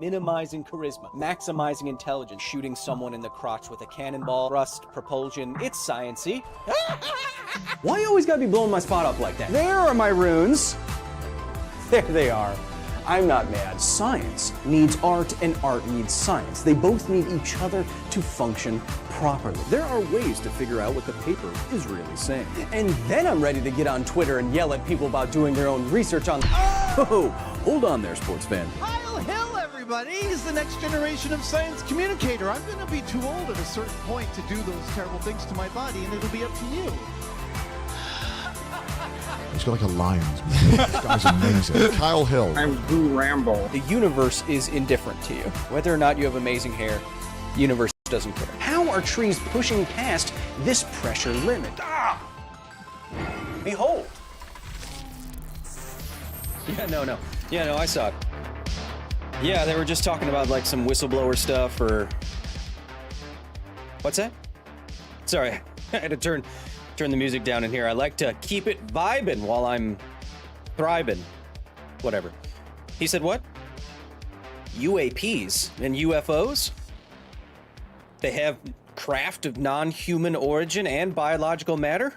minimizing charisma, maximizing intelligence, shooting someone in the crotch with a cannonball, thrust, propulsion. It's sciencey. Why you always gotta be blowing my spot up like that? There are my runes. There they are. I'm not mad. Science needs art and art needs science. They both need each other to function properly. There are ways to figure out what the paper is really saying. And then I'm ready to get on Twitter and yell at people about doing their own research on... Oh, hold on there, sports fan. Kyle Hill, everybody! He's the next generation of science communicator. I'm going to be too old at a certain point to do those terrible things to my body, and it'll be up to you. He's got like a lion's mane. This guy's amazing. Kyle Hill. I'm Boo Rambo. The universe is indifferent to you. Whether or not you have amazing hair, the universe doesn't care. How are trees pushing past this pressure limit? Ah! Behold. Yeah, no, I saw it. Yeah, they were just talking about like some whistleblower stuff or... What's that? Sorry, I had to turn the music down in here. I like to keep it vibing while I'm thriving. Whatever. He said what? UAPs and UFOs? They have craft of non-human origin and biological matter?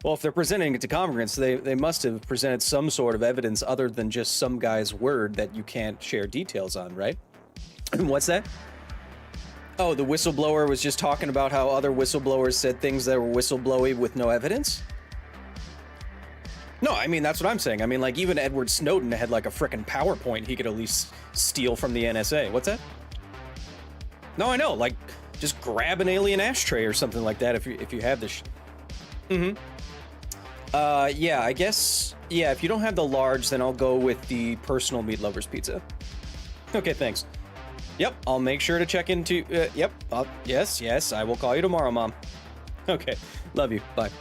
Well, if they're presenting it to congregants, they must have presented some sort of evidence other than just some guy's word that you can't share details on, right? What's that? Oh, the whistleblower was just talking about how other whistleblowers said things that were whistleblowy with no evidence? No, I mean, that's what I'm saying. I mean, like, even Edward Snowden had, like, a frickin' PowerPoint he could at least steal from the NSA. What's that? No, I know, like, just grab an alien ashtray or something like that if you have this yeah, I guess, yeah, if you don't have the large, then I'll go with the personal meat lover's pizza. Okay, thanks. Yep, I'll make sure to check into... yep, yes, I will call you tomorrow, Mom. Okay, love you. Bye.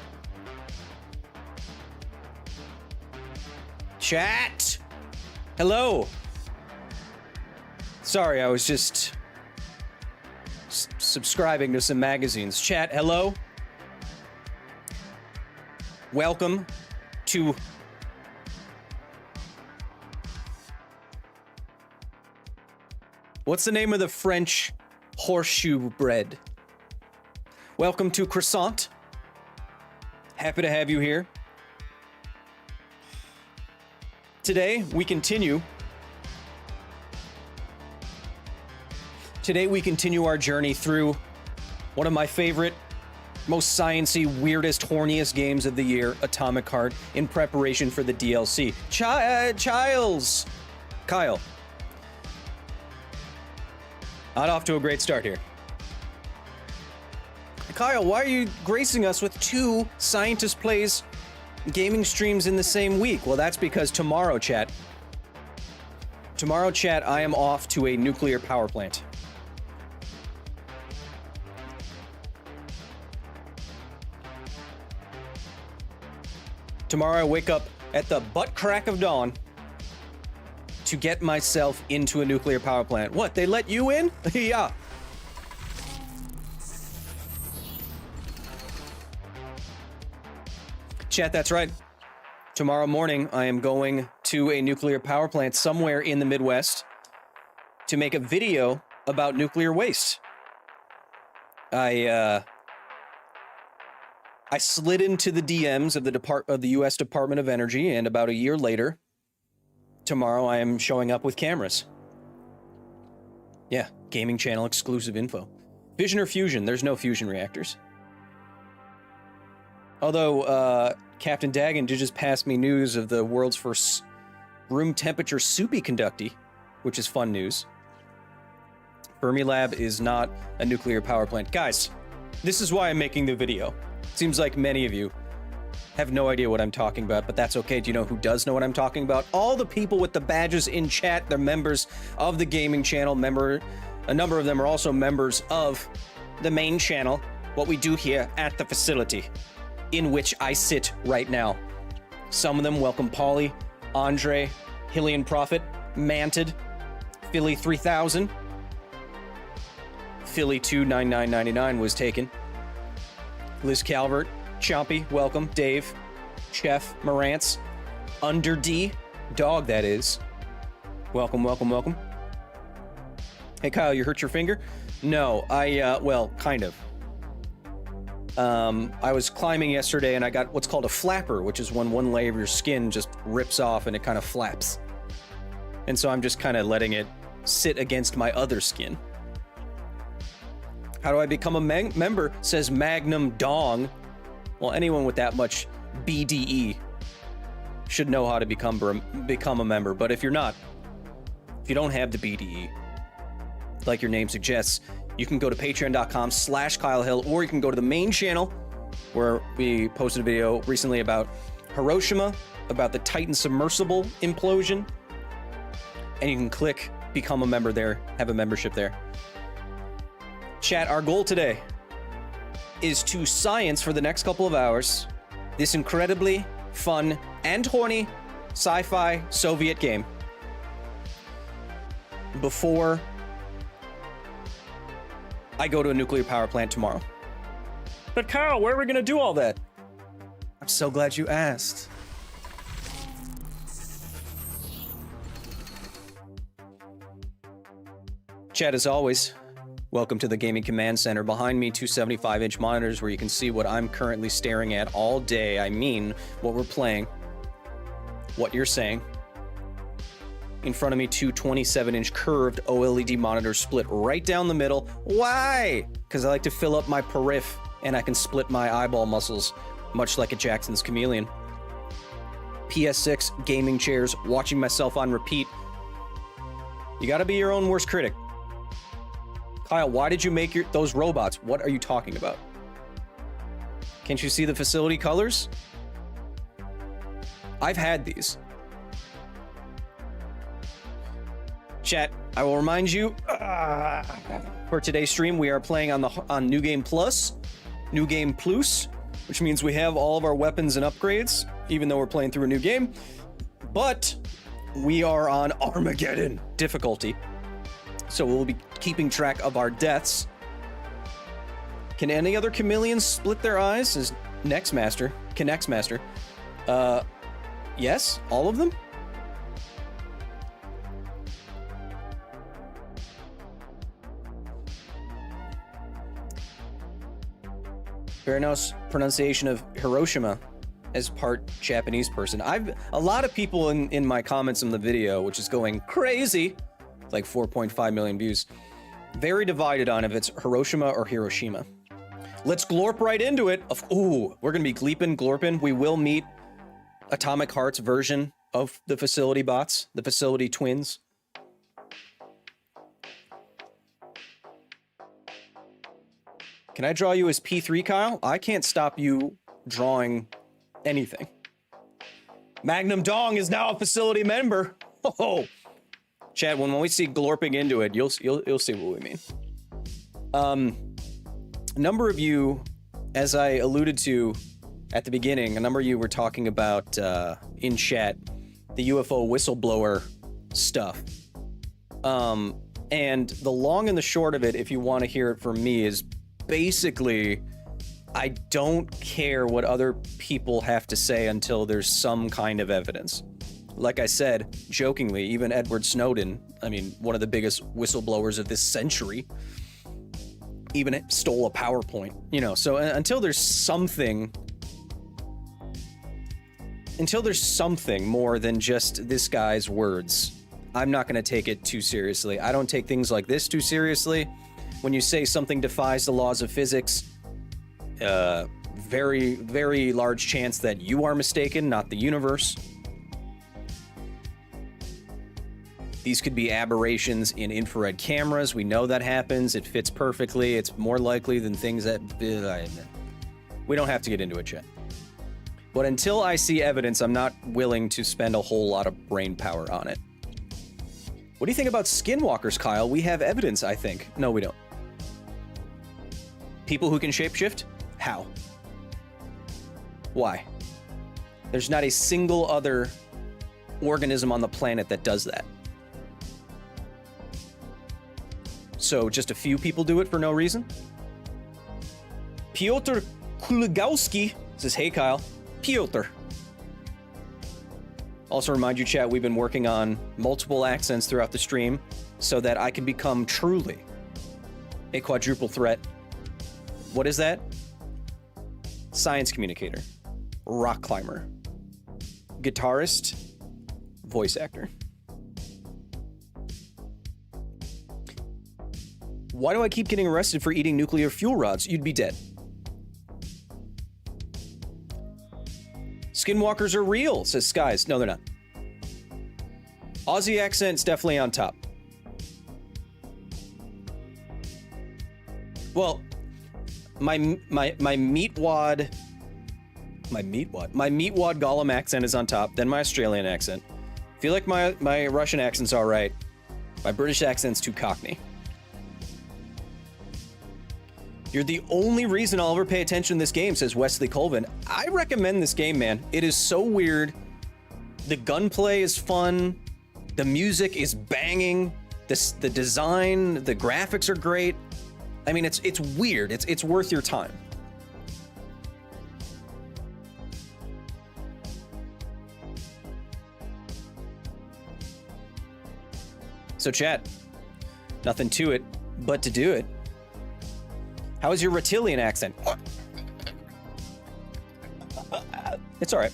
Chat! Hello! Sorry, I was just... subscribing to some magazines. Chat, hello? Welcome to... What's the name of the French horseshoe bread? Welcome to Croissant. Happy to have you here. Today, we continue our journey through one of my favorite, most sciencey, weirdest, horniest games of the year, Atomic Heart, in preparation for the DLC. Kyle. Not off to a great start here. Kyle, why are you gracing us with 2 Scientist Plays gaming streams in the same week? Well, that's because tomorrow, chat, I am off to a nuclear power plant. Tomorrow I wake up at the butt crack of dawn to get myself into a nuclear power plant. What, they let you in? Yeah. Chat, that's right. Tomorrow morning, I am going to a nuclear power plant somewhere in the Midwest to make a video about nuclear waste. I slid into the DMs of the U.S. Department of Energy, and about a year later, tomorrow I am showing up with cameras. Yeah, gaming channel exclusive info. Fission or fusion? There's no fusion reactors. Although, Captain Dagan did just pass me news of the world's first room temperature superconductor, which is fun news. Fermilab is not a nuclear power plant. Guys, this is why I'm making the video. Seems like many of you have no idea what I'm talking about, but that's okay. Do you know who does know what I'm talking about? All the people with the badges in chat, they're members of the gaming channel. A number of them are also members of the main channel, what we do here at the facility in which I sit right now. Some of them, welcome Pauly, Andre, Hillian Prophet, Manted, Philly 3000, Philly 29999 was taken, Liz Calvert, Chompy, welcome, Dave, Chef, Marantz, Under D, Dog that is, welcome. Hey Kyle, you hurt your finger? No, well, kind of. I was climbing yesterday and I got what's called a flapper, which is when one layer of your skin just rips off and it kind of flaps. And so I'm just kind of letting it sit against my other skin. How do I become a member? Says Magnum Dong. Well, anyone with that much BDE should know how to become a member. But if you're not, if you don't have the BDE, like your name suggests, you can go to patreon.com/Kyle Hill, or you can go to the main channel where we posted a video recently about Hiroshima, about the Titan submersible implosion. And you can click become a member there, have a membership there. Chat, our goal today is to science for the next couple of hours this incredibly fun and horny sci-fi Soviet game before I go to a nuclear power plant tomorrow. But Kyle, where are we gonna do all that? I'm so glad you asked. Chat, as always, welcome to the Gaming Command Center. Behind me, 2 75-inch monitors where you can see what I'm currently staring at all day. I mean, what we're playing, what you're saying. In front of me, 2 27-inch curved OLED monitors split right down the middle. Why? Because I like to fill up my periph and I can split my eyeball muscles, much like a Jackson's Chameleon. PS6 gaming chairs, watching myself on repeat. You gotta be your own worst critic. Kyle, why did you make those robots? What are you talking about? Can't you see the facility colors? I've had these. Chat, I will remind you, for today's stream, we are playing on New Game Plus, which means we have all of our weapons and upgrades, even though we're playing through a new game. But we are on Armageddon difficulty, so we'll be keeping track of our deaths. Can any other chameleons split their eyes? Is Nextmaster? Can Nextmaster? Yes, all of them. Vernos pronunciation of Hiroshima as part Japanese person. A lot of people in my comments in the video, which is going crazy, it's like 4.5 million views, very divided on if it's Hiroshima or Hiroshima. Let's glorp right into it. Ooh, we're gonna be glorping. We will meet Atomic Heart's version of the facility bots, the facility twins. Can I draw you as P3, Kyle? I can't stop you drawing anything. Magnum Dong is now a facility member. Oh, Chad, when we see glorping into it, you'll see what we mean. A number of you, as I alluded to at the beginning, a number of you were talking about in chat the UFO whistleblower stuff. And the long and the short of it, if you want to hear it from me, is basically, I don't care what other people have to say until there's some kind of evidence. Like I said, jokingly, even Edward Snowden, I mean, one of the biggest whistleblowers of this century, even stole a PowerPoint, you know, so until there's something more than just this guy's words, I'm not going to take it too seriously. I don't take things like this too seriously. When you say something defies the laws of physics, very, very large chance that you are mistaken, not the universe. These could be aberrations in infrared cameras. We know that happens. It fits perfectly. It's more likely than things that... We don't have to get into it yet. But until I see evidence, I'm not willing to spend a whole lot of brain power on it. What do you think about skinwalkers, Kyle? We have evidence, I think. No, we don't. People who can shapeshift? How? Why? There's not a single other organism on the planet that does that. So just a few people do it for no reason? Piotr Kuligowski says, hey Kyle. Piotr. Also remind you, chat, we've been working on multiple accents throughout the stream so that I can become truly a quadruple threat. What is that? Science communicator, rock climber, guitarist, voice actor. Why do I keep getting arrested for eating nuclear fuel rods? You'd be dead. Skinwalkers are real, says Skies. No, they're not. Aussie accent's definitely on top. Well, my meatwad Gollum accent is on top, then my Australian accent. I feel like my Russian accent's all right. My British accent's too Cockney. You're the only reason I'll ever pay attention to this game, says Wesley Colvin. I recommend this game, man. It is so weird. The gunplay is fun. The music is banging. The design, the graphics are great. I mean, it's weird. It's worth your time. So chat, nothing to it but to do it. How is your Reptilian accent? It's all right.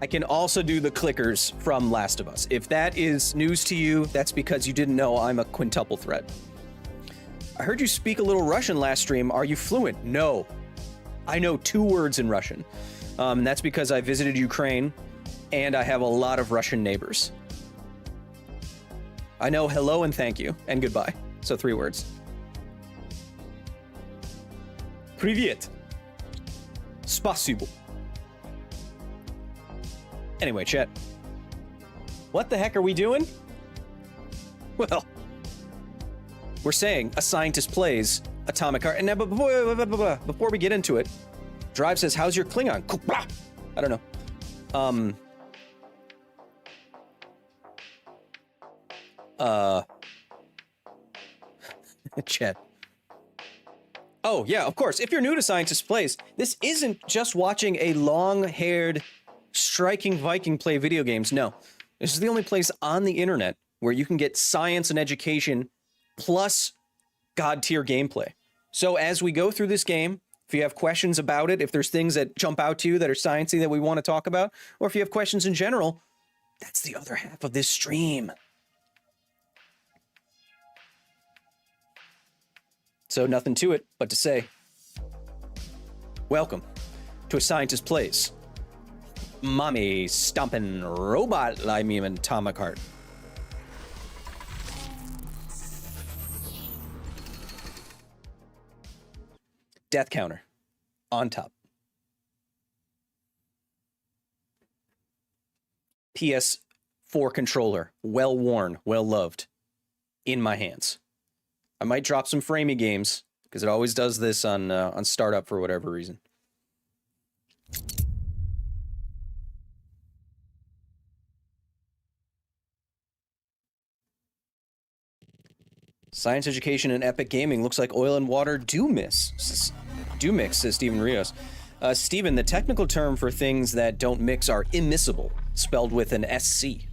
I can also do the clickers from Last of Us. If that is news to you, that's because you didn't know I'm a quintuple threat. I heard you speak a little Russian last stream. Are you fluent? No. I know 2 words in Russian. And that's because I visited Ukraine and I have a lot of Russian neighbors. I know hello and thank you and goodbye. So 3 words. Привет. Спасибо. Anyway, chat. What the heck are we doing? Well, we're saying a scientist plays atomic art. And now, before we get into it, Drive says, how's your Klingon? I don't know. Chat. Oh, yeah, of course. If you're new to Scientist Plays, this isn't just watching a long-haired, striking Viking play video games. No. This is the only place on the internet where you can get science and education plus god-tier gameplay. So as we go through this game, if you have questions about it, if there's things that jump out to you that are sciencey that we want to talk about, or if you have questions in general, that's the other half of this stream. So nothing to it but to say, welcome to A Scientist Plays. Mommy stomping robot limey and atomic heart. Death counter on top. PS4 controller, well worn, well loved, in my hands. I might drop some framey games because it always does this on startup for whatever reason. Science education and epic gaming looks like oil and water do mix, says Stephen Rios. Stephen, the technical term for things that don't mix are immiscible, spelled with an SC.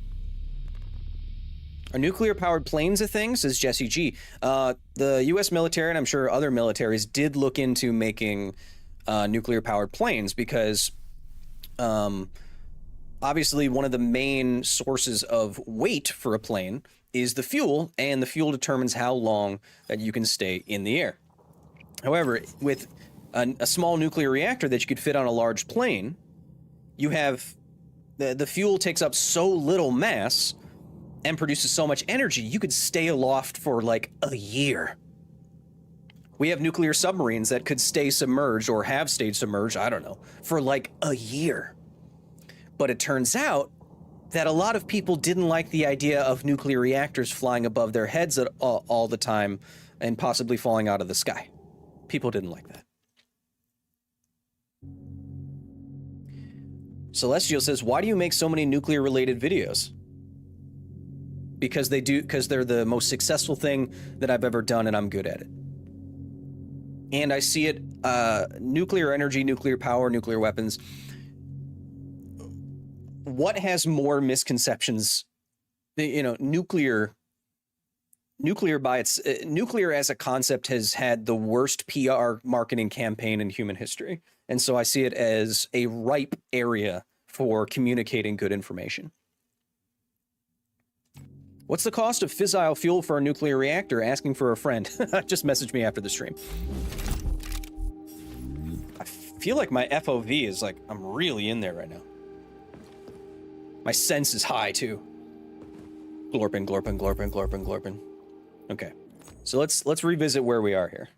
Are nuclear-powered planes a thing, says Jesse G. The U.S. military, and I'm sure other militaries, did look into making nuclear-powered planes because obviously one of the main sources of weight for a plane is the fuel, and the fuel determines how long that you can stay in the air. However, with a small nuclear reactor that you could fit on a large plane, you have the fuel takes up so little mass and produces so much energy, you could stay aloft for like a year. We have nuclear submarines that could stay submerged or have stayed submerged, I don't know, for like a year. But it turns out that a lot of people didn't like the idea of nuclear reactors flying above their heads all the time and possibly falling out of the sky. People didn't like that. Celestial says, why do you make so many nuclear-related videos? Because they're the most successful thing that I've ever done, and I'm good at it. And I see it, nuclear energy, nuclear power, nuclear weapons. What has more misconceptions? You know, nuclear as a concept has had the worst PR marketing campaign in human history. And so I see it as a ripe area for communicating good information. What's the cost of fissile fuel for a nuclear reactor? Asking for a friend. Just message me after the stream. I feel like my FOV is like, I'm really in there right now. My sense is high too. Glorping, glorping, glorping, glorping, glorping. Okay, so let's revisit where we are here.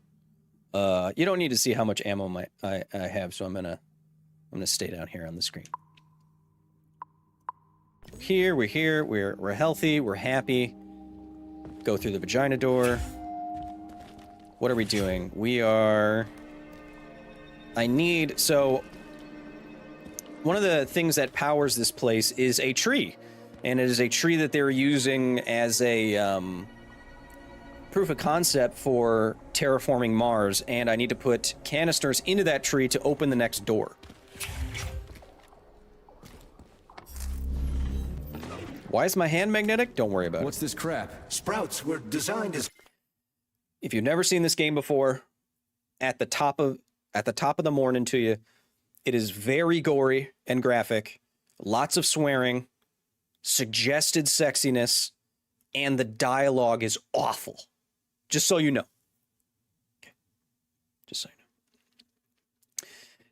You don't need to see how much ammo I have, so I'm gonna stay down here on the screen. We're here, we're healthy, we're happy. Go through the vagina door. What are we doing? So one of the things that powers this place is a tree, and it is a tree that they're using as a proof of concept for terraforming Mars, and I need to put canisters into that tree to open the next door. Why is my hand magnetic? Don't worry about it. What's this crap? Sprouts were designed as... If you've never seen this game before, at the top of the morning to you, it is very gory and graphic, lots of swearing, suggested sexiness, and the dialogue is awful. Just so you know. Okay. Just so you know.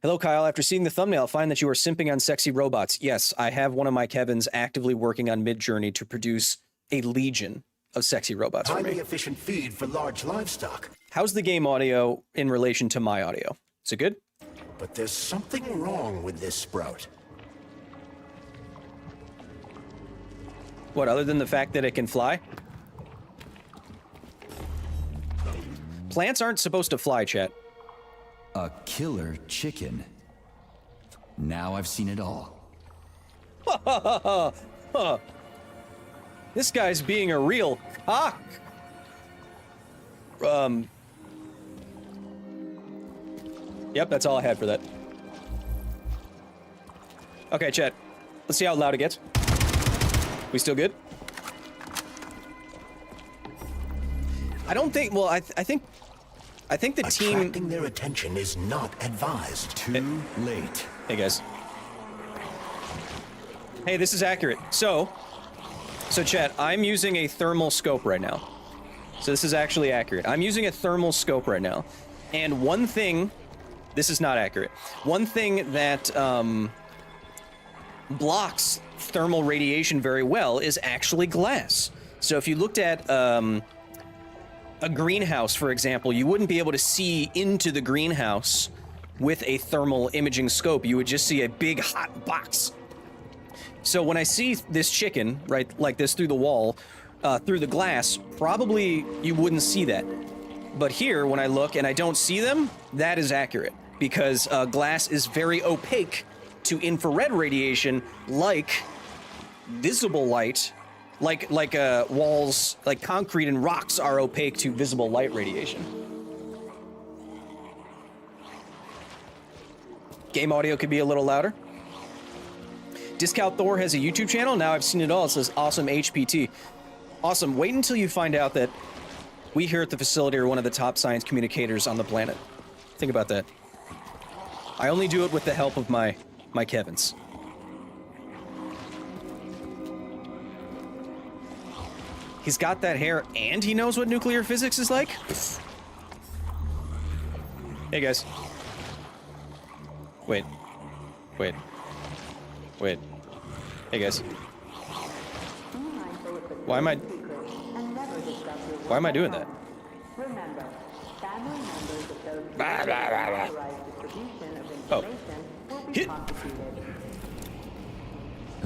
Hello, Kyle. After seeing the thumbnail, find that you are simping on sexy robots. Yes, I have one of my Kevins actively working on Midjourney to produce a legion of sexy robots for me. Highly efficient feed for large livestock. How's the game audio in relation to my audio? Is it good? But there's something wrong with this sprout. What, other than the fact that it can fly? Plants aren't supposed to fly, chat. A killer chicken. Now I've seen it all. This guy's being a real cock. Yep, that's all I had for that. Okay, chat. Let's see how loud it gets. We still good? I don't think. Well, I think the team. Attracting their attention is not advised. Too late. Hey guys. Hey, this is accurate. So chat, I'm using a thermal scope right now. So this is actually accurate. I'm using a thermal scope right now. And one thing, this is not accurate. One thing that blocks thermal radiation very well is actually glass. So if you looked at a greenhouse, for example, you wouldn't be able to see into the greenhouse with a thermal imaging scope. You would just see a big hot box. So when I see this chicken, right, like this through the wall, through the glass, probably you wouldn't see that. But here, when I look and I don't see them, that is accurate, because glass is very opaque to infrared radiation, like visible light, like walls, like concrete and rocks are opaque to visible light radiation. Game audio could be a little louder. Discount Thor has a YouTube channel. Now I've seen it all. It says awesome HPT. Awesome. Wait until you find out that we here at the facility are one of the top science communicators on the planet. Think about that. I only do it with the help of my Kevins. He's got that hair and he knows what nuclear physics is like? Hey guys. Wait. Hey guys. Why am I doing that? Oh. Hit.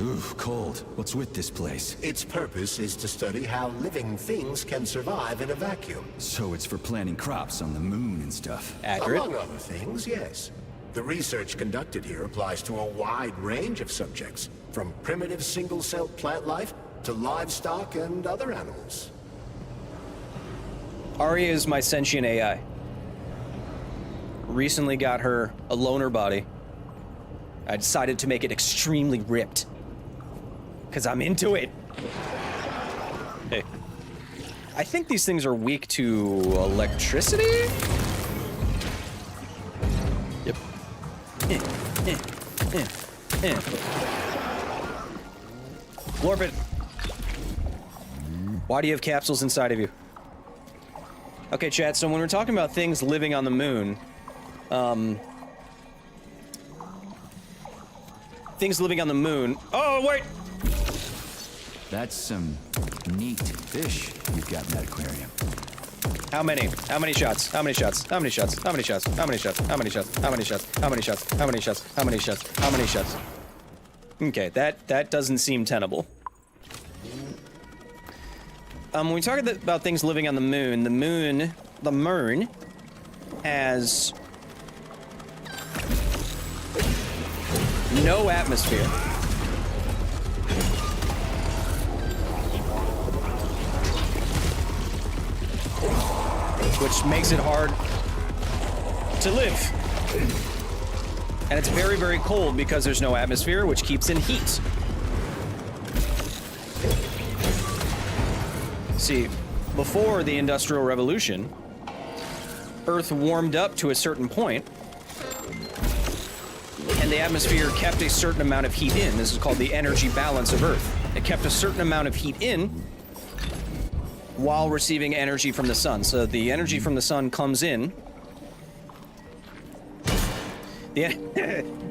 Ooh, cold. What's with this place? Its purpose is to study how living things can survive in a vacuum. So it's for planting crops on the moon and stuff. Accurate. Among other things, yes. The research conducted here applies to a wide range of subjects, from primitive single-celled plant life to livestock and other animals. Arya is my sentient AI. Recently got her a loner body. I decided to make it extremely ripped. Because I'm into it. Hey. I think these things are weak to electricity? Yep. Lorpit. Why do you have capsules inside of you? Okay, chat, so when we're talking about things living on the moon, things living on the moon... Oh, wait! That's some neat fish you've got in that aquarium. How many? How many shots? How many shots? How many shots? How many shots? How many shots? How many shots? How many shots? How many shots? How many shots? How many shots? How many shots? Okay, that doesn't seem tenable. When we talk about things living on the moon has no atmosphere. Which makes it hard to live. And it's very, very cold because there's no atmosphere, which keeps in heat. See, before the Industrial Revolution, Earth warmed up to a certain point, and the atmosphere kept a certain amount of heat in. This is called the energy balance of Earth. It kept a certain amount of heat in while receiving energy from the sun. So the energy from the sun comes in. The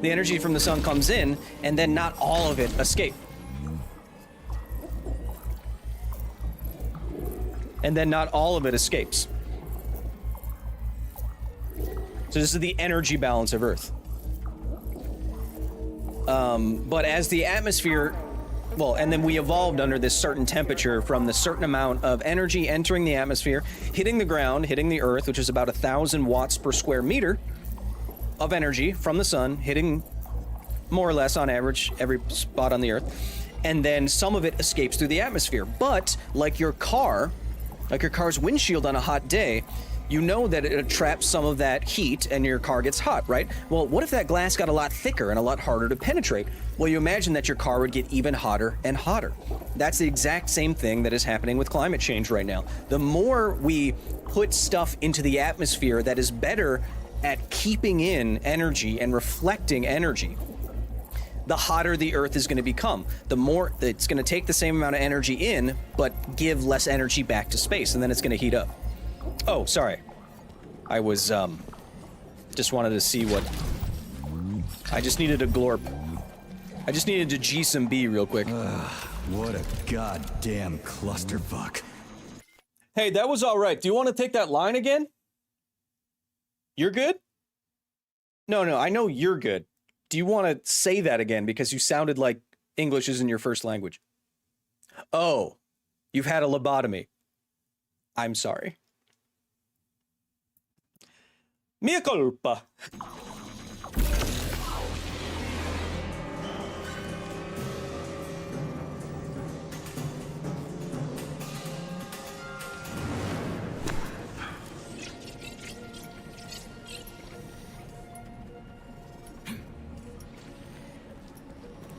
energy from the sun comes in, and then not all of it escapes. And then not all of it escapes. So this is the energy balance of Earth. But as the atmosphere well, and then we evolved under this certain temperature from the certain amount of energy entering the atmosphere, hitting the ground, hitting the earth, which is about 1,000 watts per square meter of energy from the sun, hitting more or less on average every spot on the earth. And then some of it escapes through the atmosphere. But like your car's windshield on a hot day, you know that it traps some of that heat and your car gets hot, right? Well, what if that glass got a lot thicker and a lot harder to penetrate? Well, you imagine that your car would get even hotter and hotter. That's the exact same thing that is happening with climate change right now. The more we put stuff into the atmosphere that is better at keeping in energy and reflecting energy, the hotter the Earth is going to become. The more it's going to take the same amount of energy in, but give less energy back to space, and then it's going to heat up. Oh, sorry. I was, just wanted to see what... I just needed a glorp. I just needed to G some B real quick. What a goddamn clusterfuck. Hey, that was all right. Do you want to take that line again? You're good? No, I know you're good. Do you want to say that again? Because you sounded like English isn't your first language. Oh, you've had a lobotomy. I'm sorry. Mea culpa.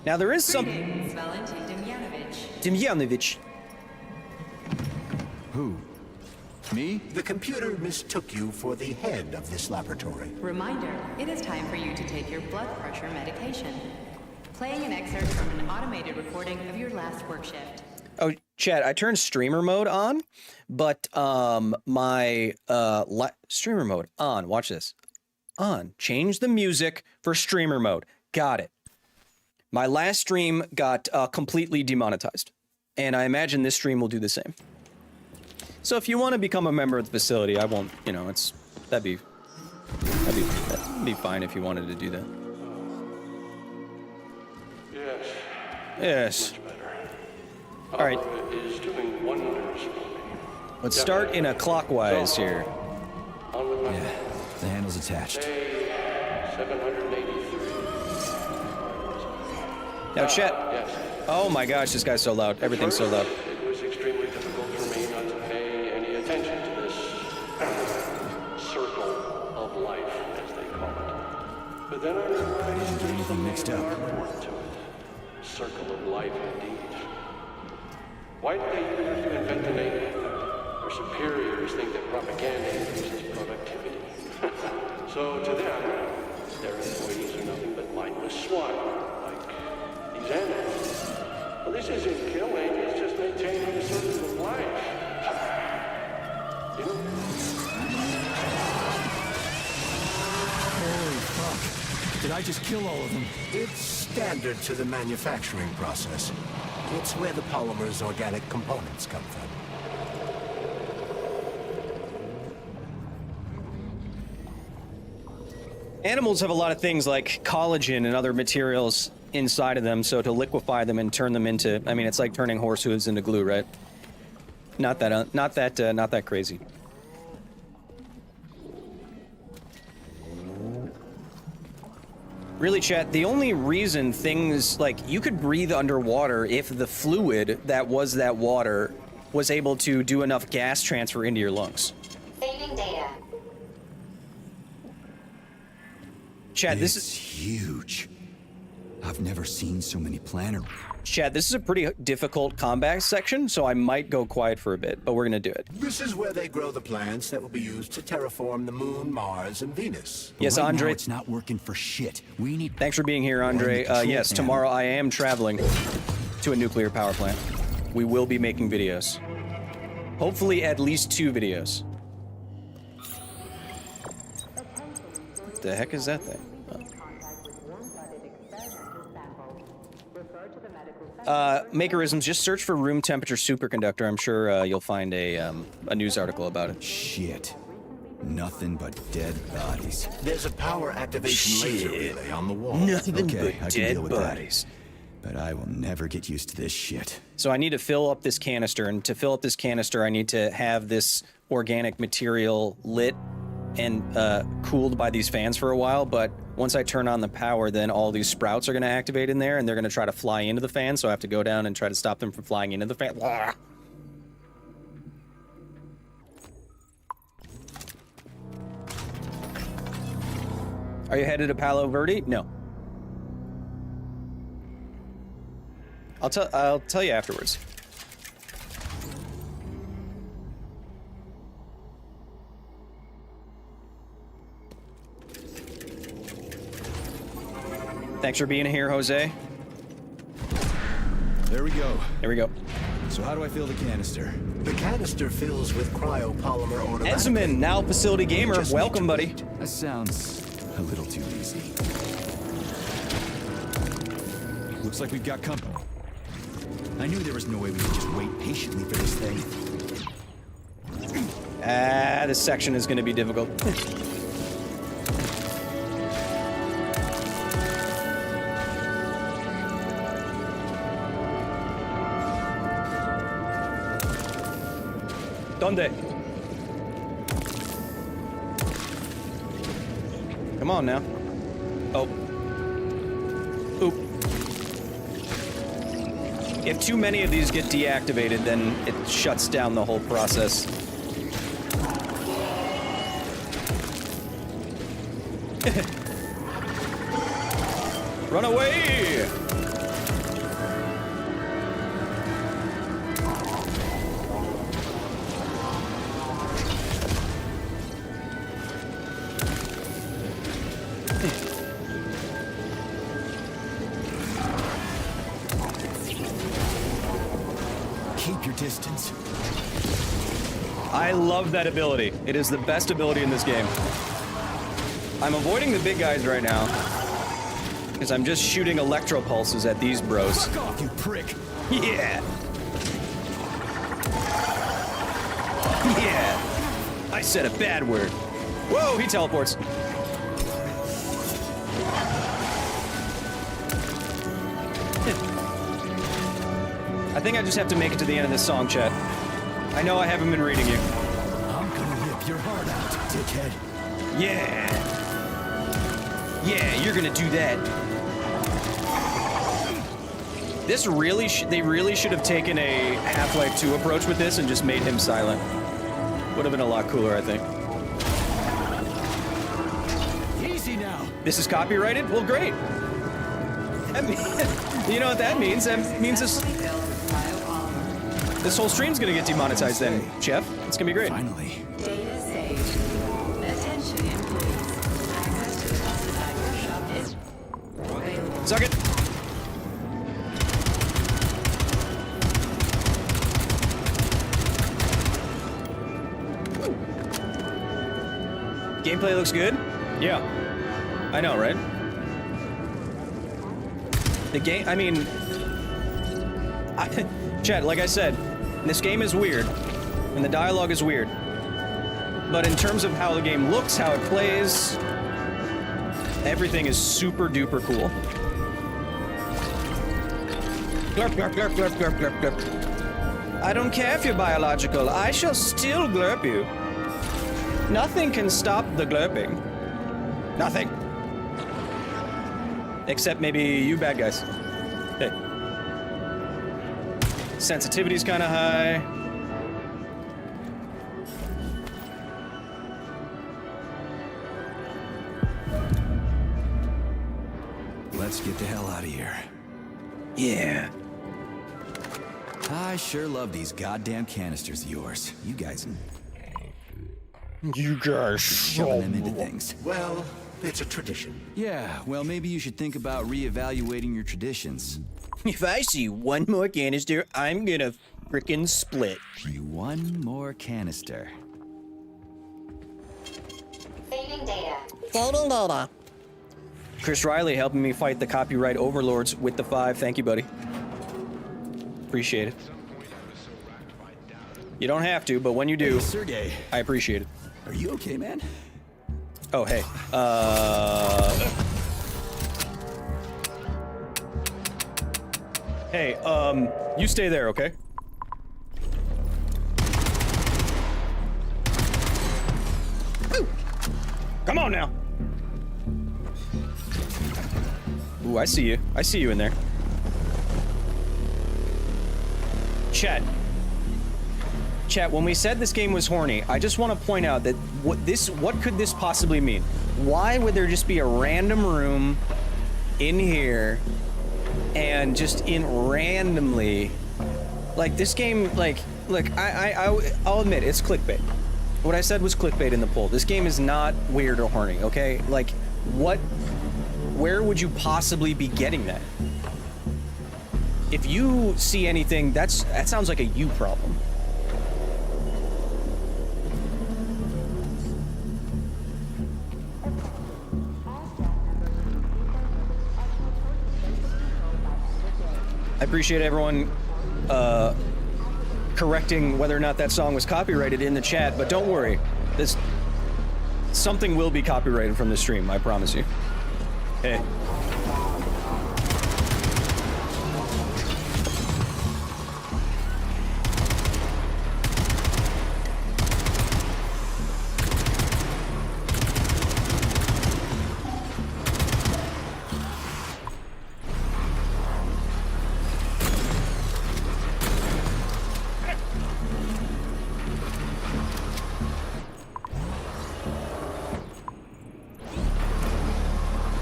Now there is some... Demjanovic. Who? Me? The computer mistook you for the head of this laboratory. Reminder, it is time for you to take your blood pressure medication. Playing an excerpt from an automated recording of your last work shift. Oh, chat, I turned streamer mode on, but my streamer mode on. Watch this. On. Change the music for streamer mode. Got it. My last stream got completely demonetized, and I imagine this stream will do the same. So if you want to become a member of the facility, I won't, you know, that'd be fine if you wanted to do that. Yes. Yes. Much better. All right. It is doing wonders for me. Let's start in a clockwise here. On with my Yeah, the handle's attached. 783. Now, chat. Yes. Oh my gosh, this guy's so loud. Everything's so loud. It was extremely difficult for me not to pay any attention to this circle of life, as they call it. But then I realized there's something mixed up. important to it. Circle of life, indeed. Why did they use to invent the name? Our superiors think that propaganda increases productivity. So to them, their employees are nothing but mindless swine, like these animals. Well, this isn't killing, it's just maintaining the circle of life. You know? Holy fuck. Did I just kill all of them? It's standard to the manufacturing process. It's where the polymer's organic components come from. Animals have a lot of things like collagen and other materials inside of them, so to liquefy them and turn them into, I mean, it's like turning horse hooves into glue, right? Not that crazy. Really, chat, the only reason things, like, you could breathe underwater if the fluid that was that water was able to do enough gas transfer into your lungs. Saving data. Chad, this It's is huge. I've never seen so many planet. Chad, this is a pretty difficult combat section, so I might go quiet for a bit, but we're gonna do it. This is where they grow the plants that will be used to terraform the Moon, Mars, and Venus. Yes, Right Andre. now, it's not working for shit. We need. Thanks for being here, Andre. Yes, tomorrow I am traveling to a nuclear power plant. We will be making videos. Hopefully at least 2 videos. What the heck is that thing? Makerisms, just search for room temperature superconductor. I'm sure you'll find a news article about it. Shit. Nothing but dead bodies. There's a power activation laser relay on the wall. Nothing Okay, I but can dead deal with bodies. But I will never get used to this shit. So I need to fill up this canister, and to fill up this canister, I need to have this organic material lit and cooled by these fans for a while, but once I turn on the power, then all these sprouts are going to activate in there, and they're going to try to fly into the fan, so I have to go down and try to stop them from flying into the fan. Blah. Are you headed to Palo Verde? No. I'll tell you afterwards. Thanks for being here, Jose. There we go. There we go. So how do I fill the canister? The canister fills with cryopolymer automatically. Esmond, now facility gamer. Just Welcome, need to buddy. wait. That sounds a little too easy. Looks like we've got company. I knew there was no way we could just wait patiently for this thing. This section is going to be difficult. Donde? Come on now. Oh. Oop. If too many of these get deactivated, then it shuts down the whole process. Run away! Keep your distance. I love that ability. It is the best ability in this game. I'm avoiding the big guys right now because I'm just shooting electro pulses at these bros. Fuck off, you prick! Yeah! Yeah! I said a bad word. Whoa, he teleports. I think I just have to make it to the end of this song, chat. I know I haven't been reading you. I'm gonna rip your heart out, dickhead. Yeah! Yeah, you're gonna do that. This really, they really should have taken a Half-Life 2 approach with this and just made him silent. Would have been a lot cooler, I think. Easy now. This is copyrighted? Well, great. That you know what that means? That means this whole stream's gonna get demonetized then, Chef. It's gonna be great. Finally. Data saved. Attention employees. Access to the Pesticide workshop is available. Suck it. Gameplay looks good? Yeah. I know, right? The game, I mean... Chat, like I said, this game is weird, and the dialogue is weird. But in terms of how the game looks, how it plays, everything is super duper cool. Glurp, glurp, glurp, glurp, glurp, glurp, glurp. I don't care if you're biological, I shall still glurp you. Nothing can stop the glurping. Nothing. Except maybe you bad guys. Hey. Sensitivity's kind of high. Let's get the hell out of here. Yeah. I sure love these goddamn canisters of yours. You guys You guys shoving them into things. Well, it's a tradition. Yeah, well, maybe you should think about reevaluating your traditions. If I see one more canister, I'm gonna frickin' split. One more canister. Saving data. Saving data. Chris Riley helping me fight the copyright overlords with the 5. Thank you, buddy. Appreciate it. You don't have to, but when you do, Hey, Sergey, I appreciate it. are you okay, man? Oh, hey. Hey, you stay there, okay? Ooh. Come on now. Ooh, I see you. I see you in there. Chat, when we said this game was horny, I just want to point out that what could this possibly mean? Why would there just be a random room in here and just in randomly, like this game, like, look, I'll admit it's clickbait. What I said was clickbait in the poll. This game is not weird or horny, okay? Like, where would you possibly be getting that? If you see anything, that sounds like a you problem. I appreciate everyone correcting whether or not that song was copyrighted in the chat, but don't worry. Something will be copyrighted from the stream, I promise you. Hey.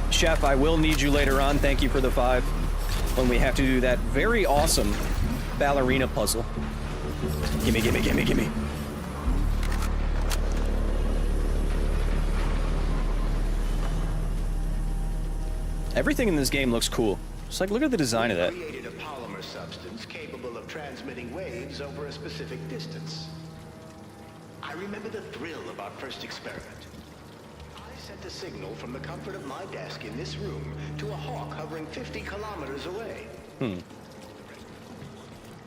Chef, I will need you later on. Thank you for the 5. When we have to do that very awesome ballerina puzzle. Gimme, gimme, gimme, gimme. Everything in this game looks cool. Just like, look at the design of that. Created a polymer substance capable of transmitting waves over a specific distance. I remember the thrill of our first experiment. Sent a signal from the comfort of my desk in this room to a hawk hovering 50 kilometers away. I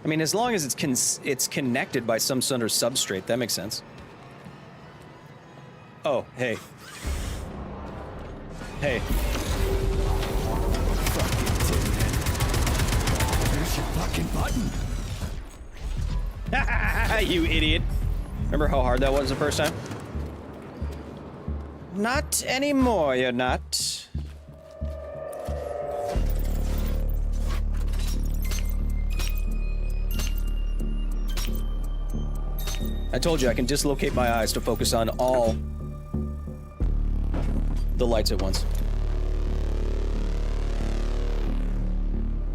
mean, as long as it's connected by some sort of substrate, that makes sense. Oh, hey. Hey. There's your fucking button. You idiot. Remember how hard that was the first time? Not anymore, you're not. I told you I can dislocate my eyes to focus on all the lights at once.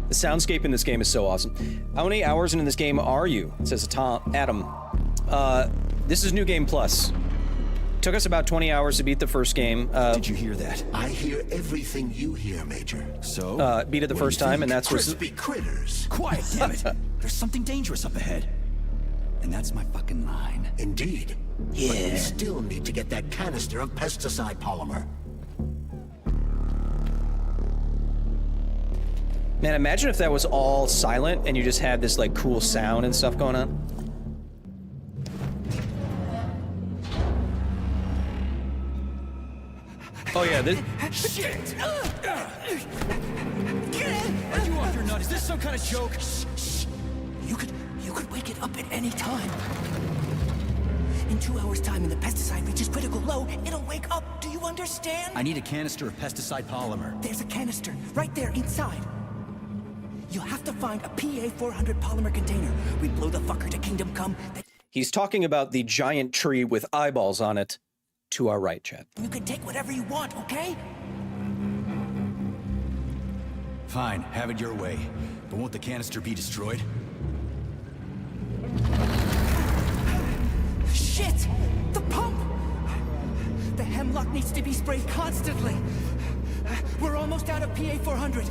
The soundscape in this game is so awesome. How many hours into this game are you? It says Adam. This is New Game Plus. Took us about 20 hours to beat the first game. Did you hear that? I hear everything you hear, Major. So? Beat it the first time, and that's crispy critters. Quiet, damn it. There's something dangerous up ahead. And that's my fucking line. Indeed. Yeah. But we still need to get that canister of pesticide polymer. Man, imagine if that was all silent and you just had this, like, cool sound and stuff going on. Oh yeah, this. Shit! Are you off your nut? Is this some kind of joke? Shh. You could wake it up at any time. In 2 hours' time, when the pesticide reaches critical low, it'll wake up. Do you understand? I need a canister of pesticide polymer. There's a canister right there inside. You'll have to find a PA-400 polymer container. We blow the fucker to kingdom come. He's talking about the giant tree with eyeballs on it to our right, chat. You can take whatever you want, okay? Fine, have it your way. But won't the canister be destroyed? Shit! The pump! The hemlock needs to be sprayed constantly. We're almost out of PA-400.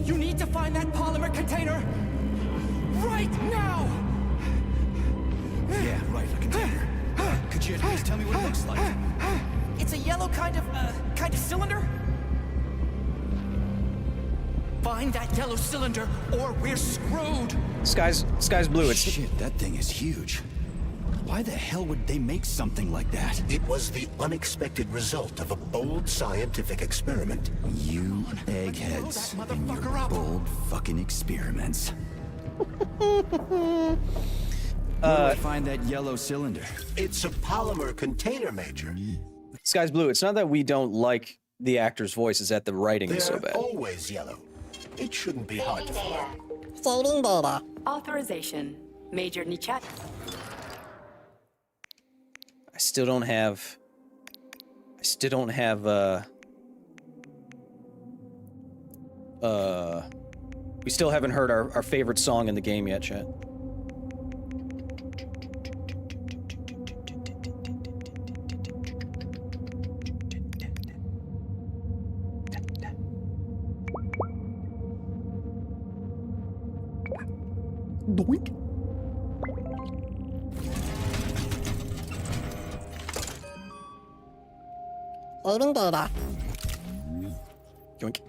You need to find that polymer container right now! Yeah, right, a container. Could you at least tell me what it looks like? It's a yellow kind of cylinder? Find that yellow cylinder, or we're screwed! Sky's blue. It's shit, that thing is huge. Why the hell would they make something like that? It was the unexpected result of a bold scientific experiment. You eggheads and your bold fucking experiments. Where do I find that yellow cylinder? It's a polymer container, Major. Sky's blue. It's not that we don't like the actor's voice, it's that the writing is so They're bad. always yellow. It shouldn't be hard to find. Saving data. Authorization. Major Nichat. I still don't have... we still haven't heard our favorite song in the game yet, chat. Doink. Saving data. Yoink.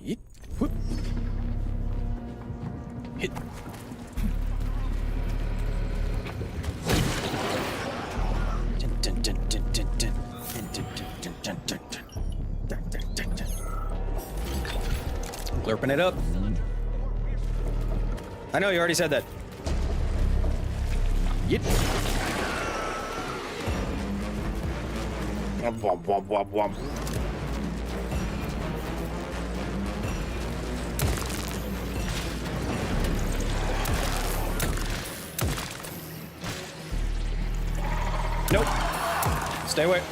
Yeet. Whoop. Hit. Glurping it up. I know you already said that. Yeet. Womp, womp, womp, womp, womp. Nope. Stay away.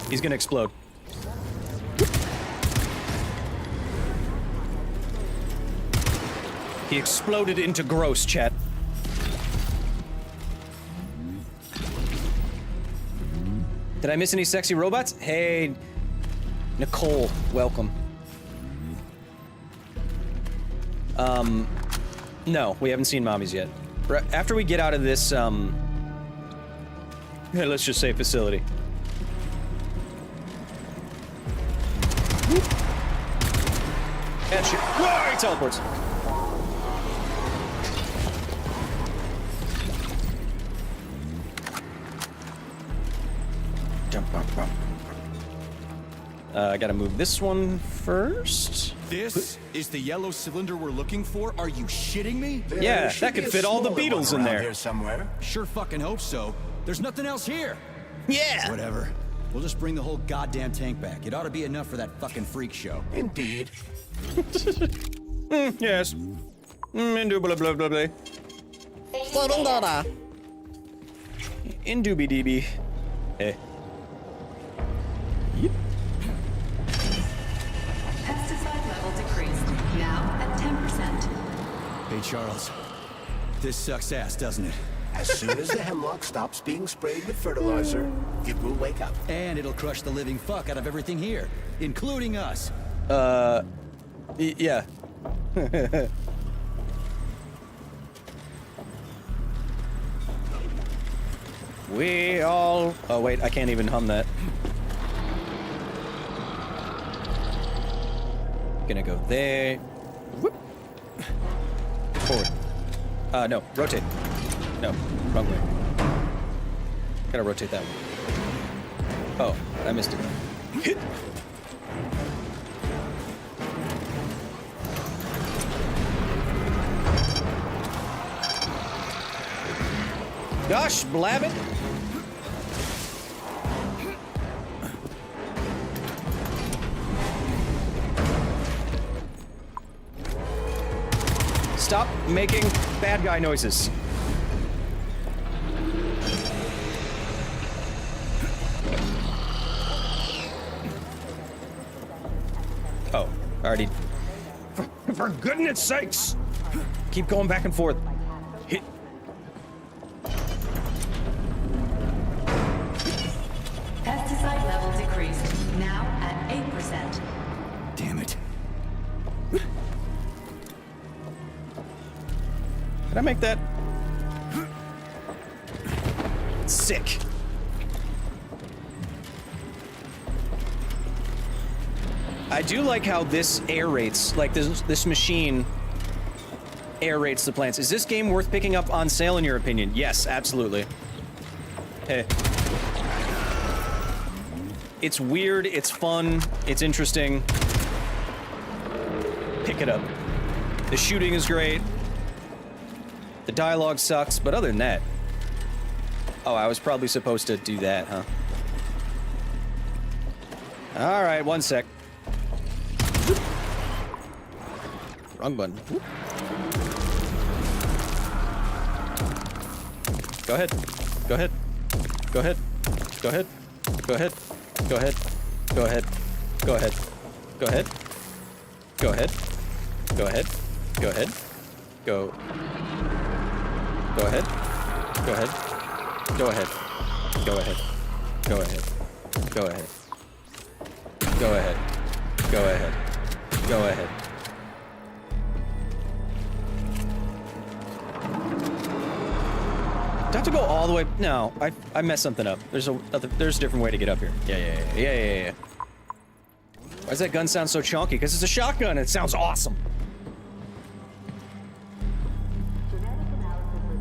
He's gonna explode. He exploded into gross, chat. Did I miss any sexy robots? Hey, Nicole, welcome. No, we haven't seen mommies yet. After we get out of this, let's just say facility. And shoot. Whoa, he teleports. Jump, bump, bump. I gotta move this one first. This is the yellow cylinder we're looking for? Are you shitting me? Yeah, that could fit all the Beatles in there. Here somewhere. Sure fucking hope so. There's nothing else here. Yeah. Whatever. We'll just bring the whole goddamn tank back. It ought to be enough for that fucking freak show. Indeed. Yes. Indubitably. Saving data. Indubidb. Hey. Yep. Pesticide level decreased. Now at 10%. Hey, Charles. This sucks ass, doesn't it? As soon as the hemlock stops being sprayed with fertilizer, it will wake up. And it'll crush the living fuck out of everything here, including us. Yeah. We all... Oh, wait, I can't even hum that. Gonna go there. Whoop. Forward. No, rotate. No, wrong way. Gotta rotate that one. Oh, I missed it. Hit! Gosh, blabbit! Stop making bad guy noises. Oh, already. For goodness sakes! Keep going back and forth. Hit. Pesticide level decreased. Now at 8%. Damn it. Can I make that? Sick. I do like how this aerates, like this machine aerates the plants. Is this game worth picking up on sale in your opinion? Yes, absolutely. Hey. It's weird, it's fun, it's interesting. Pick it up. The shooting is great. The dialogue sucks, but other than that... Oh, I was probably supposed to do that, huh? Alright, one sec. Wrong button. Go ahead. Go ahead. Go ahead. Go ahead. Go ahead. Go ahead. Go ahead. Go ahead. Go ahead. Go ahead. Go ahead. Go ahead. Go. Go ahead. Go ahead. Go ahead. Go ahead. Go ahead. Go ahead. Go ahead. Go ahead. Go ahead. Do I have to go all the way? No, I messed something up. There's a different way to get up here. Yeah. Why does that gun sound so chunky? Because it's a shotgun. It sounds awesome.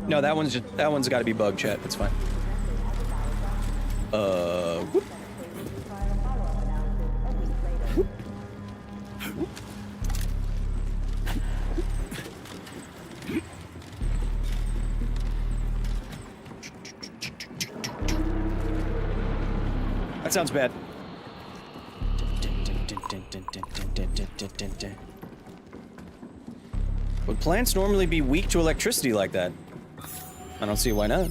No, that one's got to be bug chat. It's fine. Whoop. That sounds bad. Would plants normally be weak to electricity like that? I don't see why not.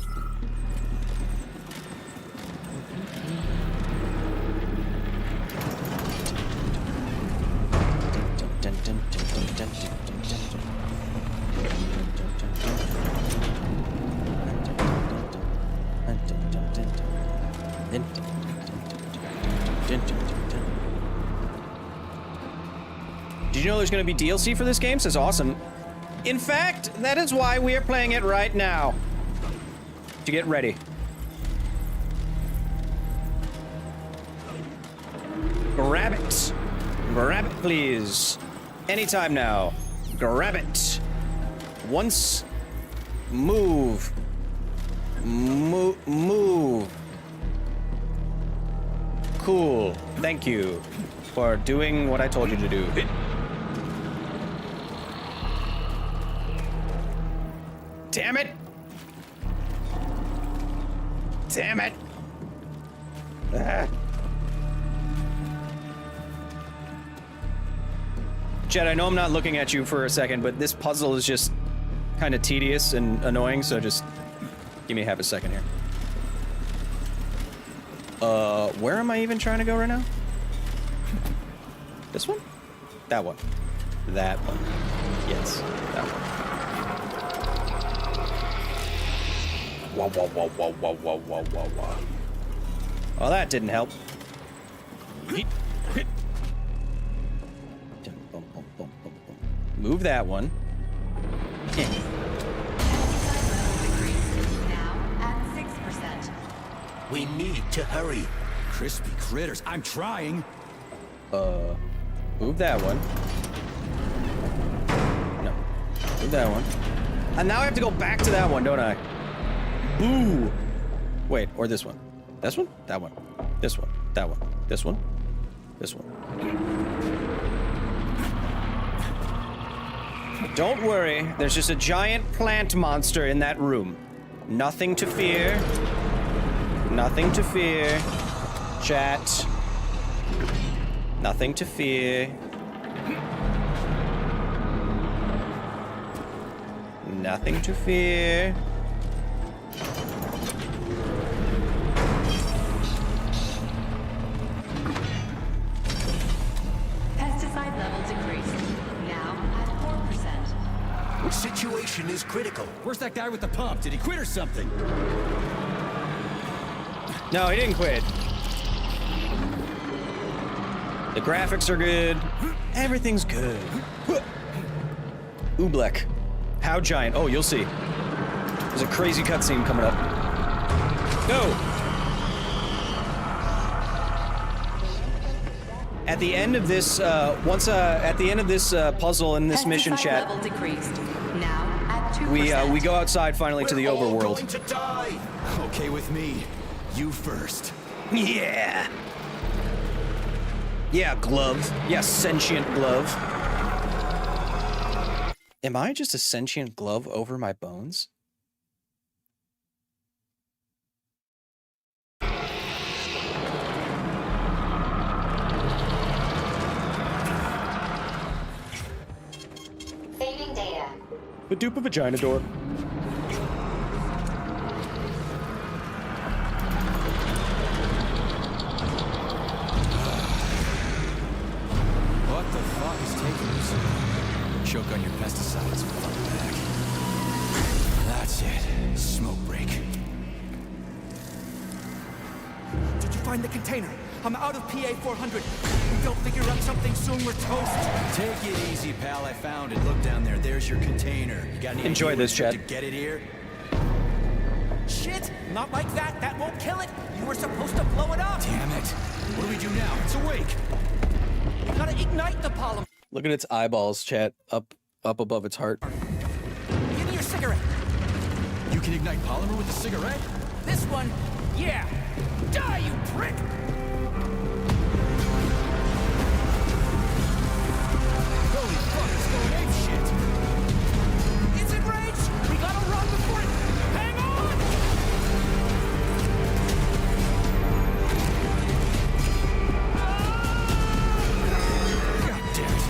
Did you know there's going to be DLC for this game? Says awesome. In fact, that is why we are playing it right now. To get ready. Grab it. Grab it, please. Anytime now. Grab it. Once. Move. Move. Cool. Thank you for doing what I told you to do. Damn it! Damn it! Ah. Jed, I know I'm not looking at you for a second, but this puzzle is just kind of tedious and annoying, so just give me half a second here. Where am I even trying to go right now? This one? That one. That one. Yes, that one. Whoa, whoa, whoa, whoa, whoa, whoa, whoa, whoa, whoa. Well, that didn't help. Move that one. Now at 6%. We need to hurry. Crispy critters, I'm trying. Move that one. No. Move that one. And now I have to go back to that one, don't I? Boo! Wait, or this one. This one? That one. This one. That one. This one. This one. Don't worry, there's just a giant plant monster in that room. Nothing to fear. Nothing to fear. Chat. Nothing to fear. Nothing to fear. Pesticide level decreased. Now at 4%. Situation is critical. Where's that guy with the pump? Did he quit or something? No, he didn't quit. The graphics are good. Everything's good. Oobleck. How giant? Oh, you'll see. There's a crazy cutscene coming up. Go! At the end of this, at the end of this puzzle in this mission Pesticide chat, level decreased. Now at 2%. we go outside finally to the overworld. Going to die. Okay with me. You first. Yeah. Yeah, glove. Yeah, sentient glove. Am I just a sentient glove over my bones? Saving data. The dupe of vagina door. What the fuck is taking you so long? Choke on your pesticides, fuck back. That's it. Smoke break. Did you find the container? I'm out of PA 400. If we don't figure out something soon, we're toast. Take it easy, pal. I found it. Look down there. There's your container. You got any Enjoy idea this, what it took Chad. to get it here? Shit! Not like that. That won't kill it. You were supposed to blow it up. Damn it. What do we do now? It's awake. We gotta ignite the polymer. Look at its eyeballs, chat, up above its heart. Give me your cigarette. You can ignite polymer with a cigarette? This one, yeah. Die, you prick! Holy fuck, it's going ape shit. It's enraged! We gotta run before it... Hang on! God damn it.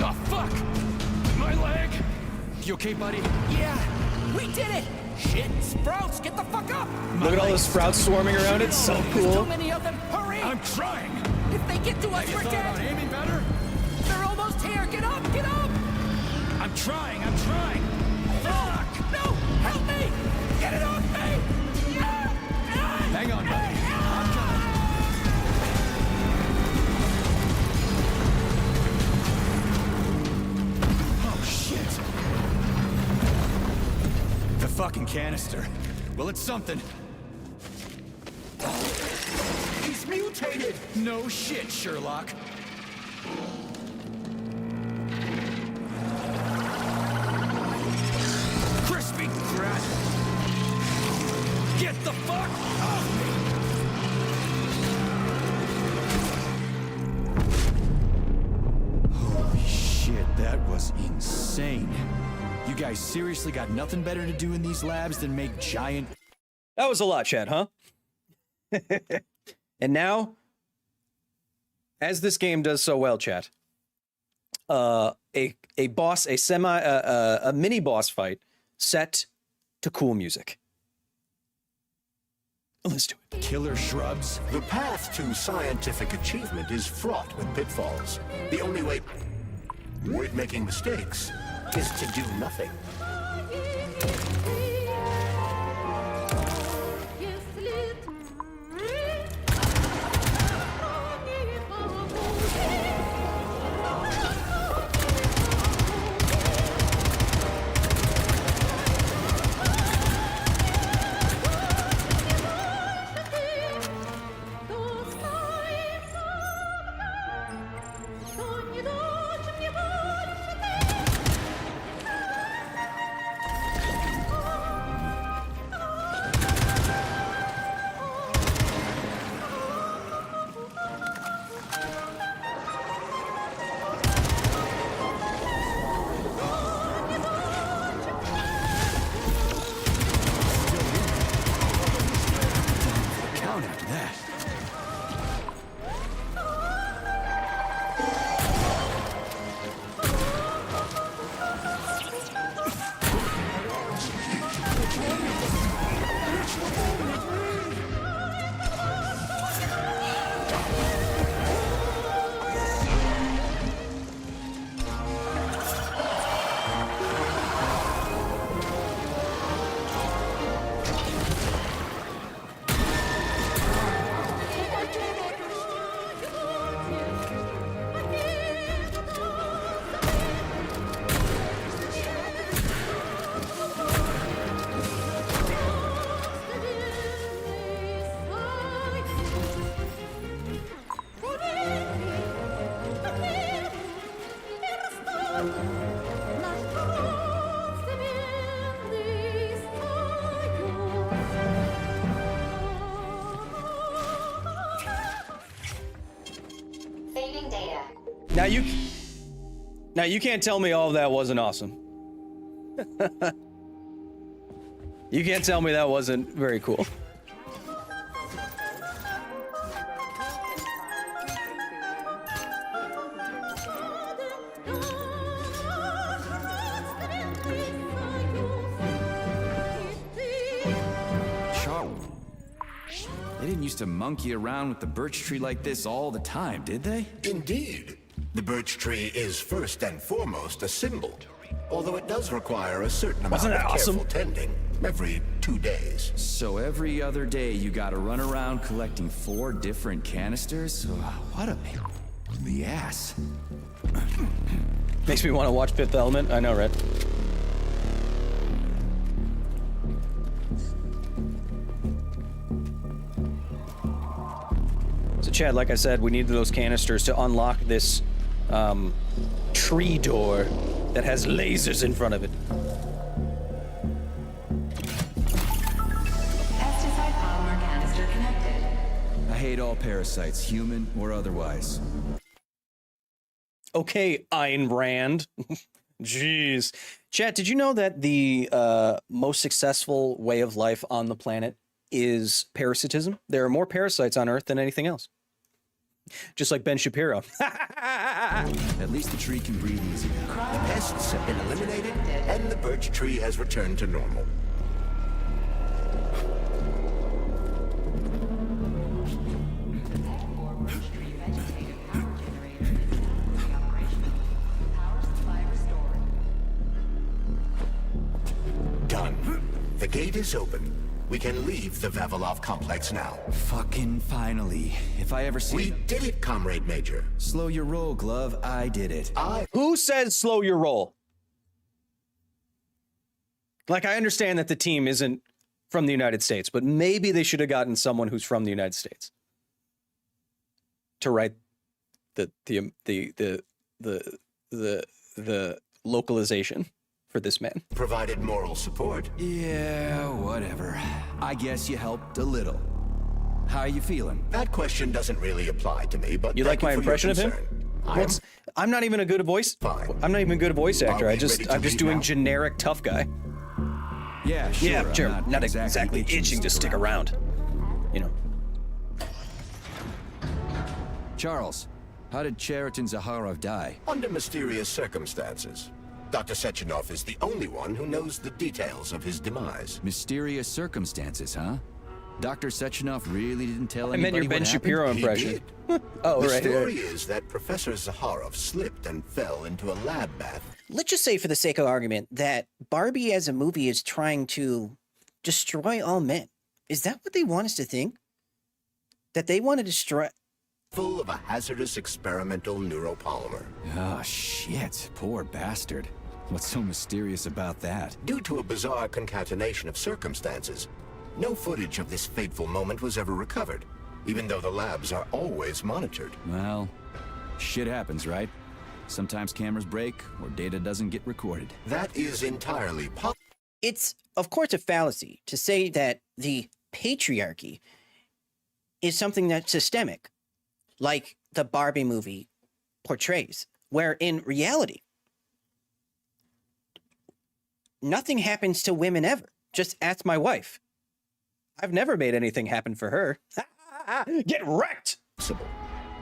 Oh, fuck! My leg! You okay, buddy? Yeah, we did it! Shit, sprouts, get the fuck up! Look at all the sprouts swarming around it. So There's too cool. many of them. Hurry! I'm trying. If they get to us, we're dead. Aiming better? They're almost here. Get up! Get up! I'm trying. I'm trying. Fuck! No! Help me! Get it off me! Hang on, buddy. I'm coming. Oh shit! The fucking canister. Well, it's something. He's mutated! No shit, Sherlock. Crispy crap! Get the fuck off me! Holy shit, that was insane. You guys seriously got nothing better to do in these labs than make giant... That was a lot, chat, huh? And now, as this game does so well, chat, a mini boss fight set to cool music. Let's do it. Killer shrubs? The path to scientific achievement is fraught with pitfalls. The only way avoid making mistakes is to do nothing. Now you can't tell me all of that wasn't awesome. You can't tell me that wasn't very cool. They didn't used to monkey around with the birch tree like this all the time, did they? Indeed. The birch tree is first and foremost a symbol, although it does require a certain amount of careful tending every 2 days. So every other day you gotta run around collecting 4 different canisters? What a pain in the ass. Makes me want to watch Fifth Element. I know, right? So, Chad, like I said, we needed those canisters to unlock this tree door that has lasers in front of it. Pesticide polymer canister connected. I hate all parasites, human or otherwise. Okay, Ayn Rand. Jeez. Chad, did you know that the most successful way of life on the planet is parasitism? There are more parasites on Earth than anything else. Just like Ben Shapiro. At least the tree can breathe easy now. The pests have been eliminated, and the birch tree has returned to normal. Done. The gate is open. We can leave the Vavilov complex now. Fucking finally. If I ever see... We did it, Comrade Major. Slow your roll, Glove. I did it. Who says slow your roll? Like, I understand that the team isn't from the United States, but maybe they should have gotten someone who's from the United States to write the localization for this man. Provided moral support. Yeah, whatever. I guess you helped a little. How are you feeling? That question doesn't really apply to me, but You like my impression of him? I'm not even a good voice. Fine. I'm not even a good voice actor. I'm just doing now? generic tough guy. Yeah, sure. Yeah, sure. I'm Not exactly itching to stick around. You know. Charles, how did Cheriton Zaharov die? Under mysterious circumstances. Dr. Sechenov is the only one who knows the details of his demise. Mysterious circumstances, huh? Dr. Sechenov really didn't tell I anybody meant your what Ben happened? Shapiro He impression. did. Oh, The right. story is that Professor Zaharov slipped and fell into a lab bath. Let's just say, for the sake of argument, that Barbie as a movie is trying to destroy all men. Is that what they want us to think? That they want to destroy... Full of a hazardous experimental neuropolymer. Oh, shit. Poor bastard. What's so mysterious about that? Due to a bizarre concatenation of circumstances, no footage of this fateful moment was ever recovered, even though the labs are always monitored. Well, shit happens, right? Sometimes cameras break or data doesn't get recorded. That is entirely possible. It's, of course, a fallacy to say that the patriarchy is something that's systemic, like the Barbie movie portrays, where in reality, nothing happens to women ever. Just ask my wife. I've never made anything happen for her. Get wrecked!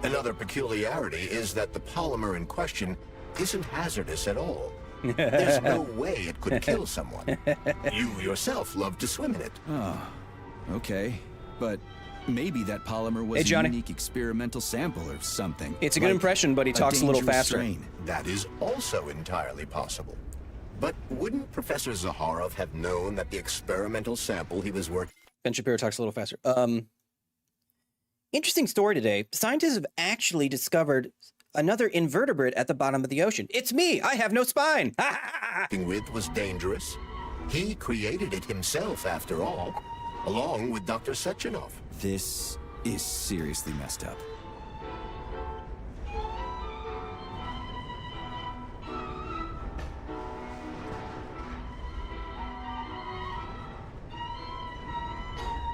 Another peculiarity is that the polymer in question isn't hazardous at all. There's no way it could kill someone. You yourself love to swim in it. Oh, okay. But maybe that polymer was Hey, Johnny. a unique experimental sample or something. It's a good Like impression, but he talks a little dangerous faster. strain. That is also entirely possible. But wouldn't Professor Zaharov have known that the experimental sample he was working... Ben Shapiro talks a little faster. Interesting story today. Scientists have actually discovered another invertebrate at the bottom of the ocean. It's me! I have no spine! with was dangerous? He created it himself, after all, along with Dr. Sechenov. This is seriously messed up.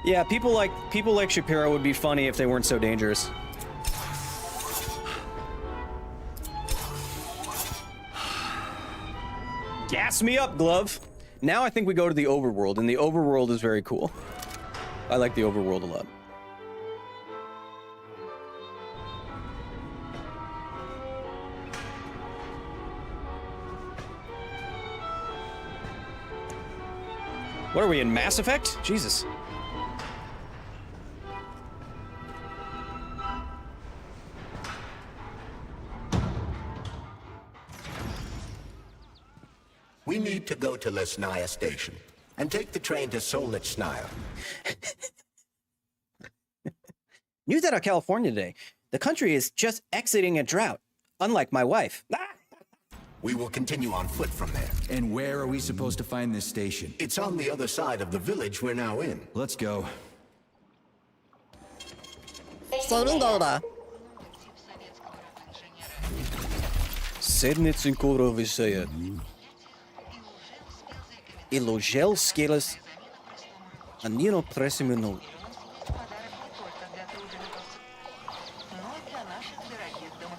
Yeah, people like Shapiro would be funny if they weren't so dangerous. Gas me up, Glove. Now I think we go to the overworld, and the overworld is very cool. I like the overworld a lot. What are we in Mass Effect? Jesus. We need to go to Lesnaya Station and take the train to Solnitznaya. News out of California today. The country is just exiting a drought, unlike my wife. We will continue on foot from there. And where are we supposed to find this station? It's on the other side of the village we're now in. Let's go. Sednici korovi seje. Ilogel skeles anino presimino.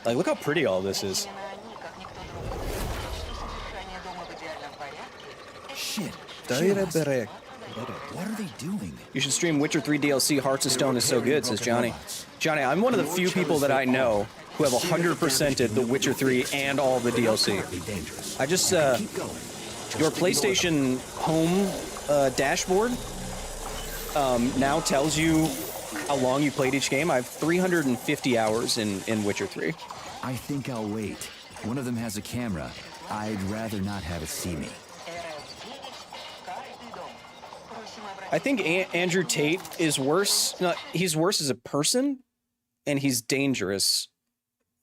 Like, look how pretty all this is. Shit. What are they doing? You should stream Witcher 3 DLC. Hearts of Stone is so good, says Johnny. Johnny, I'm one of the few people that I know who have 100%ed the Witcher 3 and all the DLC. I just, your PlayStation Home dashboard now tells you how long you played each game. I have 350 hours in Witcher 3. I think I'll wait. One of them has a camera. I'd rather not have it see me. I think Andrew Tate is worse. No, he's worse as a person, and he's dangerous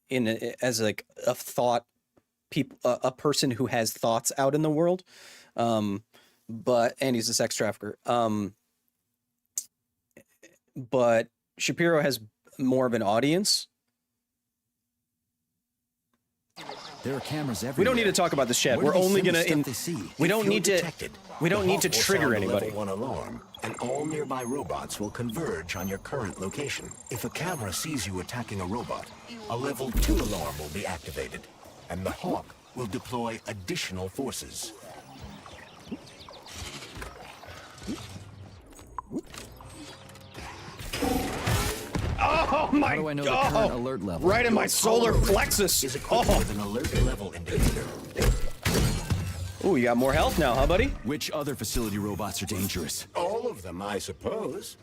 as like a thought a person who has thoughts out in the world. And he's a sex trafficker. But Shapiro has more of an audience. There are cameras everywhere. We don't need to talk about this, chat. We're only gonna. We don't need to. We don't need to trigger anybody. Level 1 alarm, and all nearby robots will converge on your current location. If a camera sees you attacking a robot, a level 2 alarm will be activated, and the Hawk will deploy additional forces. Oh my How do I know the current alert level? Right in my solar plexus. Is equipped with an alert level indicator. Ooh, you got more health now, huh, buddy? Which other facility robots are dangerous? All of them, I suppose.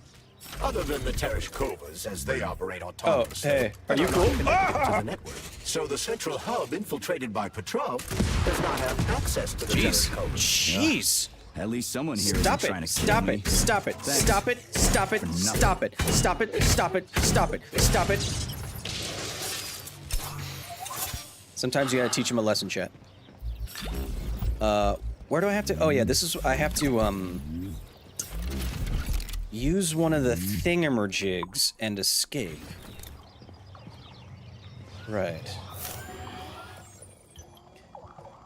Other than the Tereshkovas, as they operate autonomously. Oh, hey, are you cool? To the network. So the central hub infiltrated by Petrov does not have access to the Tereshkovas. Jeez. At least someone here Stop isn't trying it! to kill Stop me. it! Stop it! Thanks. Stop it! Stop it! Stop it! Stop it! Stop it! Stop it! Stop it! Sometimes you gotta teach him a lesson, chat. Where do I have to? Oh yeah, this is. I have to use one of the thingamajig's and escape. Right.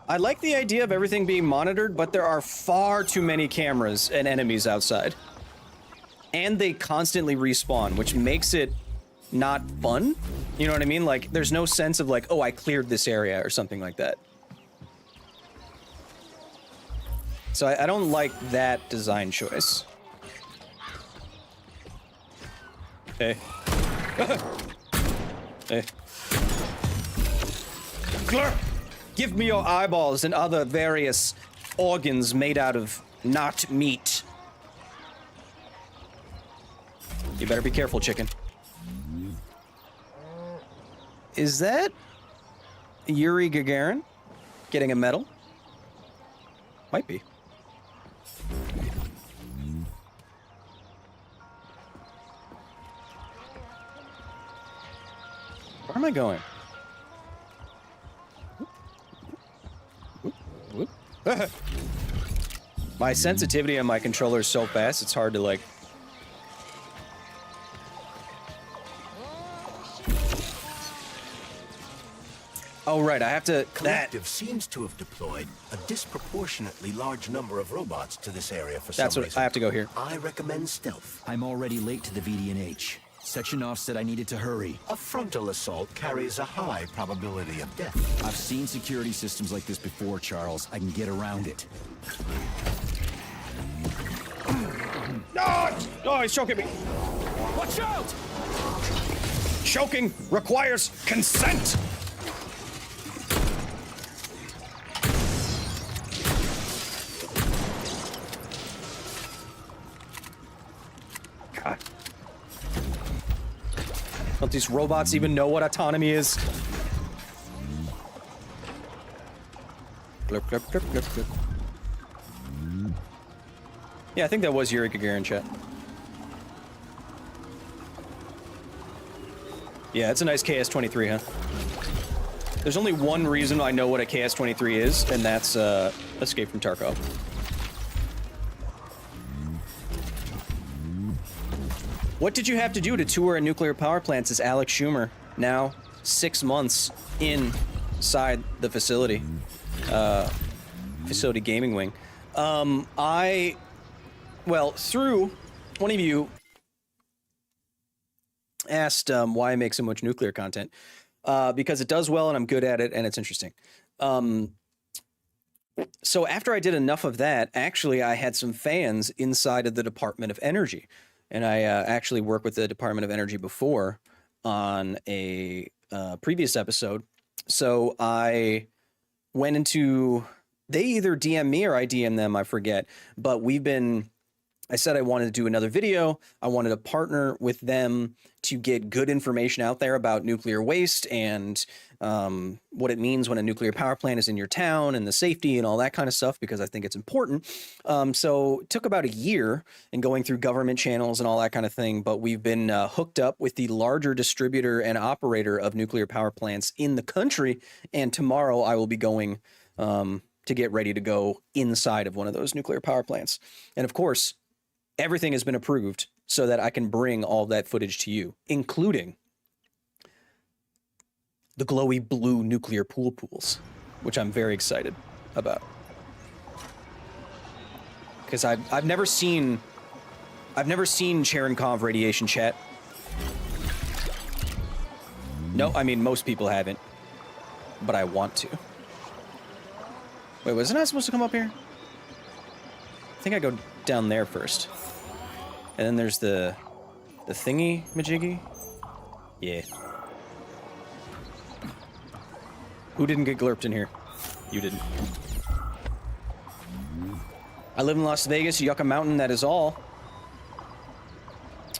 I like the idea of everything being monitored, but there are far too many cameras and enemies outside. And they constantly respawn, which makes it not fun. You know what I mean? Like, there's no sense of like, oh, I cleared this area or something like that. So I don't like that design choice. Hey. Hey. Clerk! Give me your eyeballs and other various organs made out of not meat. You better be careful, chicken. Is that Yuri Gagarin getting a medal? Might be. Where am I going? My sensitivity on my controller is so fast, it's hard to like... Oh, right, I have to... Collective seems to have deployed a disproportionately large number of robots to this area for some That's what reason. I have to go here. I recommend stealth. I'm already late to the VDNH. Section off said I needed to hurry. A frontal assault carries a high probability of death. I've seen security systems like this before, Charles. I can get around it. No! Oh, he's choking me. Watch out! Choking requires consent. God. Don't these robots even know what autonomy is? Glurp, glurp, glurp, glurp, glurp. Yeah, I think that was Yuri Gagarin, chat. Yeah, it's a nice KS-23, huh? There's only one reason I know what a KS-23 is, and that's Escape from Tarkov. What did you have to do to tour a nuclear power plant? Says Alex Schumer, now 6 months inside the facility. Facility gaming wing. Well, through one of you asked why I make so much nuclear content. Because it does well and I'm good at it and it's interesting. So after I did enough of that, actually I had some fans inside of the Department of Energy. And I actually worked with the Department of Energy before on a previous episode. So I went into, they either DM me or I DM them, I forget. But I said I wanted to do another video. I wanted to partner with them to get good information out there about nuclear waste and what it means when a nuclear power plant is in your town and the safety and all that kind of stuff, because I think it's important. So it took about a year in going through government channels and all that kind of thing, but we've been hooked up with the larger distributor and operator of nuclear power plants in the country. And tomorrow I will be going to get ready to go inside of one of those nuclear power plants. And of course, everything has been approved so that I can bring all that footage to you, including the glowy blue nuclear pools, which I'm very excited about. Because I've never seen Cherenkov radiation, chat. No, I mean most people haven't, but I want to. Wait, wasn't I supposed to come up here? I think I go down there first. And then there's the thingy majiggy. Yeah. Who didn't get glurped in here? You didn't. I live in Las Vegas, Yucca Mountain, that is all.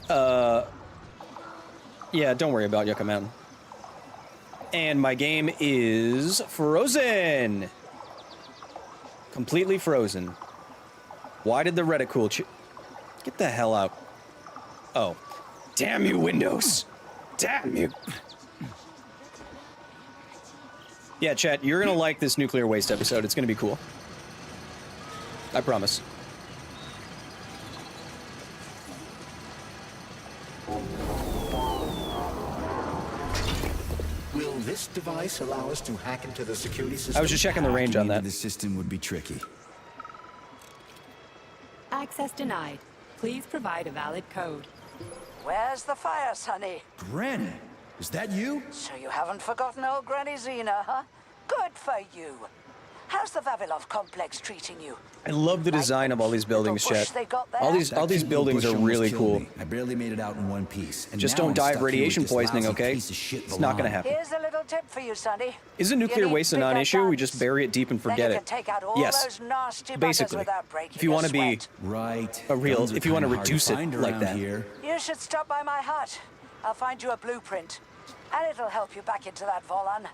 Yeah, don't worry about Yucca Mountain. And my game is frozen. Completely frozen. Why did the reticle get the hell out? Oh. Damn you, Windows. Damn you. Yeah, chat, you're gonna like this nuclear waste episode. It's gonna be cool. I promise. Will this device allow us to hack into the security system? I was just checking the range on that. The system would be tricky. Access denied. Please provide a valid code. Where's the fire, Sonny? Granny, is that you? So you haven't forgotten old Granny Zena, huh? Good for you. How's the Vavilov complex treating you? I love the design of all these buildings, chat. All these buildings are really cool. I barely made it out in one piece. And just now don't I'm die of stuck here radiation with this poisoning, lousy okay? piece of shit It's not gonna happen. Here's a little tip for you, Sonny. Isn't nuclear waste a non-issue? We just bury it deep and forget it. Yes. Basically, if you want to be a real, if you want to reduce it like that. You should stop by my hut. I'll find you a blueprint, and it'll help you back into that Volan.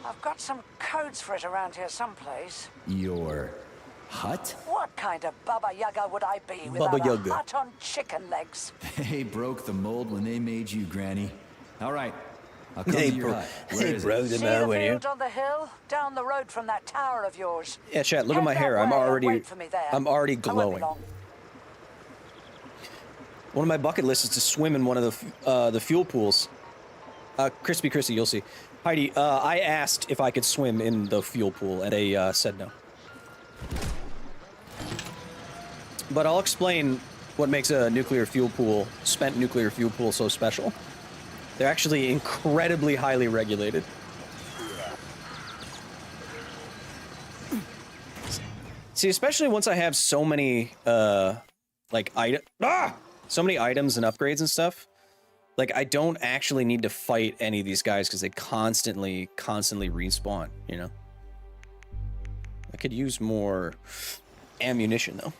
I've got some codes for it around here someplace. Your hut? What kind of Baba Yaga would I be without a hut on chicken legs? They broke the mold when they made you, Granny. All right, I'll come to your hut. Where is it? See the field on the hill? Down the road from that tower of yours. Yeah, chat, look at my hair. I'm already glowing. One of my bucket lists is to swim in one of the fuel pools. Crispy Chrissy, you'll see. Heidi, I asked if I could swim in the fuel pool, and they said no. But I'll explain what makes a nuclear fuel pool, spent nuclear fuel pool, so special. They're actually incredibly highly regulated. See, especially once I have so many, so many items and upgrades and stuff. Like, I don't actually need to fight any of these guys because they constantly respawn, you know? I could use more ammunition, though.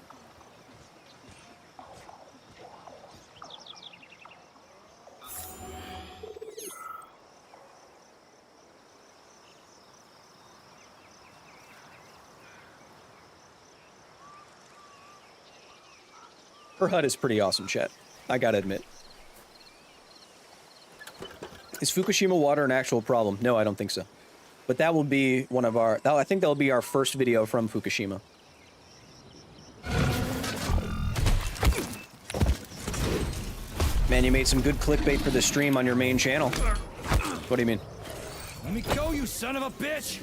Her HUD is pretty awesome, chat. I gotta admit. Is Fukushima water an actual problem? No, I don't think so. But that will be one of our... I think that'll be our first video from Fukushima. Man, you made some good clickbait for the stream on your main channel. What do you mean? Let me go, you son of a bitch!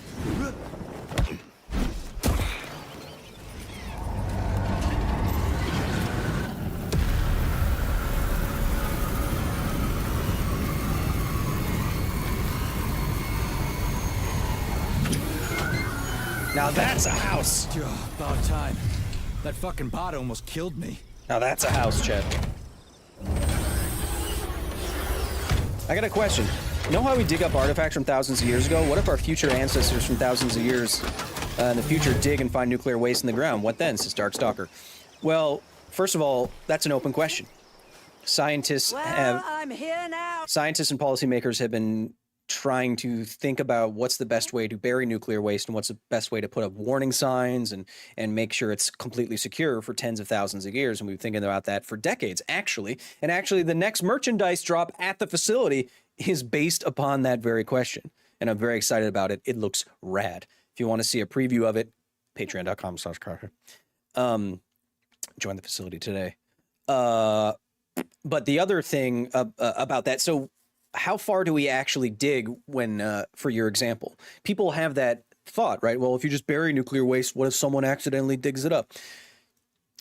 Now that's a house. Oh, about time. That fucking bot almost killed me. Now that's a house, Chet. I got a question. You know how we dig up artifacts from thousands of years ago? What if our future ancestors from thousands of years in the future dig and find nuclear waste in the ground? What then, says Darkstalker? Well, first of all, that's an open question. Scientists and policymakers have been trying to think about what's the best way to bury nuclear waste and what's the best way to put up warning signs and make sure it's completely secure for tens of thousands of years. And we've been thinking about that for decades, actually. And actually, the next merchandise drop at the facility is based upon that very question. And I'm very excited about it. It looks rad. If you want to see a preview of it, patreon.com/Carter. Join the facility today. But the other thing about that, so how far do we actually dig when, for your example, people have that thought, right? Well, if you just bury nuclear waste, what if someone accidentally digs it up?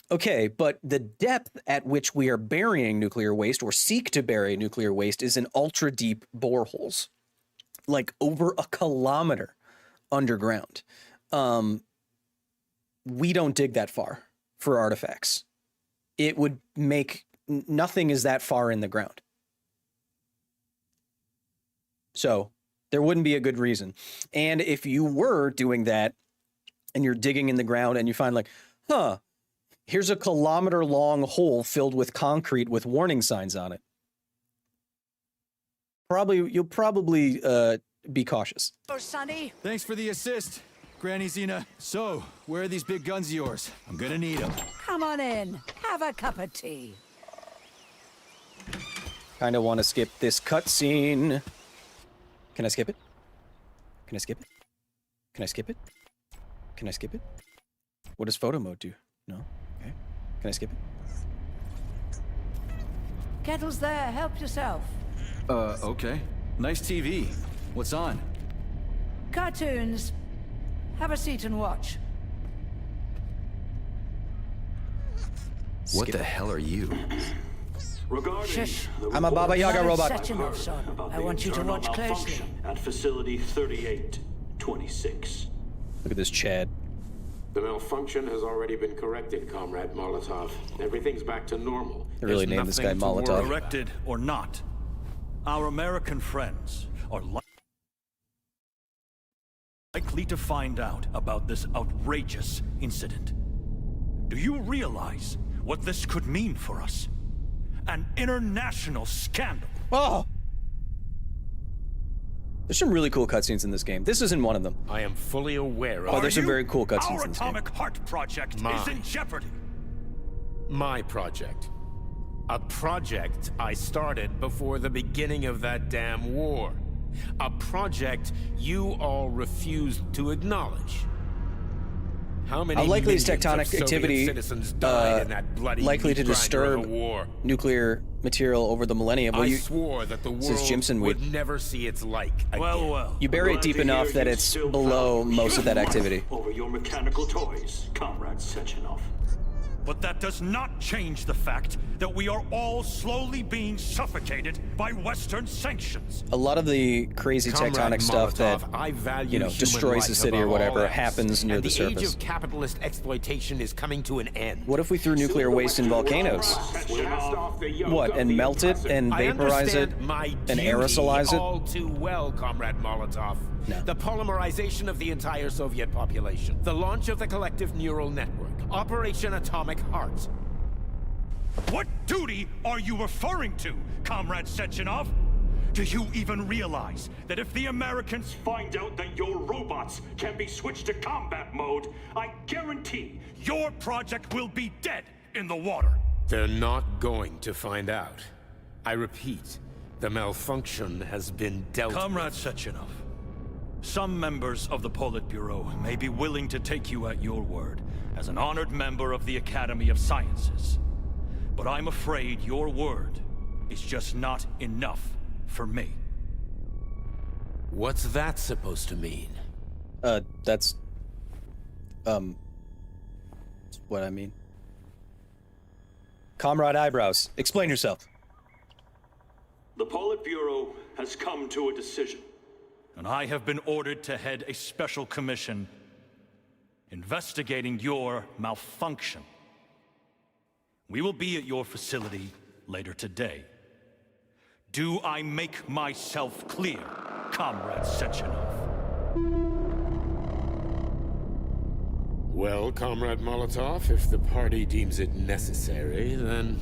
Okay, but the depth at which we are burying nuclear waste or seek to bury nuclear waste is in ultra deep boreholes, like over a kilometer underground. We don't dig that far for artifacts. It would make nothing is that far in the ground. So there wouldn't be a good reason. And if you were doing that and you're digging in the ground and you find like, here's a kilometer-long hole filled with concrete with warning signs on it. You'll probably be cautious. Oh, Sonny. Thanks for the assist, Granny Xena. So, where are these big guns of yours? I'm gonna need them. Come on in. Have a cup of tea. Kind of want to skip this cutscene. Can I skip it? Can I skip it? Can I skip it? Can I skip it? What does photo mode do? No? Okay. Can I skip it? Kettle's there. Help yourself. Okay. Nice TV. What's on? Cartoons. Have a seat and watch. What the hell are you? Shush. I'm a Baba Yaga robot. I want you to watch closely. At facility 3826. Look at this Chad. The malfunction has already been corrected, Comrade Molotov. Everything's back to normal. They really named this guy Molotov. Corrected or not, our American friends are likely to find out about this outrageous incident. Do you realize what this could mean for us? An international scandal. Oh! There's some really cool cutscenes in this game. This isn't one of them. I am fully aware of... Oh, there's some very cool cutscenes in this game. Our Atomic Heart project is in jeopardy. My project. A project I started before the beginning of that damn war. A project you all refused to acknowledge. How likely is millions of tectonic Soviet activity citizens died in that bloody likely to meat grinder of disturb a war? nuclear material over the millennium? Well, I swore that the world Jimson would never see its like again. Well. You bury it deep enough that it's below most of that activity. Over your mechanical toys, Comrade Sechenov. But that does not change the fact that we are all slowly being suffocated by Western sanctions. A lot of the crazy tectonic stuff that, you know, destroys the city or whatever happens near the surface. The age of capitalist exploitation is coming to an end. What if we threw nuclear waste in volcanoes? What, and melt it and vaporize it and aerosolize it? All too well, Comrade Molotov. No. The polymerization of the entire Soviet population. The launch of the collective neural network. Operation Atomic Heart. What duty are you referring to, Comrade Sechenov? Do you even realize that if the Americans find out that your robots can be switched to combat mode, I guarantee your project will be dead in the water? They're not going to find out. I repeat, the malfunction has been dealt with. Comrade Sechenov, some members of the Politburo may be willing to take you at your word as an honored member of the Academy of Sciences. But I'm afraid your word is just not enough for me. What's that supposed to mean? That's what I mean. Comrade Eyebrows, explain yourself. The Politburo has come to a decision, and I have been ordered to head a special commission investigating your malfunction. We will be at your facility later today. Do I make myself clear, Comrade Sechenov? Well, Comrade Molotov, if the party deems it necessary, then...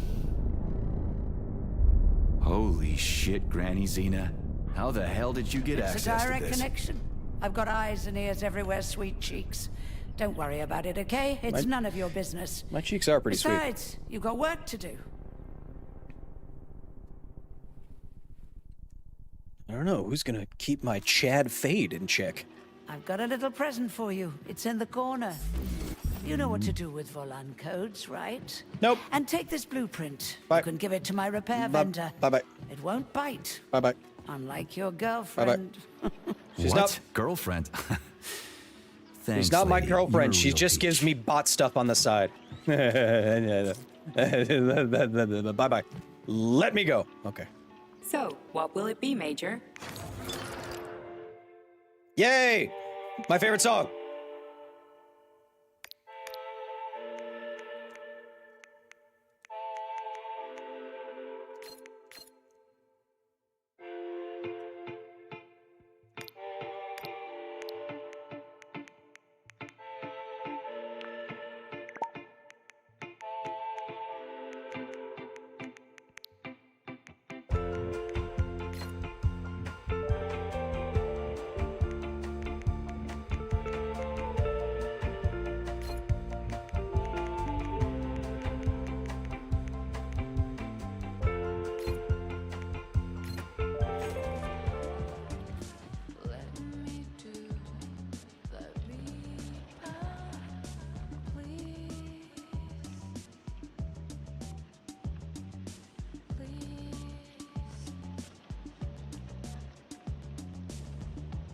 Holy shit, Granny Xena. How the hell did you get access to this? It's a direct connection. I've got eyes and ears everywhere, sweet cheeks. Don't worry about it, okay? It's none of your business. My cheeks are pretty Besides, you've got work to do. I don't know, who's gonna keep my Chad fade in check? I've got a little present for you. It's in the corner. You know what to do with Volan codes, right? Nope. And take this blueprint. Bye. You can give it to my repair vendor. Bye-bye. It won't bite. Bye-bye. Unlike your girlfriend. She's what? not... Girlfriend? Thanks, she's not my girlfriend. She just gives me bot stuff on the side. Bye-bye. Let me go. Okay. So, what will it be, Major? Yay! My favorite song.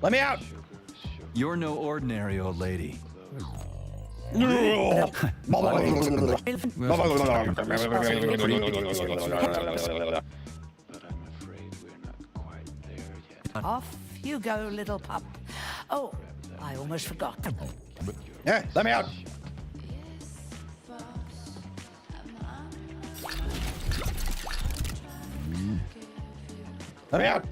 Let me out! You're no ordinary old lady. Off you go, little pup. Oh, I almost forgot. Yeah, let me out! Let me out!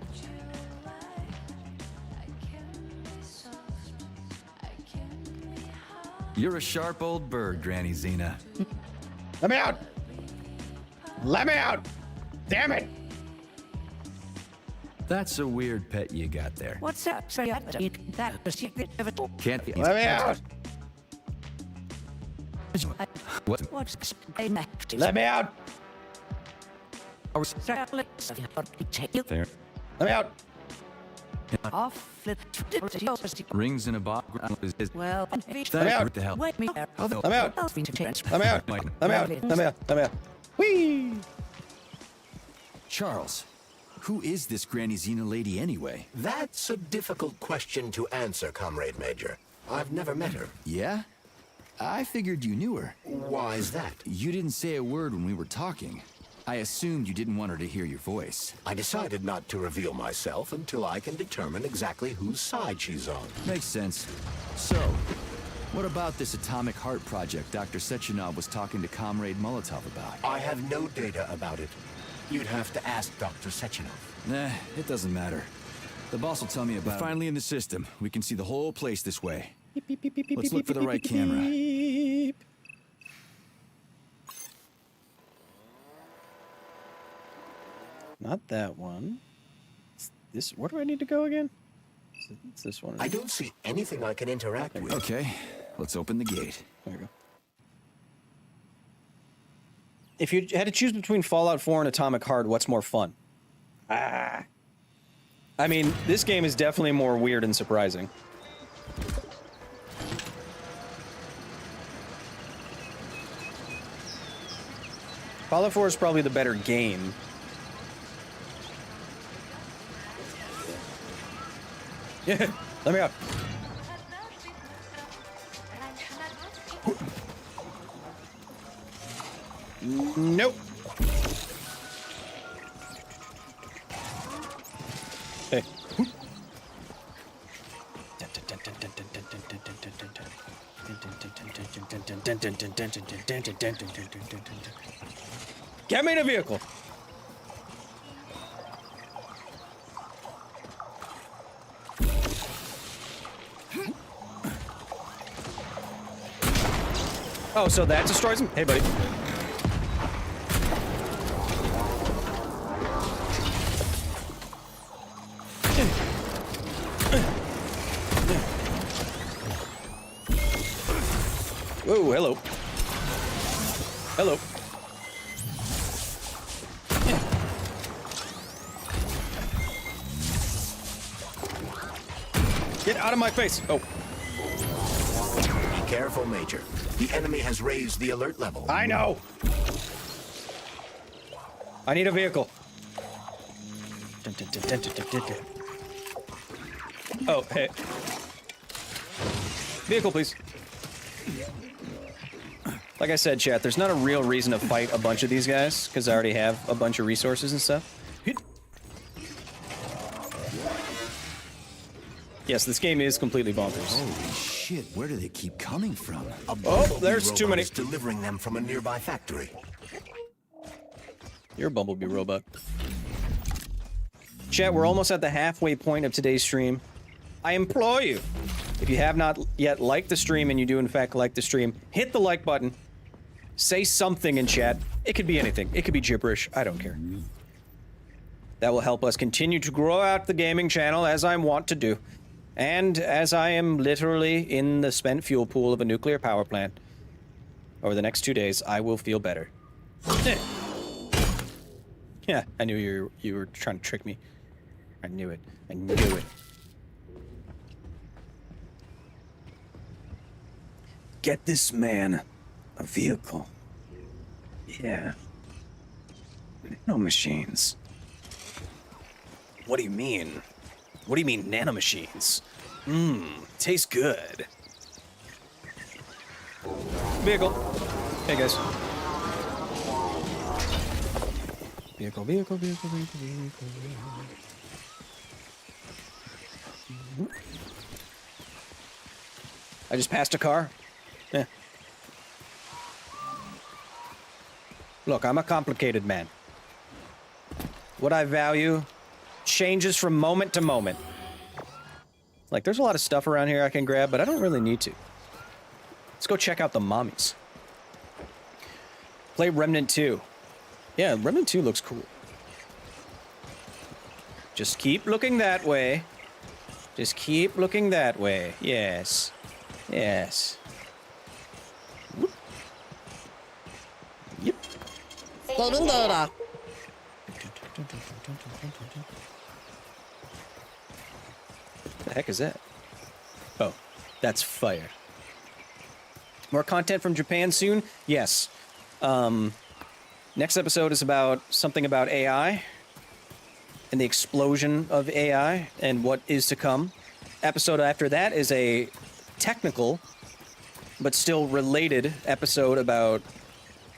You're a sharp old bird, Granny Xena. Let me out! Let me out! Damn it! That's a weird pet you got there. What's up? Can't Let me out! What? Let me out! There. Let me out! Off. Rings in a box. Well, Let me out! Let me out. Let me out! Let me out! Let me out! Let me out! Let me out! Whee! Charles, who is this Granny Xena lady anyway? That's a difficult question to answer, Comrade Major. I've never met her. Yeah? I figured you knew her. Why is that? You didn't say a word when we were talking. I assumed you didn't want her to hear your voice. I decided not to reveal myself until I can determine exactly whose side she's on. Makes sense. So, what about this atomic heart project Dr. Sechenov was talking to Comrade Molotov about? I have no data about it. You'd have to ask Dr. Sechenov. Nah, it doesn't matter. The boss will tell me about it. We're finally in the system. We can see the whole place this way. Let's look for the right camera. Not that one. This. Where do I need to go again? It's this one. I don't see anything I can interact with. Okay, let's open the gate. There you go. If you had to choose between Fallout 4 and Atomic Heart, what's more fun? I mean, this game is definitely more weird and surprising. Fallout 4 is probably the better game. Yeah, let me out. Nope. Hey. Get me in a vehicle. Oh, so that destroys him? Hey, buddy. Whoa, hello. Hello. Get out of my face. Oh. Be careful, Major. The enemy has raised the alert level. I know. I need a vehicle. Oh, hey. Vehicle, please. Like I said, chat, there's not a real reason to fight a bunch of these guys, because I already have a bunch of resources and stuff. Yes, this game is completely bonkers. Holy shit, where do they keep coming from? Oh, there's too many. Delivering them from a nearby factory. You're a Bumblebee robot. Chat, we're almost at the halfway point of today's stream. I implore you, if you have not yet liked the stream and you do in fact like the stream, hit the like button. Say something in chat. It could be anything. It could be gibberish. I don't care. That will help us continue to grow out the gaming channel as I want to do. And as I am literally in the spent fuel pool of a nuclear power plant, over the next 2 days, I will feel better. Yeah, I knew you were trying to trick me. I knew it. I knew it. Get this man a vehicle. Yeah. Nanomachines. What do you mean? What do you mean nanomachines? Tastes good. Vehicle. Hey guys. Vehicle, vehicle, vehicle, vehicle, vehicle. I just passed a car. Yeah. Look, I'm a complicated man. What I value changes from moment to moment. Like, there's a lot of stuff around here I can grab, but I don't really need to. Let's go check out the mommies. Play Remnant 2. Yeah, Remnant 2 looks cool. Just keep looking that way. Just keep looking that way. Yes. Yes. Whoop. Yep. The heck is that? Oh, that's fire. More content from Japan soon? Yes. Next episode is about something about AI and the explosion of AI and what is to come. Episode after that is a technical but still related episode about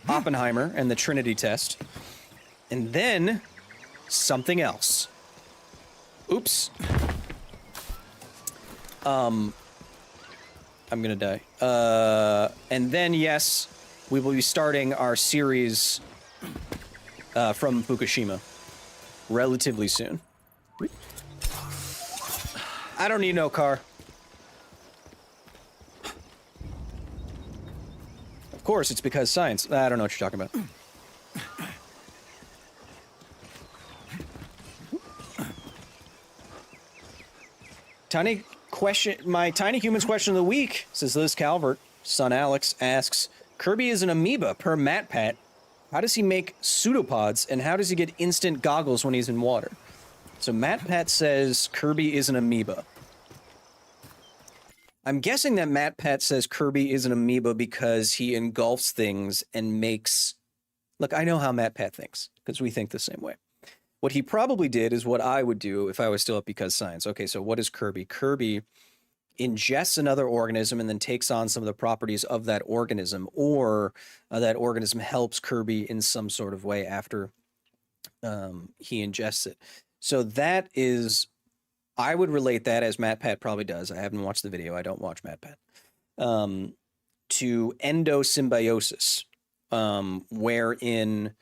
Oppenheimer and the Trinity test. And then something else. Oops. I'm gonna die. And then, yes, we will be starting our series from Fukushima relatively soon. I don't need no car. Of course, it's because science. I don't know what you're talking about. Tiny question. My tiny humans question of the week, says Liz Calvert. Son Alex asks, Kirby is an amoeba per MatPat. How does he make pseudopods, and how does he get instant goggles when he's in water? So MatPat says Kirby is an amoeba. I'm guessing that MatPat says Kirby is an amoeba because he engulfs things and makes... Look, I know how MatPat thinks, because we think the same way. What he probably did is what I would do if I was still at Because Science. Okay, so what is Kirby? Kirby ingests another organism and then takes on some of the properties of that organism, or that organism helps Kirby in some sort of way after he ingests it. So that is... I would relate that, as MatPat probably does. I haven't watched the video. I don't watch MatPat. To endosymbiosis, wherein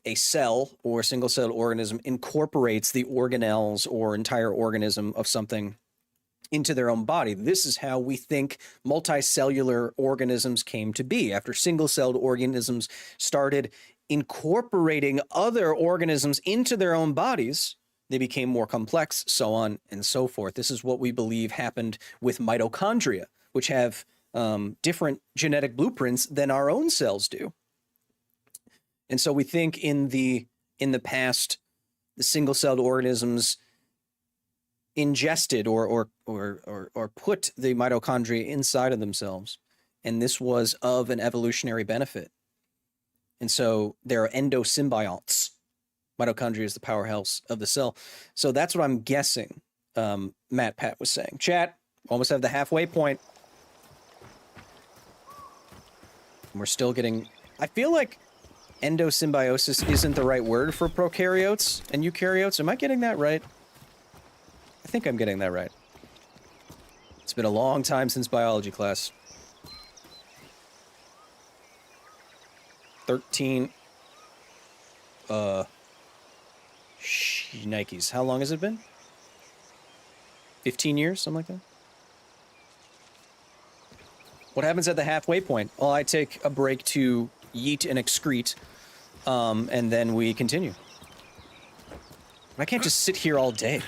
a cell or single-celled organism incorporates the organelles or entire organism of something into their own body. This is how we think multicellular organisms came to be. After single-celled organisms started incorporating other organisms into their own bodies, they became more complex, so on and so forth. This is what we believe happened with mitochondria, which have different genetic blueprints than our own cells do. And so we think in the past, the single-celled organisms ingested or put the mitochondria inside of themselves, and this was of an evolutionary benefit. And so there are endosymbionts. Mitochondria is the powerhouse of the cell. So that's what I'm guessing MatPat was saying. Chat, almost have the halfway point. And we're still getting... I feel like endosymbiosis isn't the right word for prokaryotes and eukaryotes. Am I getting that right? I think I'm getting that right. It's been a long time since biology class. 13... Nikes. How long has it been? 15 years? Something like that? What happens at the halfway point? Well, I take a break to yeet and excrete, and then we continue. I can't just sit here all day.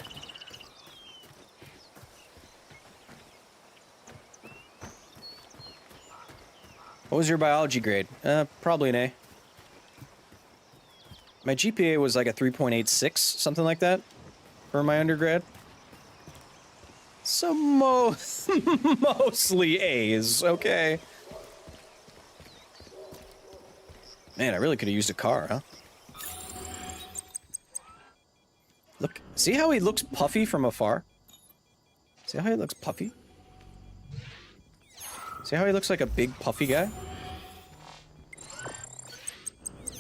What was your biology grade? Probably an A. My GPA was like a 3.86, something like that, for my undergrad. So mostly A's, okay. Man, I really could have used a car, huh? Look, see how he looks puffy from afar? See how he looks puffy? See how he looks like a big puffy guy?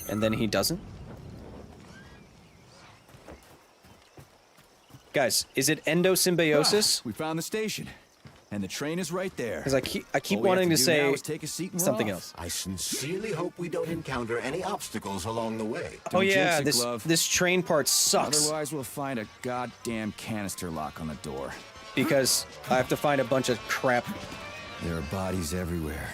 And then he doesn't? Guys, is it endosymbiosis? We found the station, and the train is right there. Because I keep wanting to say something else. I sincerely hope we don't encounter any obstacles along the way. Oh yeah, this train part sucks. Otherwise, we'll find a goddamn canister lock on the door. Because I have to find a bunch of crap. There are bodies everywhere.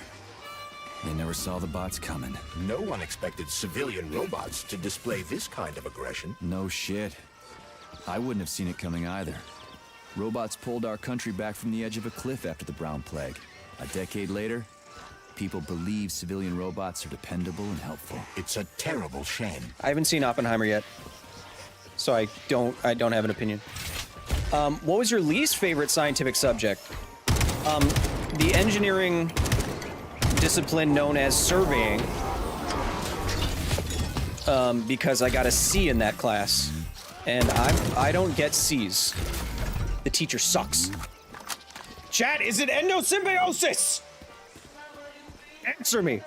They never saw the bots coming. No one expected civilian robots to display this kind of aggression. No shit. I wouldn't have seen it coming either. Robots pulled our country back from the edge of a cliff after the Brown Plague. A decade later, people believe civilian robots are dependable and helpful. It's a terrible shame. I haven't seen Oppenheimer yet, so I don't have an opinion. What was your least favorite scientific subject? The engineering discipline known as surveying, because I got a C in that class. And I don't get C's. The teacher sucks. Chat, is it endosymbiosis? Answer me.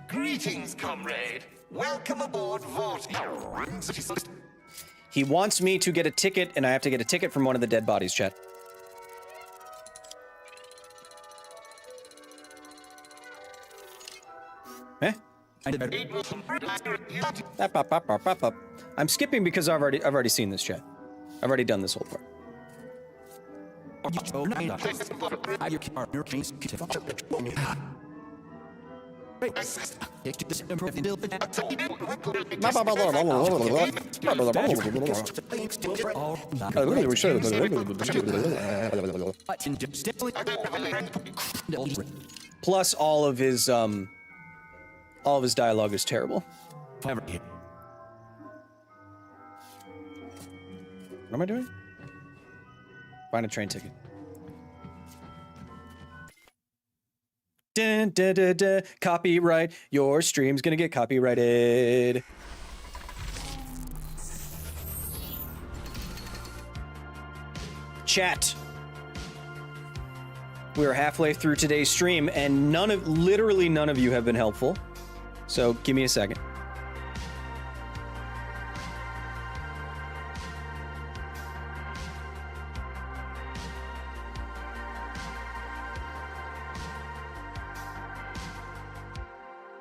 Greetings, comrade. Welcome aboard Vault. He wants me to get a ticket, and I have to get a ticket from one of the dead bodies, chat. Eh? Up. I'm skipping because I've already seen this, chat. I've already done this whole part. Plus, all of his dialogue is terrible. What am I doing? Find a train ticket. Dun, dun, dun, dun. Copyright. Your stream's gonna get copyrighted. Chat. We're halfway through today's stream, and literally none of you have been helpful. So give me a second.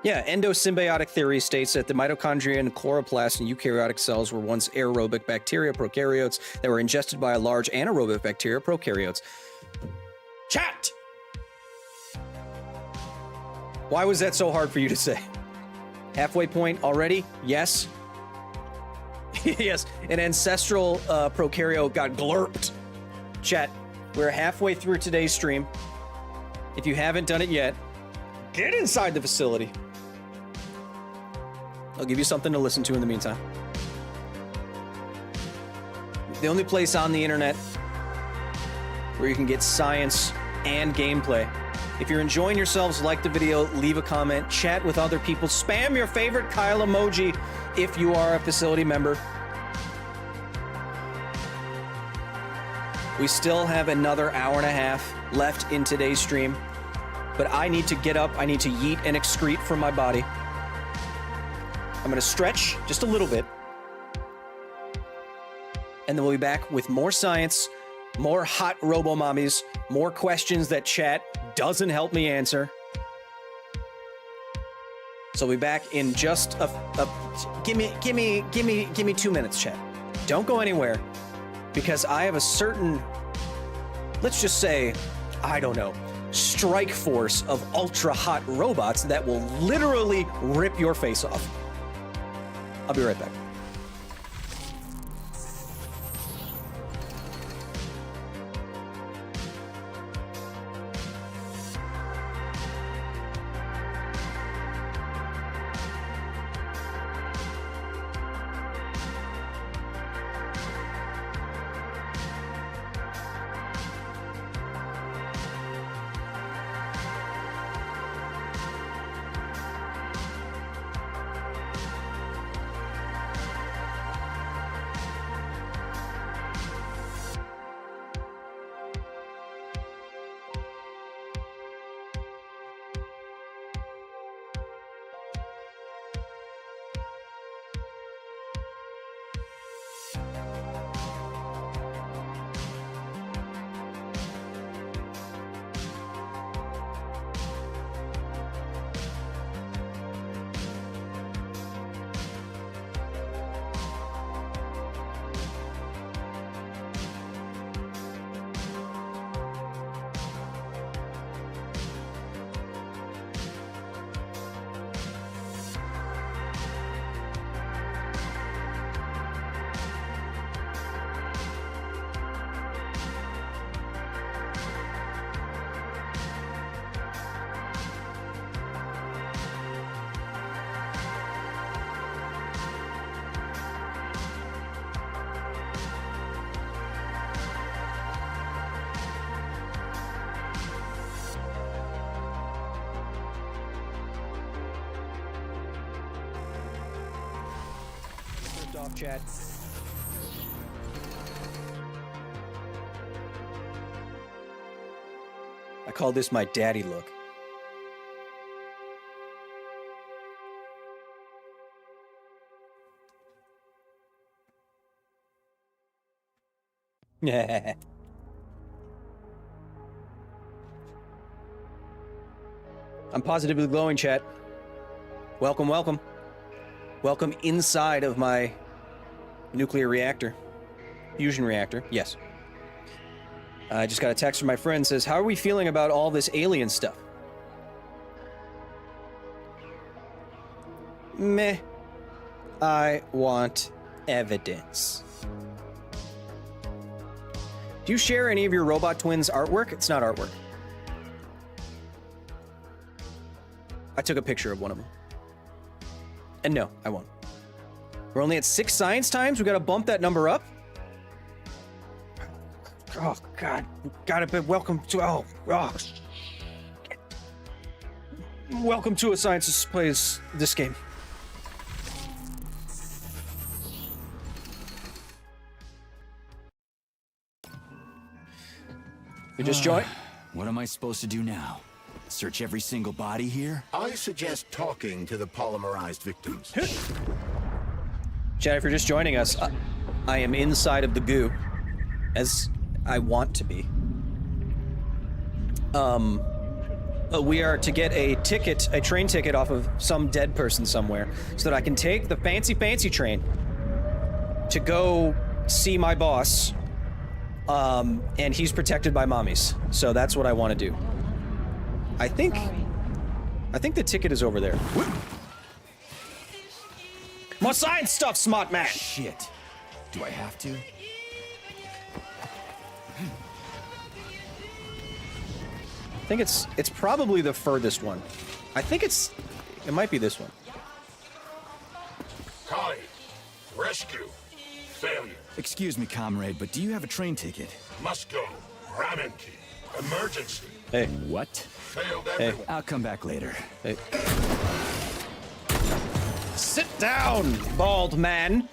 Yeah, endosymbiotic theory states that the mitochondria and chloroplasts in eukaryotic cells were once aerobic bacteria, prokaryotes, that were ingested by a large anaerobic bacteria, prokaryotes. Chat! Why was that so hard for you to say? Halfway point already? Yes. Yes, an ancestral prokaryote got glurped. Chat, we're halfway through today's stream. If you haven't done it yet, get inside the facility. I'll give you something to listen to in the meantime. The only place on the internet where you can get science and gameplay. If you're enjoying yourselves, like the video, leave a comment, chat with other people, spam your favorite Kyle emoji if you are a facility member. We still have another hour and a half left in today's stream, but I need to get up, I need to yeet and excrete from my body. I'm gonna stretch just a little bit, and then we'll be back with more science, more hot robo-mommies, more questions that chat doesn't help me answer. So we'll be back in just give me 2 minutes, chat. Don't go anywhere, because I have a certain, let's just say, I don't know, strike force of ultra hot robots that will literally rip your face off. I'll be right back. Off chat. I call this my daddy look. Yeah. I'm positively glowing, chat. Welcome, welcome. Welcome inside of my nuclear reactor. Fusion reactor, yes. I just got a text from my friend, says, how are we feeling about all this alien stuff? Meh. I want evidence. Do you share any of your robot twins' artwork? It's not artwork. I took a picture of one of them. And no, I won't. We're only at 6 science times? We gotta bump that number up? Oh, God. Gotta be welcome to... Oh, shit. Welcome to a scientist plays this game. You just joined? What am I supposed to do now? Search every single body here? I suggest talking to the polymerized victims. Chad, if you're just joining us, I am inside of the goo, as I want to be. We are to get a ticket, a train ticket off of some dead person somewhere, so that I can take the fancy train to go see my boss, and he's protected by mommies. So that's what I want to do. I think the ticket is over there. More science stuff, smart man! Shit. Do I have to? I think it's probably the furthest one. I think it might be this one. Connie, rescue. Failure. Excuse me, comrade, but do you have a train ticket? Must go. Ramen key. Emergency. Hey. What? Failed Hey. everyone. I'll come back later. Hey. Sit down, bald man.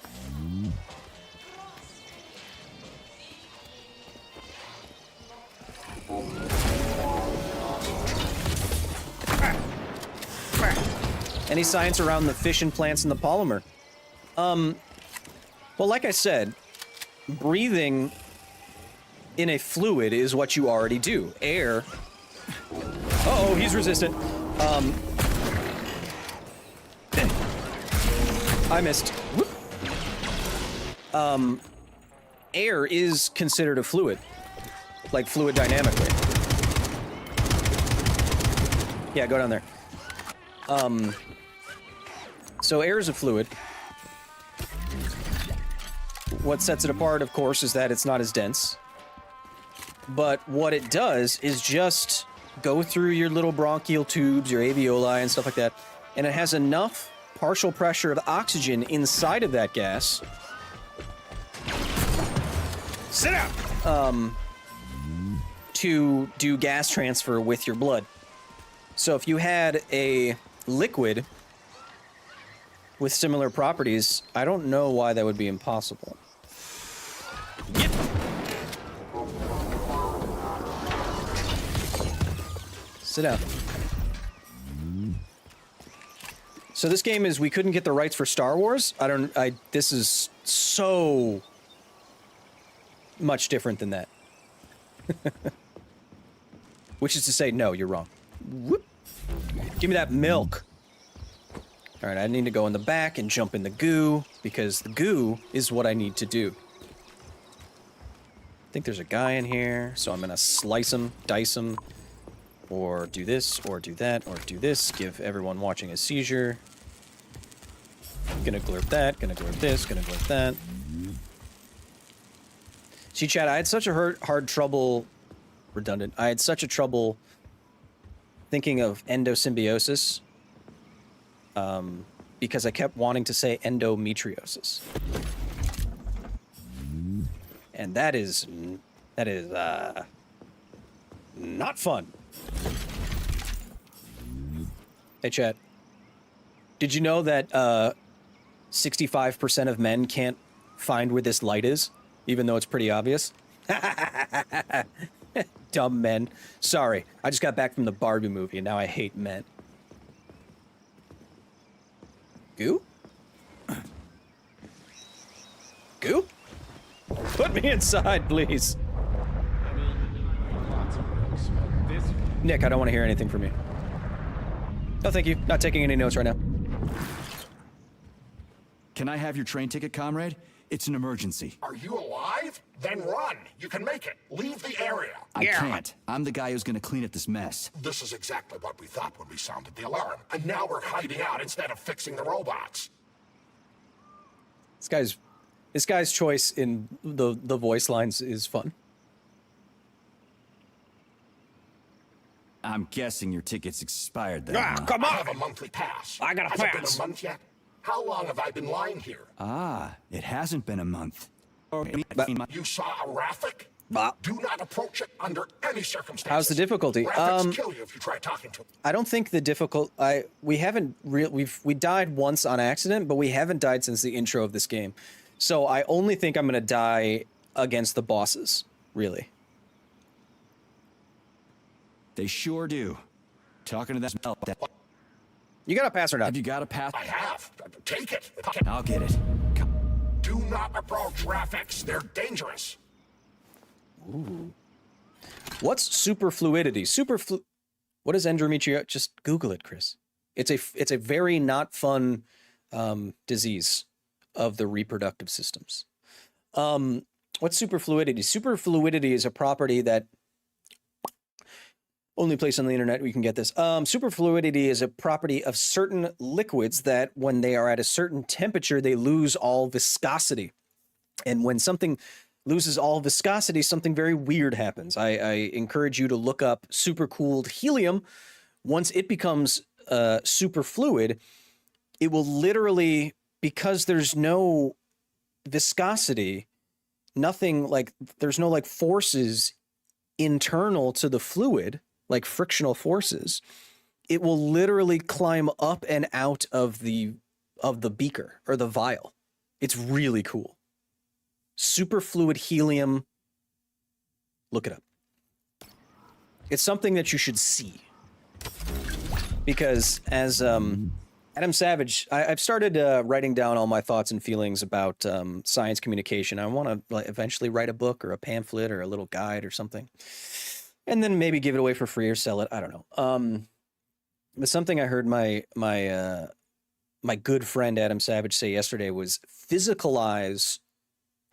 Any science around the fission plants and the polymer? Well, like I said, breathing in a fluid is what you already do. Air. Uh-oh, he's resistant. I missed. Whoop. Air is considered a fluid, like fluid dynamically. Yeah, go down there. So air is a fluid. What sets it apart, of course, is that it's not as dense. But what it does is just go through your little bronchial tubes, your alveoli and stuff like that, and it has enough partial pressure of oxygen inside of that gas. Sit down! To do gas transfer with your blood. So if you had a liquid with similar properties, I don't know why that would be impossible. Yep. Sit down. So this game is, we couldn't get the rights for Star Wars. This is so much different than that. Which is to say, no, you're wrong. Whoop. Give me that milk. All right, I need to go in the back and jump in the goo, because the goo is what I need to do. I think there's a guy in here, so I'm gonna slice him, dice him, or do this, or do that, or do this, give everyone watching a seizure. Gonna glurp that, gonna glurp this, gonna glurp that. See, chat, I had such a hard trouble, redundant, I had such a trouble thinking of endosymbiosis, because I kept wanting to say endometriosis. And that is not fun. Hey, chat. Did you know that 65% of men can't find where this light is, even though it's pretty obvious? dumb men. Sorry, I just got back from the Barbie movie and now I hate men. Goo? Goo? Put me inside, please. Nick, I don't want to hear anything from you. No, thank you. Not taking any notes right now. Can I have your train ticket, comrade? It's an emergency. Are you alive? Then run. You can make it. Leave the area. I can't. I'm the guy who's gonna clean up this mess. This is exactly what we thought when we sounded the alarm. And now we're hiding out instead of fixing the robots. This guy's choice in the voice lines is fun. I'm guessing your ticket's expired then. Come on! I have a monthly pass. I got a Has pass. it been a month yet? How long have I been lying here? It hasn't been a month. You saw a Raffic? Do not approach it under any circumstances. How's the difficulty? Raffics kill you if you try talking to them. I don't think the we died once on accident, but we haven't died since the intro of this game. So I only think I'm gonna die against the bosses, really. They sure do. Talking to that. You got a pass or not? Have you got a pass? I have. Take it. I'll get it. Do not approach Raffics. They're dangerous. Ooh. What's superfluidity? What is endometrial? Just Google it, Chris. It's a very not fun disease of the reproductive systems. What's superfluidity? Superfluidity is a property that only place on the internet we can get this. Superfluidity is a property of certain liquids that when they are at a certain temperature, they lose all viscosity. And when something loses all viscosity, something very weird happens. I encourage you to look up supercooled helium. Once it becomes superfluid, it will literally, because there's no viscosity, there's no forces internal to the fluid, like frictional forces, it will literally climb up and out of the beaker or the vial. It's really cool. Superfluid helium. Look it up. It's something that you should see. Because as Adam Savage, I've started writing down all my thoughts and feelings about science communication. I want to eventually write a book or a pamphlet or a little guide or something. And then maybe give it away for free or sell it. I don't know. But something I heard my good friend Adam Savage say yesterday was physicalize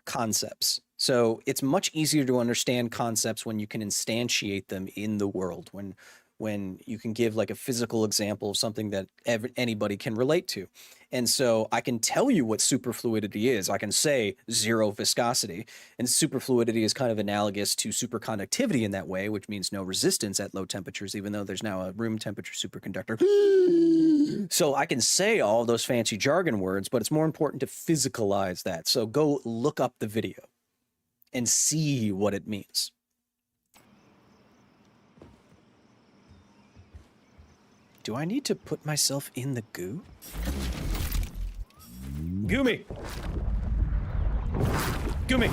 concepts. So it's much easier to understand concepts when you can instantiate them in the world, when you can give like a physical example of something that anybody can relate to. And so I can tell you what superfluidity is. I can say zero viscosity, and superfluidity is kind of analogous to superconductivity in that way, which means no resistance at low temperatures, even though there's now a room temperature superconductor. So I can say all those fancy jargon words, but it's more important to physicalize that. So go look up the video and see what it means. Do I need to put myself in the goo? Goo me! Goo me!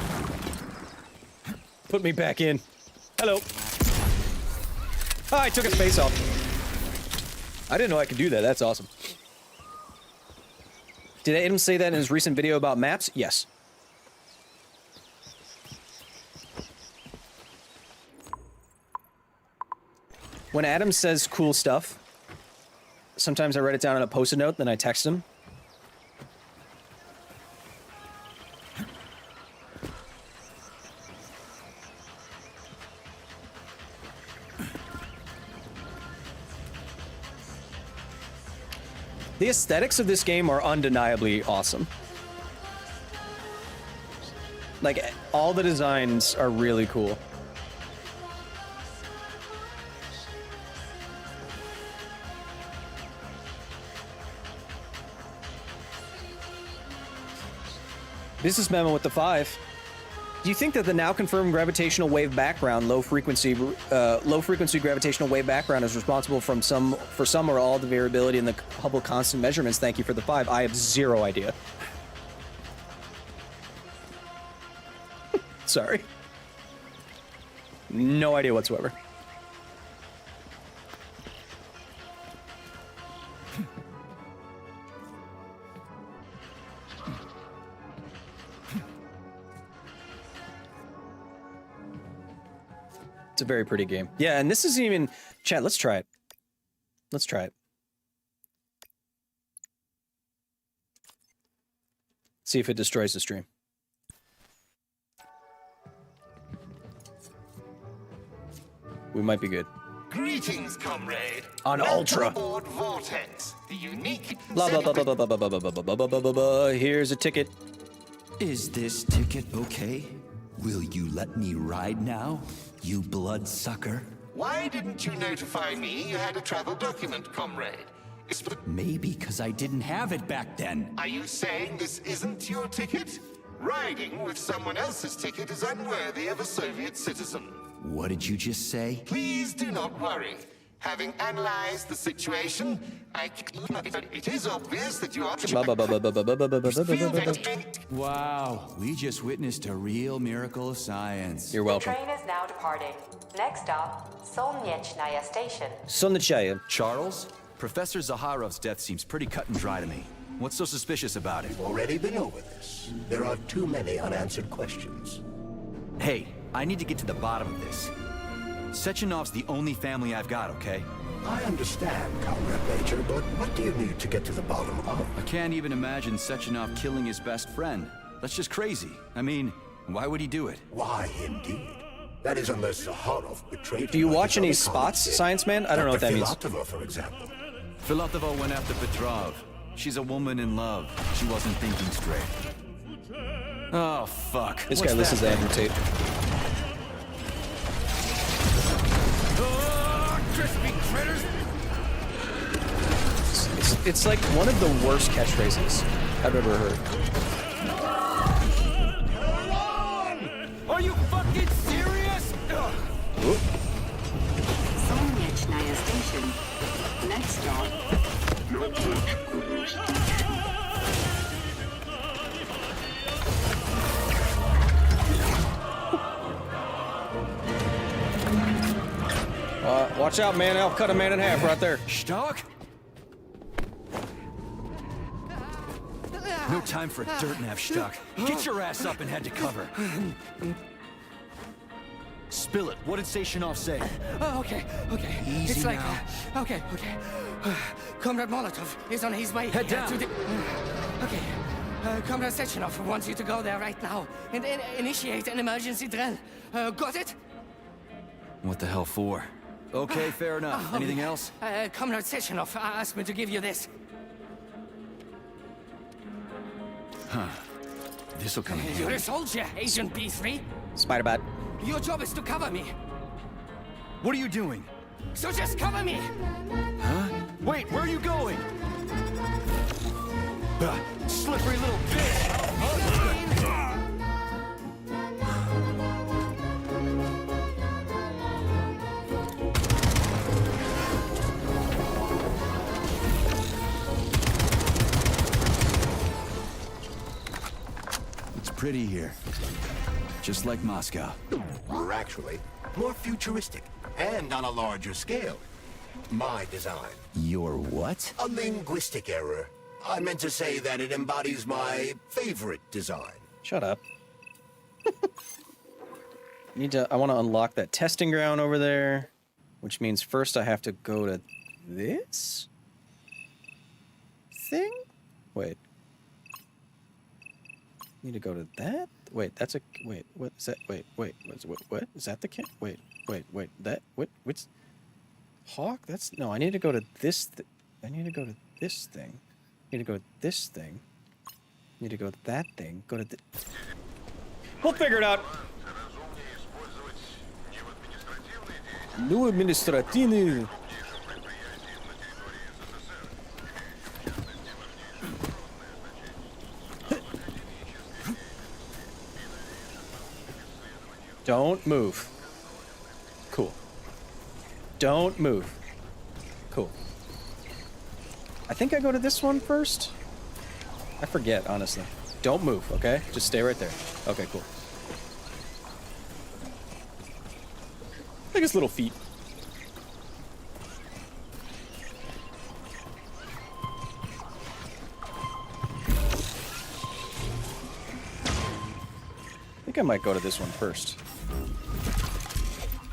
Put me back in. Hello. Oh, I took his face off. I didn't know I could do that. That's awesome. Did Adam say that in his recent video about maps? Yes. When Adam says cool stuff, sometimes I write it down on a post-it note, then I text him. The aesthetics of this game are undeniably awesome. Like, all the designs are really cool. Business memo with the 5. Do you think that the now confirmed gravitational wave background, low frequency gravitational wave background, is responsible for some or all the variability in the Hubble constant measurements? Thank you for the 5. I have zero idea. Sorry. No idea whatsoever. It's a very pretty game. Yeah, and this isn't even... Chat, let's try it. Let's try it. See if it destroys the stream. We might be good. Greetings, comrade. On Welcome Ultra. aboard Vortex, the unique... Blah, blah, blah, blah, blah, blah, blah, blah, blah, blah, blah, blah, blah, blah. Here's a ticket. Is this ticket okay? Will you let me ride now, you bloodsucker? Why didn't you notify me you had a travel document, comrade? Maybe because I didn't have it back then. Are you saying this isn't your ticket? Riding with someone else's ticket is unworthy of a Soviet citizen. What did you just say? Please do not worry. Having analyzed the situation, it is obvious that you are... Blah, blah, blah, blah, blah, blah, blah, blah, blah, blah, blah, blah. Wow, we just witnessed a real miracle of science. You're welcome. Train is now departing. Next stop, Solnechnaya Station. Solnechnaya. Charles? Professor Zaharov's death seems pretty cut and dry to me. What's so suspicious about it? We've already been over this. There are too many unanswered questions. Hey, I need to get to the bottom of this. Sechenov's the only family I've got, okay? I understand, Comrade Major, but what do you need to get to the bottom of? I can't even imagine Sechenov killing his best friend. That's just crazy. I mean, why would he do it? Why, indeed. That is unless Zaharov betrayed him. Do you like watch his any other spots, colleagues did. Science Man? I don't know what that means. Filatova, for example. Filatova went after Petrov. She's a woman in love. She wasn't thinking straight. Oh, fuck. This guy listens to Andrew Tate. Crispy critters! It's like one of the worst catchphrases I've ever heard. Are you fucking serious? Solnechnaya Station. Next stop, Watch out, man. I'll cut a man in half right there. Shattuck? No time for dirt nav, Shattuck. Get your ass up and head to cover. Spill it. What did Sechenov say? Oh, okay. Easy It's like, now. okay. Comrade Molotov is on his way. Head down. To the... Okay. Comrade Sechenov wants you to go there right now and initiate an emergency drill. Got it? What the hell for? Okay, fair enough. Anything else? Comrade Sechenov asked me to give you this. Huh. This'll come in You're handy. a soldier, Agent B3. Spider-Bot. Your job is to cover me. What are you doing? So just cover me. Huh? Wait, where are you going? Slippery little bitch! It's pretty here. Just like Moscow. Or actually, more futuristic, and on a larger scale. My design. Your what? A linguistic error. I meant to say that it embodies my favorite design. Shut up. I want to unlock that testing ground over there, which means first I have to go to this thing? Wait. Need to go to that? Wait, that's a... Wait, what is that? Wait, what? Is that the kid? Wait, that... What's... Hawk? That's... No, I need to go to this... I need to go to this thing. I need to go to this thing. I need to go to that thing. Go to the... We'll figure it out. New administrative... Don't move. Cool. Don't move. Cool. I think I go to this one first. I forget, honestly. Don't move, okay? Just stay right there. Okay, cool. Like his little feet. I think I might go to this one first.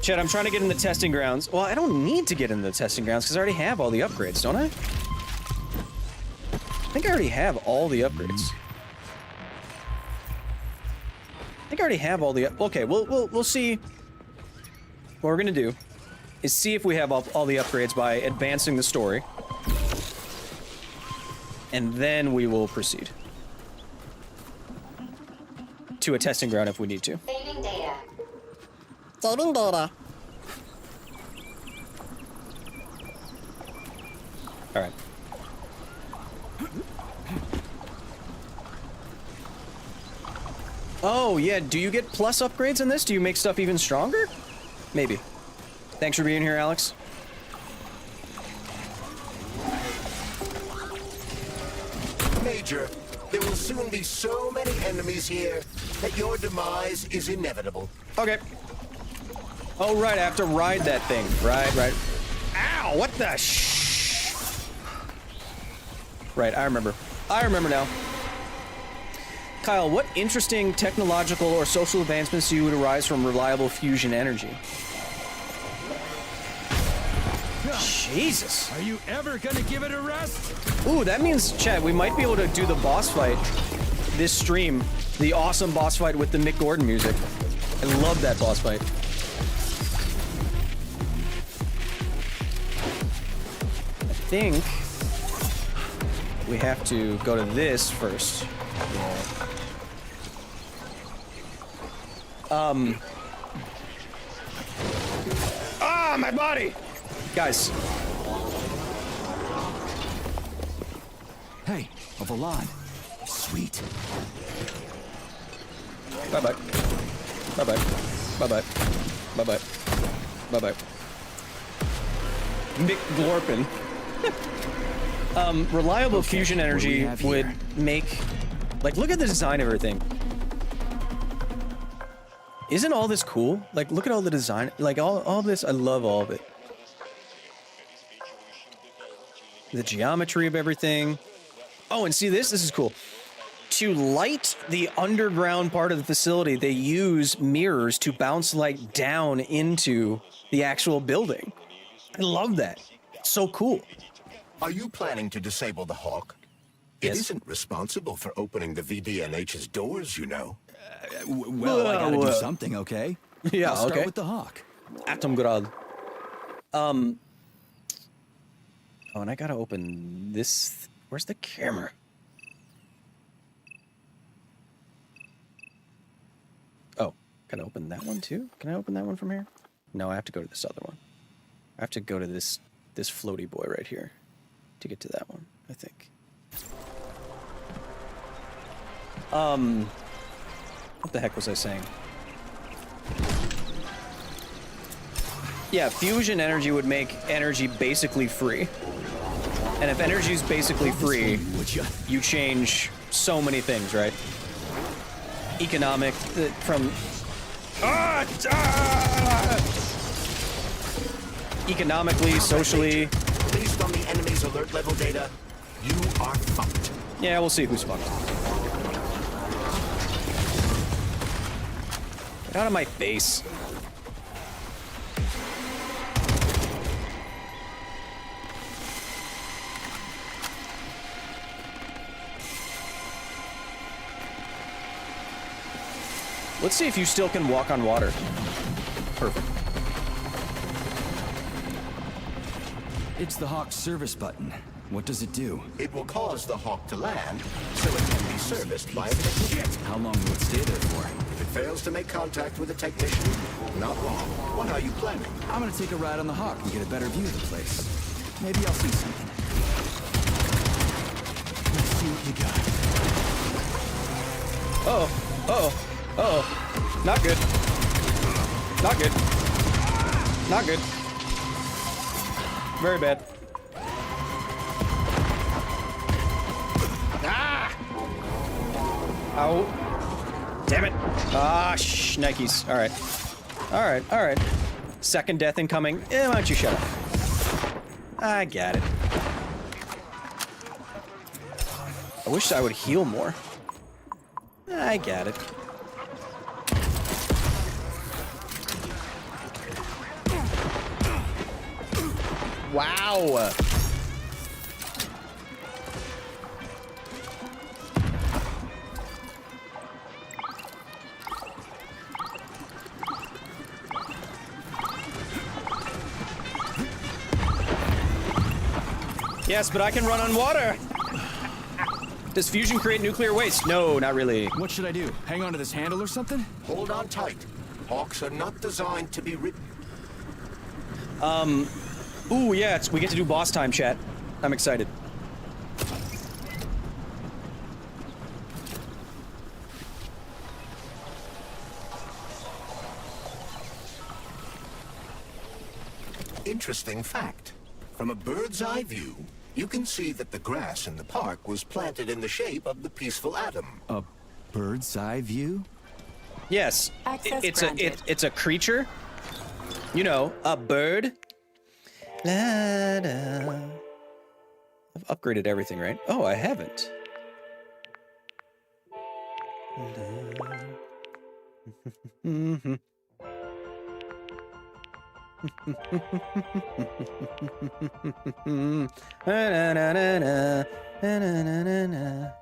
Chad, I'm trying to get in the testing grounds. Well, I don't need to get in the testing grounds because I already have all the upgrades, don't I? I think I already have all the upgrades. I think I already have all the... Okay, we'll see. What we're gonna do is see if we have all the upgrades by advancing the story. And then we will proceed to a testing ground if we need to. Saving data. Saving data. All right. Oh, yeah, do you get plus upgrades in this? Do you make stuff even stronger? Maybe. Thanks for being here, Alex. Major, there will soon be so many enemies here that your demise is inevitable. Okay. Oh, right, I have to ride that thing. Right. Ow, what the Right, I remember. I remember now. Kyle, what interesting technological or social advancements do you would arise from reliable fusion energy? Jesus. Are you ever gonna give it a rest? Ooh, that means, Chad, we might be able to do the boss fight this stream. The awesome boss fight with the Mick Gordon music. I love that boss fight. I think we have to go to this first. Ah, my body! Guys. Hey, a Volan. Sweet. Bye-bye. Bye-bye. Bye-bye. Bye-bye. Bye-bye. Mick Glorpin. Reliable fusion energy would make... Like, look at the design of everything. Isn't all this cool? Like, look at all the design. Like, all this, I love all of it. The geometry of everything. Oh, and see this? This is cool. To light the underground part of the facility, they use mirrors to bounce light down into the actual building. I love that. It's so cool. Are you planning to disable the Hawk? It isn't responsible for opening the VDNH's doors, you know. Well, I gotta do something, okay? Yeah, I'll start okay. with the Hawk. Atomgrad. Oh, and I gotta open this. Where's the camera? Oh, can I open that one too? Can I open that one from here? No, I have to go to this other one. I have to go to this floaty boy right here to get to that one, I think. What the heck was I saying? Yeah, fusion energy would make energy basically free. And if energy is basically free, you change so many things, right? Economic, from... Economically, socially... Based on the enemy's alert level data, you are fucked. Yeah, we'll see who's fucked. Get out of my face. Let's see if you still can walk on water. Perfect. It's the Hawk service button. What does it do? It will cause the Hawk to land, so it can be serviced by a technician. How long will it stay there for? If it fails to make contact with a technician, not long. What are you planning? I'm gonna take a ride on the Hawk and get a better view of the place. Maybe I'll see something. Let's see what you got. Uh-oh. Uh-oh. Uh-oh. Not good. Not good. Not good. Very bad. Ah! Ow. Damn it. Ah, Nikes. Alright. Alright, alright. Second death incoming. Why don't you shut up? I got it. I wish I would heal more. I got it. Wow. Yes, but I can run on water. Does fusion create nuclear waste? No, not really. What should I do? Hang on to this handle or something? Hold on tight. Hawks are not designed to be ridden. Ooh, yeah, we get to do boss time, chat. I'm excited. Interesting fact. From a bird's eye view, you can see that the grass in the park was planted in the shape of the peaceful atom. A bird's eye view? Yes. Access It's granted. it's a creature. You know, a bird. La-da. I've upgraded everything, right? Oh, I haven't.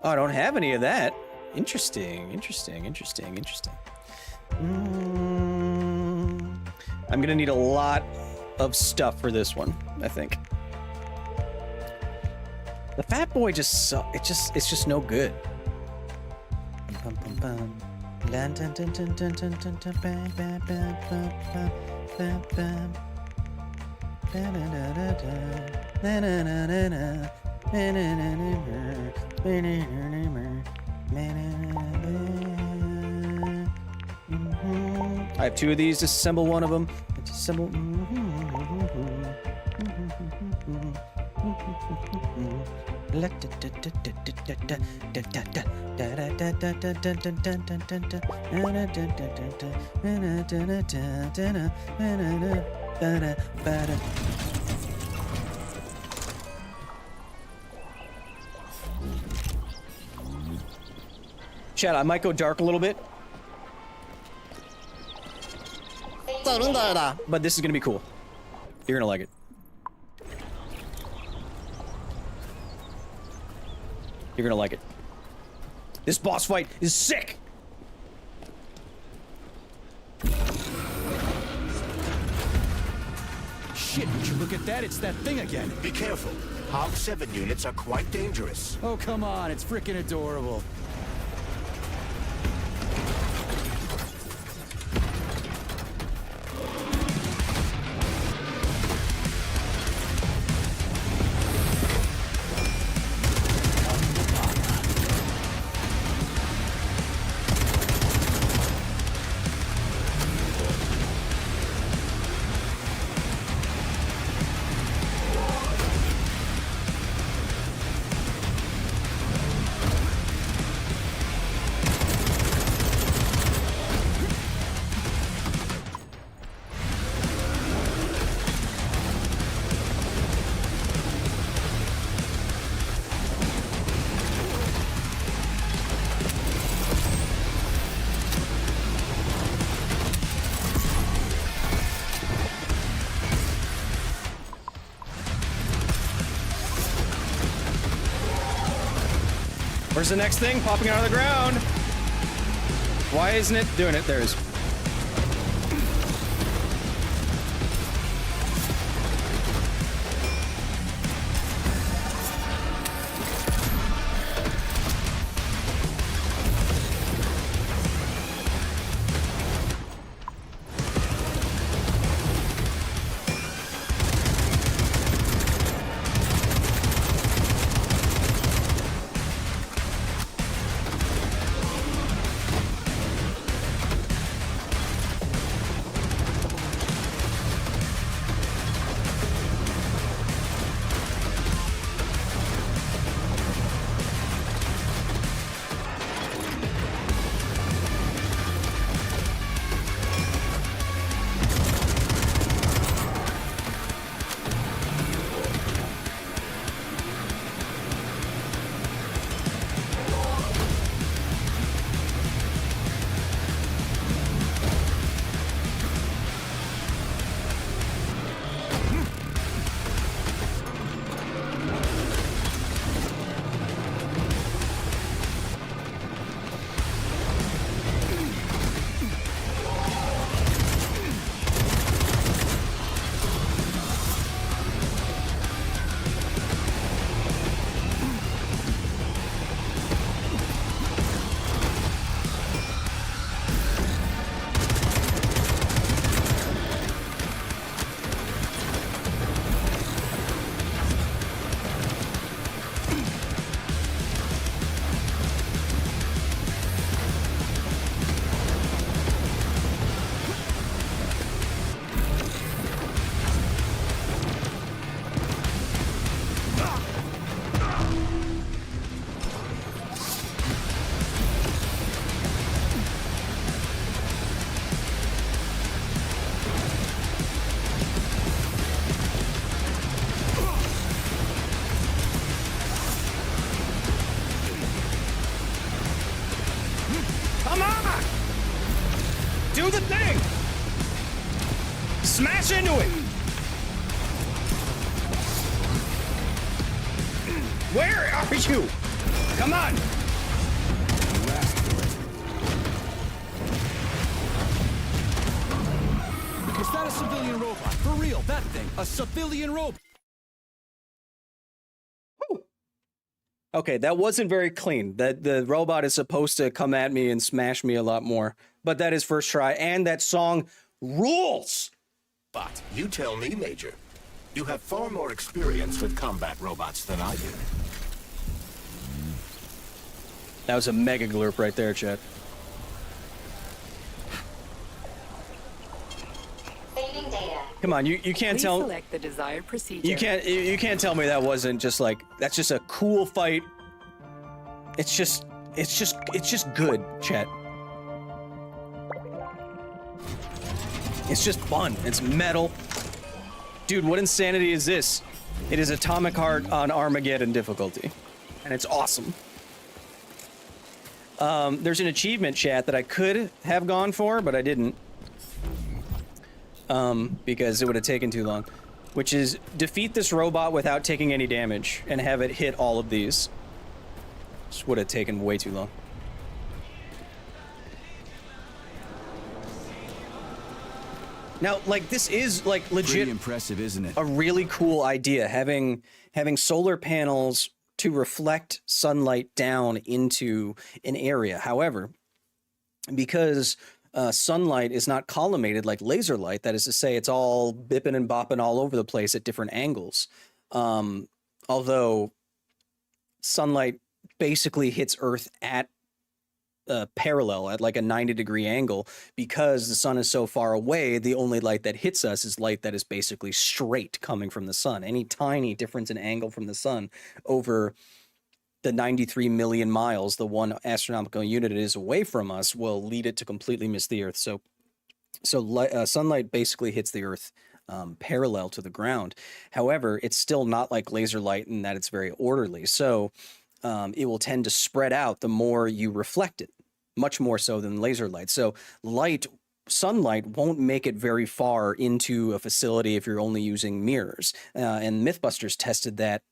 Oh, I don't have any of that. Interesting. I'm gonna need a lot of stuff for this one, I think. The Fat Boy it's just no good. I have two of these. Disassemble one of them. Disassemble. Chat, I might go dark a little bit. But this is gonna be cool. You're gonna like it. You're gonna like it. This boss fight is sick! Shit, would you look at that? It's that thing again. Be careful. Hog 7 units are quite dangerous. Oh, come on. It's freaking adorable. Where's the next thing popping out of the ground? Why isn't it doing it? There it is. Smash into it! Where are you? Come on! Is that a civilian robot? For real, that thing. A civilian robot. Okay, that wasn't very clean. That the robot is supposed to come at me and smash me a lot more. But that is first try, and that song rules! But you tell me, Major. You have far more experience with combat robots than I do. That was a mega glurp right there, Chet. Saving data. Come on, you can't Please tell. select the desired procedure. You can't tell me that wasn't just like that's just a cool fight. It's just good, Chet. It's just fun. It's metal. Dude, what insanity is this? It is Atomic Heart on Armageddon difficulty. And it's awesome. There's an achievement, chat, that I could have gone for, but I didn't. Because it would have taken too long. Which is, defeat this robot without taking any damage, and have it hit all of these. This would have taken way too long. Now, like, this is, like, legit... Pretty impressive, isn't it? A really cool idea, having solar panels to reflect sunlight down into an area. However, because sunlight is not collimated like laser light, that is to say it's all bipping and bopping all over the place at different angles. Although sunlight basically hits Earth at parallel, at like a 90-degree angle, because the sun is so far away, the only light that hits us is light that is basically straight coming from the sun. Any tiny difference in angle from the sun over the 93 million miles, the one astronomical unit it is away from us, will lead it to completely miss the Earth. So sunlight basically hits the Earth parallel to the ground. However, it's still not like laser light in that it's very orderly. So it will tend to spread out the more you reflect it, much more so than laser light. So sunlight won't make it very far into a facility if you're only using mirrors. And Mythbusters tested that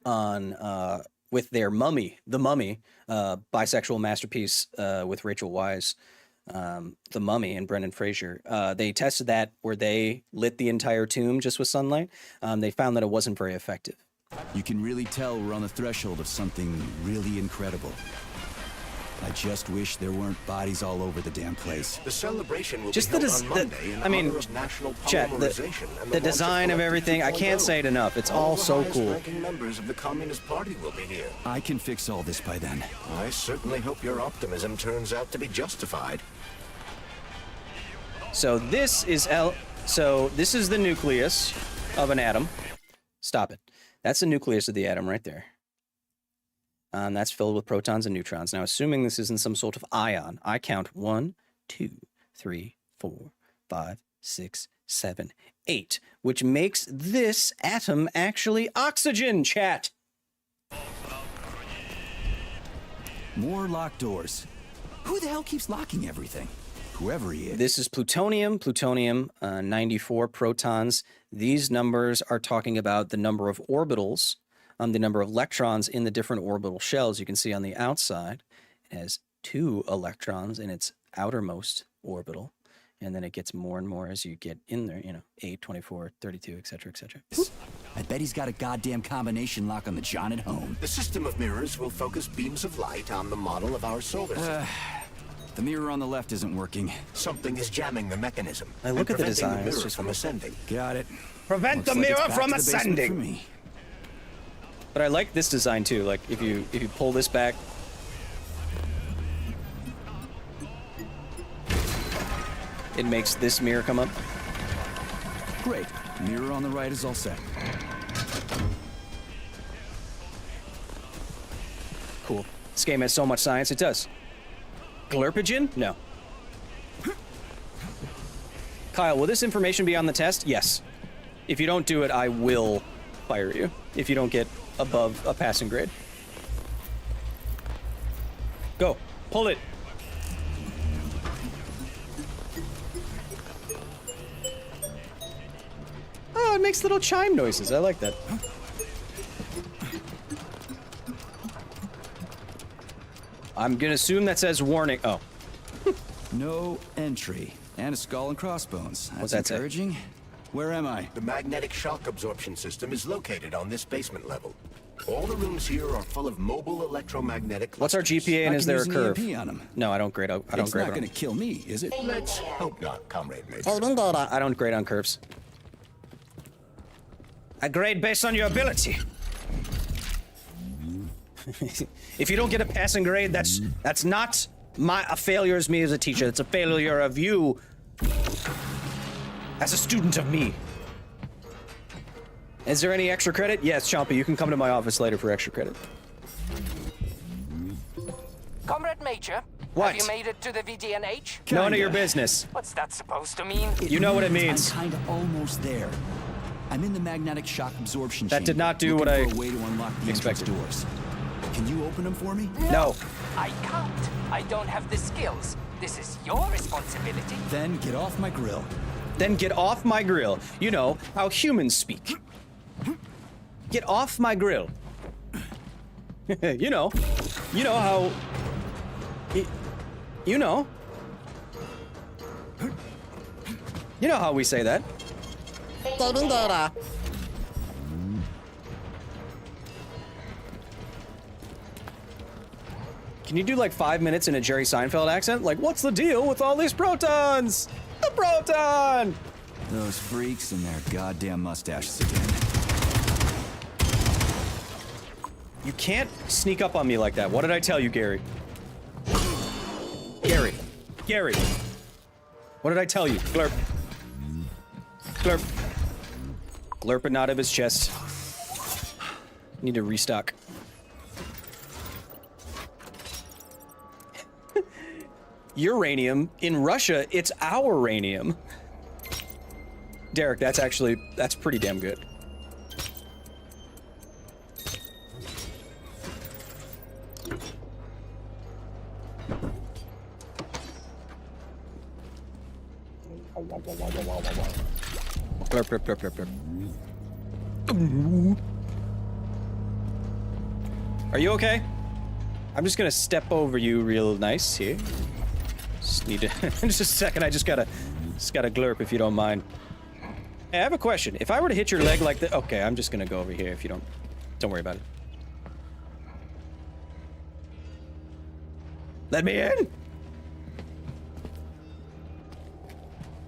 on with their Mummy, The Mummy, bisexual masterpiece with Rachel Weisz, The Mummy and Brendan Fraser. They tested that where they lit the entire tomb just with sunlight. They found that it wasn't very effective. You can really tell we're on the threshold of something really incredible. I just wish there weren't bodies all over the damn place. The celebration will Just be held on Monday in honor of National Chet, Polymerization and the launch design of everything, I can't say it enough. It's all so cool. Ranking members of the Communist Party will be here. I can fix all this by then. I certainly hope your optimism turns out to be justified. So this is the nucleus of an atom. Stop it. That's the nucleus of the atom right there. That's filled with protons and neutrons. Now, assuming this isn't some sort of ion, I count 1, 2, 3, 4, 5, 6, 7, 8, which makes this atom actually oxygen, chat. More locked doors. Who the hell keeps locking everything? Whoever he is. This is plutonium, 94 protons. These numbers are talking about the number of orbitals, the number of electrons in the different orbital shells. You can see on the outside, it has 2 electrons in its outermost orbital. And then it gets more and more as you get in there, 8, 24, 32, etc., etc. I bet he's got a goddamn combination lock on the John at home. The system of mirrors will focus beams of light on the model of our solar system. The mirror on the left isn't working. Something is jamming the mechanism. I look at the design. The mirror from ascending. Got it. Prevent the mirror from ascending. But I like this design too. Like if you pull this back, it makes this mirror come up. Great. Mirror on the right is all set. Cool. This game has so much science. It does. Glurpigen? No. Kyle, will this information be on the test? Yes. If you don't do it, I will fire you. If you don't get above a passing grade. Go. Pull it. makes little chime noises. I like that. I'm gonna assume that says warning. Oh. No entry. And a skull and crossbones. That's What's that say? encouraging. Where am I? The magnetic shock absorption system is located on this basement level. All the rooms here are full of mobile electromagnetic. What's our GPA and is there a curve? No, I don't grade. I don't It's grade. not going to kill me, is it? Let's hope not, Comrade Major. I don't grade on curves. I grade based on your ability. If you don't get a passing grade, that's not a failure as me as a teacher. It's a failure of you as a student of me. Is there any extra credit? Yes, Chompy, you can come to my office later for extra credit. Comrade Major, What? have you made it to the VDNH? None of your business. What's that supposed to mean? You know what it means. I'm kind of almost there. I'm in the magnetic shock absorption That chamber, did not do looking what I for a way to unlock the expected. entrance doors. Can you open them for me? No. I can't. I don't have the skills. This is your responsibility. Then get off my grill. Then get off my grill. You know how humans speak. Get off my grill. you know how. You know how we say that. Can you do like 5 minutes in a Jerry Seinfeld accent? Like, what's the deal with all these protons? The proton! Those freaks and their goddamn mustaches again. You can't sneak up on me like that. What did I tell you, Gary? Gary. What did I tell you? Glurp. Glurp. Glurp it out of his chest. Need to restock. Uranium. In Russia, it's our uranium. Derek, that's pretty damn good. Glurp, glurp, glurp, glurp, glurp. Are you okay? I'm just gonna step over you real nice here. Just need to just a second, I just gotta glurp if you don't mind. Hey, I have a question. If I were to hit your leg like that, okay, I'm just gonna go over here if you don't worry about it. Let me in!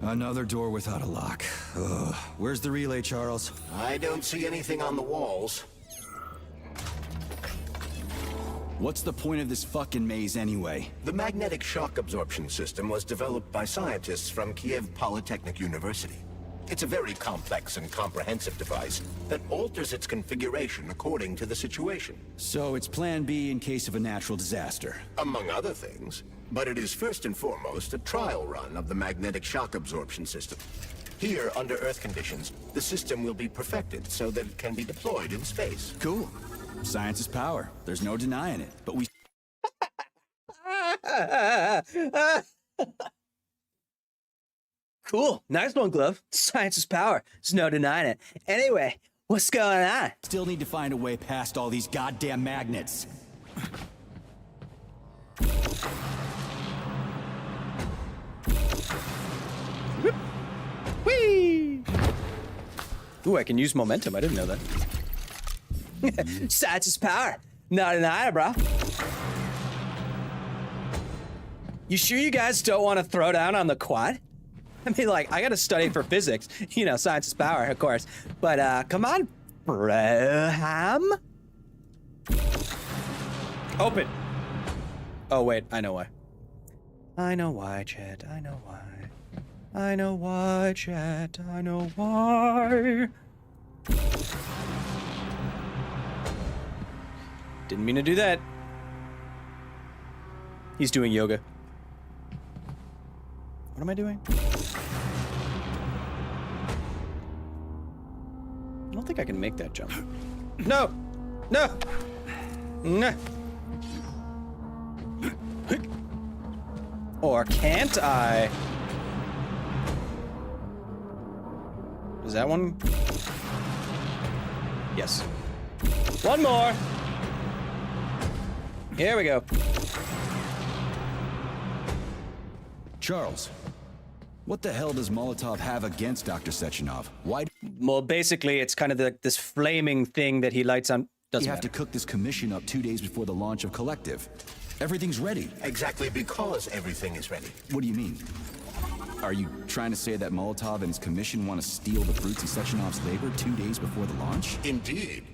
Another door without a lock. Ugh. Where's the relay, Charles? I don't see anything on the walls. What's the point of this fucking maze anyway? The magnetic shock absorption system was developed by scientists from Kiev Polytechnic University. It's a very complex and comprehensive device that alters its configuration according to the situation. So it's plan B in case of a natural disaster. Among other things. But it is first and foremost a trial run of the magnetic shock absorption system. Here, under Earth conditions, the system will be perfected so that it can be deployed in space. Cool. Science is power. There's no denying it. But we... Cool. Nice one, Glove. Science is power. There's no denying it. Anyway, what's going on? Still need to find a way past all these goddamn magnets. Whee! Ooh, I can use momentum. I didn't know that. Science is power. Not denying it, bro. You sure you guys don't want to throw down on the quad? I mean, like, I gotta study for physics. You know, science is power, of course. But, come on, Braham. Open. Oh, wait, I know why. I know why, Chet. I know why. I know why, Chet. I know why. Didn't mean to do that. He's doing yoga. What am I doing? I don't think I can make that jump. No! No! No! Or can't I? Is that one? Yes. One more. Here we go. Charles, what the hell does Molotov have against Dr. Sechenov? Why do Well, basically, it's kind of this flaming thing that he lights on. Doesn't you have to cook this commission up 2 days before the launch of Collective? Everything's ready. Exactly because everything is ready. What do you mean? Are you trying to say that Molotov and his commission want to steal the fruits of Sechenov's labor 2 days before the launch? Indeed.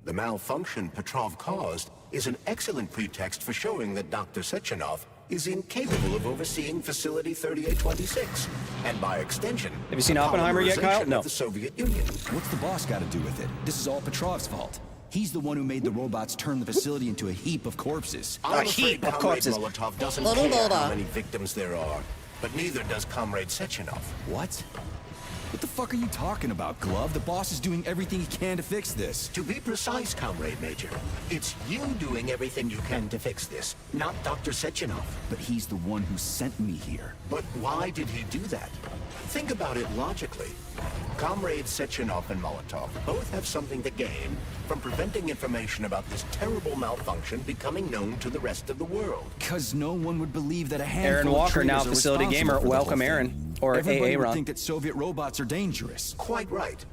The malfunction Petrov caused is an excellent pretext for showing that Dr. Sechenov is incapable of overseeing Facility 3826, and by extension, have you seen Oppenheimer yet, Kyle? No. Of the Soviet Union. What's the boss got to do with it? This is all Petrov's fault. He's the one who made the robots turn the facility into a heap of corpses. I'm afraid Comrade Molotov doesn't care how many victims there are, but neither does Comrade Sechenov. What? What the fuck are you talking about, Glove? The boss is doing everything he can to fix this. To be precise, Comrade Major, it's you doing everything you can to fix this, not Dr. Sechenov. But he's the one who sent me here. But why did he do that? Think about it logically. Comrades Sechenov and Molotov both have something to gain from preventing information about this terrible malfunction becoming known to the rest of the world. Because no one would believe that a handful Aaron Walker, of now traitors are Facility responsible Gamer. for the Welcome, whole Aaron. thing. Or Everybody AA would Ron. think that Soviet robots are dangerous. Quite right.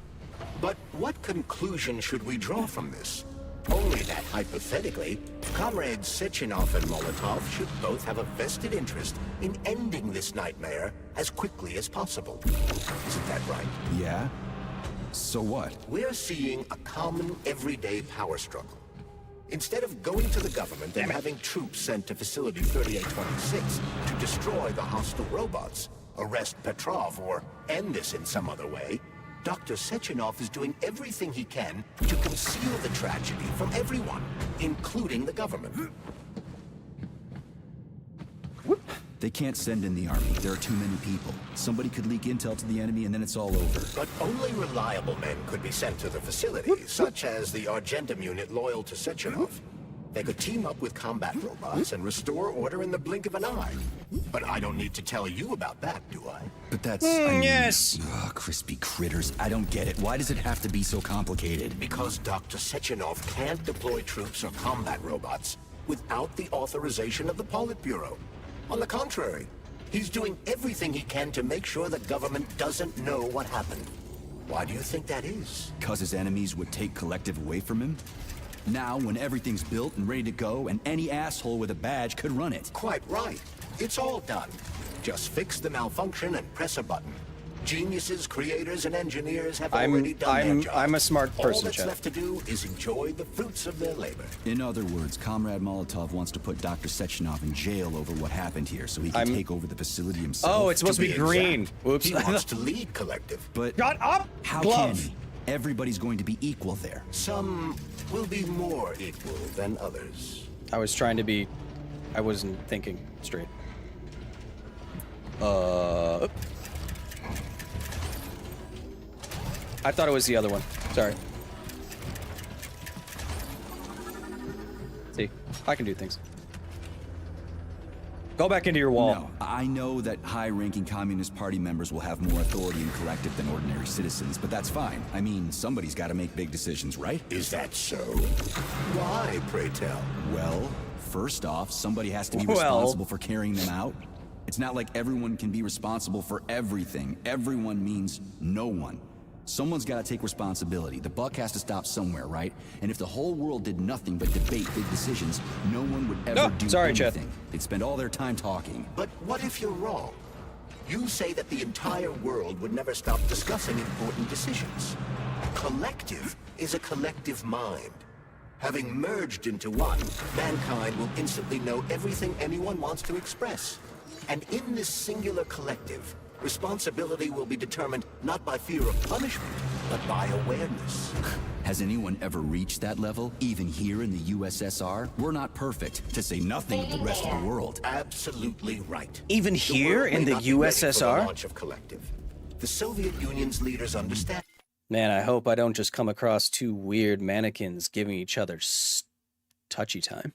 But what conclusion should we draw from this? Only that, hypothetically, Comrades Sechenov and Molotov should both have a vested interest in ending this nightmare as quickly as possible. Isn't that right? Yeah? So what? We're seeing a common, everyday power struggle. Instead of going to the government and having troops sent to Facility 3826 to destroy the hostile robots, arrest Petrov, or end this in some other way, Dr. Sechenov is doing everything he can to conceal the tragedy from everyone, including the government. They can't send in the army. There are too many people. Somebody could leak intel to the enemy and then it's all over. But only reliable men could be sent to the facility, such as the Argentum unit loyal to Sechenov. They could team up with combat robots and restore order in the blink of an eye. But I don't need to tell you about that, do I? But that's... I mean, yes! Ugh, crispy critters. I don't get it. Why does it have to be so complicated? Because Dr. Sechenov can't deploy troops or combat robots without the authorization of the Politburo. On the contrary, he's doing everything he can to make sure the government doesn't know what happened. Why do you think that is? Because his enemies would take Collective away from him? Now, when everything's built and ready to go, and any asshole with a badge could run it. Quite right. It's all done. Just fix the malfunction and press a button. Geniuses, creators, and engineers have already done their job. I'm a smart person, All that's Chad. left to do is enjoy the fruits of their labor. In other words, Comrade Molotov wants to put Dr. Sechenov in jail over what happened here so he can take over the facility himself. Oh, it's supposed to be green. exact, Whoops. He wants to lead Collective. But Shut up! how Glove. can he? Everybody's going to be equal there. Some will be more equal than others. I was trying to be... I wasn't thinking straight. I thought it was the other one. Sorry. See, I can do things. Go back into your wall. No, I know that high-ranking Communist Party members will have more authority in Collective than ordinary citizens, but that's fine. I mean, somebody's got to make big decisions, right? Is that so? Why, pray tell? Well, first off, somebody has to be Well. responsible for carrying them out. It's not like everyone can be responsible for everything. Everyone means no one. Someone's got to take responsibility. The buck has to stop somewhere, right? And if the whole world did nothing but debate big decisions, no one would ever do anything. They'd spend all their time talking. But what if you're wrong? You say that the entire world would never stop discussing important decisions. Collective is a collective mind. Having merged into one, mankind will instantly know everything anyone wants to express. And in this singular collective, responsibility will be determined not by fear of punishment, but by awareness. Has anyone ever reached that level, even here in the USSR? We're not perfect, to say nothing of the rest of the world. Absolutely right. Even here in the May not be ready for the USSR? launch of Collective. The Soviet Union's leaders understand Man, I hope I don't just come across two weird mannequins giving each other touchy time.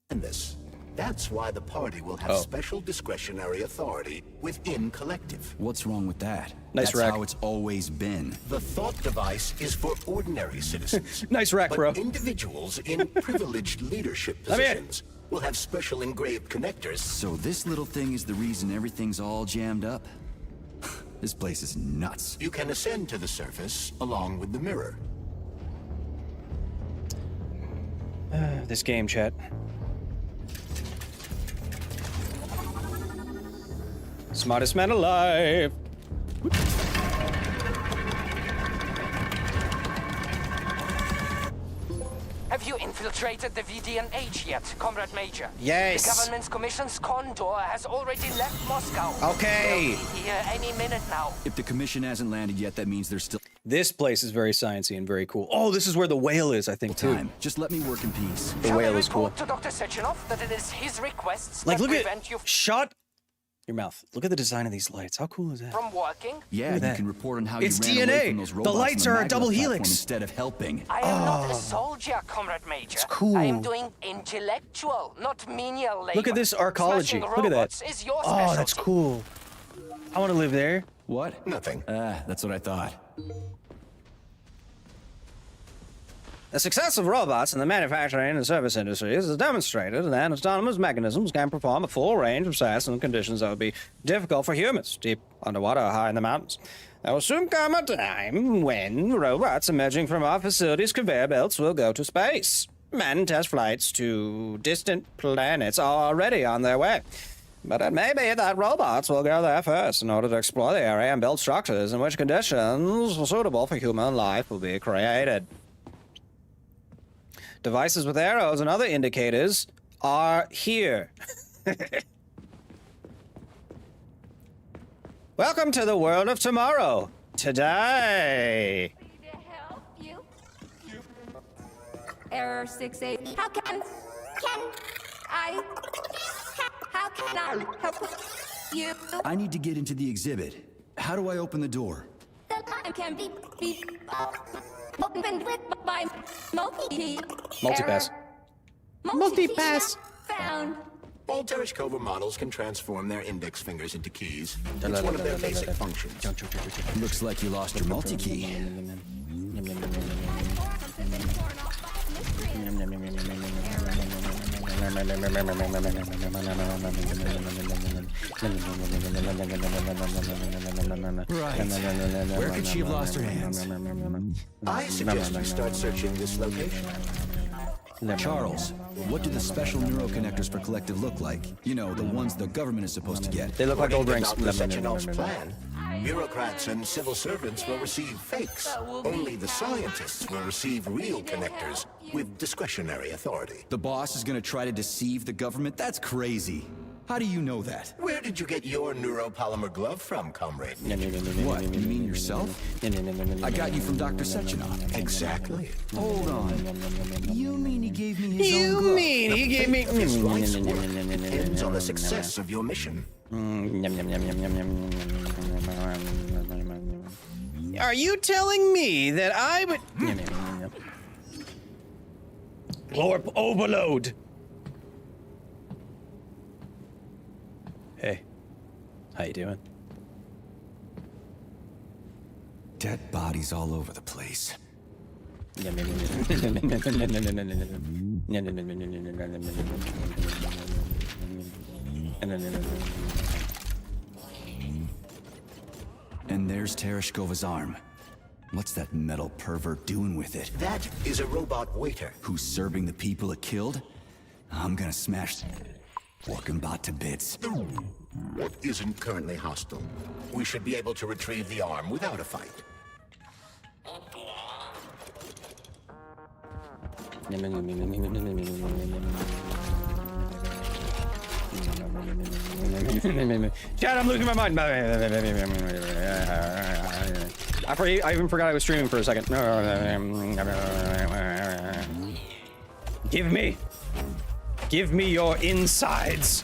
this. That's why the party will have special discretionary authority within Collective. What's wrong with that? Nice That's rack. how it's always been. The thought device is for ordinary citizens. Nice rack, but bro. individuals in privileged leadership positions will have special engraved connectors. So this little thing is the reason everything's all jammed up? This place is nuts. You can ascend to the surface along with the mirror. This game, chat. Smartest man alive. Have you infiltrated the VDNH yet, Comrade Major? Yes. The government's commission's condor has already left Moscow. Okay. They'll be here any minute now. If the commission hasn't landed yet, that means there's still This place is very sciencey and very cool. Oh, this is where the whale is, I think, too. time. Just let me work in peace. The whale is cool. To Dr. Sechenov that it is his requests Like, that look prevent at... you Shut your mouth. Look at the design of these lights. How cool is that? from working. Yeah, you that. can report on how It's you ran away DNA. from those The robots lights on are a maglev double platform helix. instead of helping. I am not a soldier, Comrade Major. It's cool. I am doing intellectual, not menial labor. Look at this arcology. Smashing Look at that. robots is your Oh, that's specialty. cool. I want to live there. What? Nothing. That's what I thought. The success of robots in the manufacturing and service industries has demonstrated that autonomous mechanisms can perform a full range of tasks in conditions that would be difficult for humans, deep underwater or high in the mountains. There will soon come a time when robots emerging from our facilities' conveyor belts will go to space. Manned test flights to distant planets are already on their way. But it may be that robots will go there first in order to explore the area and build structures in which conditions suitable for human life will be created. Devices with arrows and other indicators are here. Welcome to the world of tomorrow. Today. Error 68. How can I help you? I need to get into the exhibit. How do I open the door? The line can be opened with my Multipass. Multipass. Found. All Tereshkova models can transform their index fingers into keys. It's one of their basic functions. Looks like you lost your multi-key. Right. Where could she have lost her hands? I suggest you start searching this location. Charles, what do the special neuroconnectors for Collective look like? You know, the ones the government is supposed to get. They look like gold rings. Dr. Sechenov's plan. Bureaucrats and civil servants will receive fakes. Only the scientists will receive real connectors with discretionary authority. The boss is gonna try to deceive the government? That's crazy. How do you know that? Where did you get your neuropolymer glove from, comrade? What, you mean yourself? I got you from Dr. Sechenov. Exactly. Hold on. You mean he gave me his own glove? You mean he gave me... His life's work depends on the success of your mission. Are you telling me that I would... Lord overload. Hey, how you doing? Dead bodies all over the place. And there's Tereshkova's arm. What's that metal pervert doing with it? That is a robot waiter. Who's serving the people it killed? I'm gonna smash Walkenbot to bits. What isn't currently hostile? We should be able to retrieve the arm without a fight. Chad, I'm losing my mind. I even forgot I was streaming for a second. Give me your insides.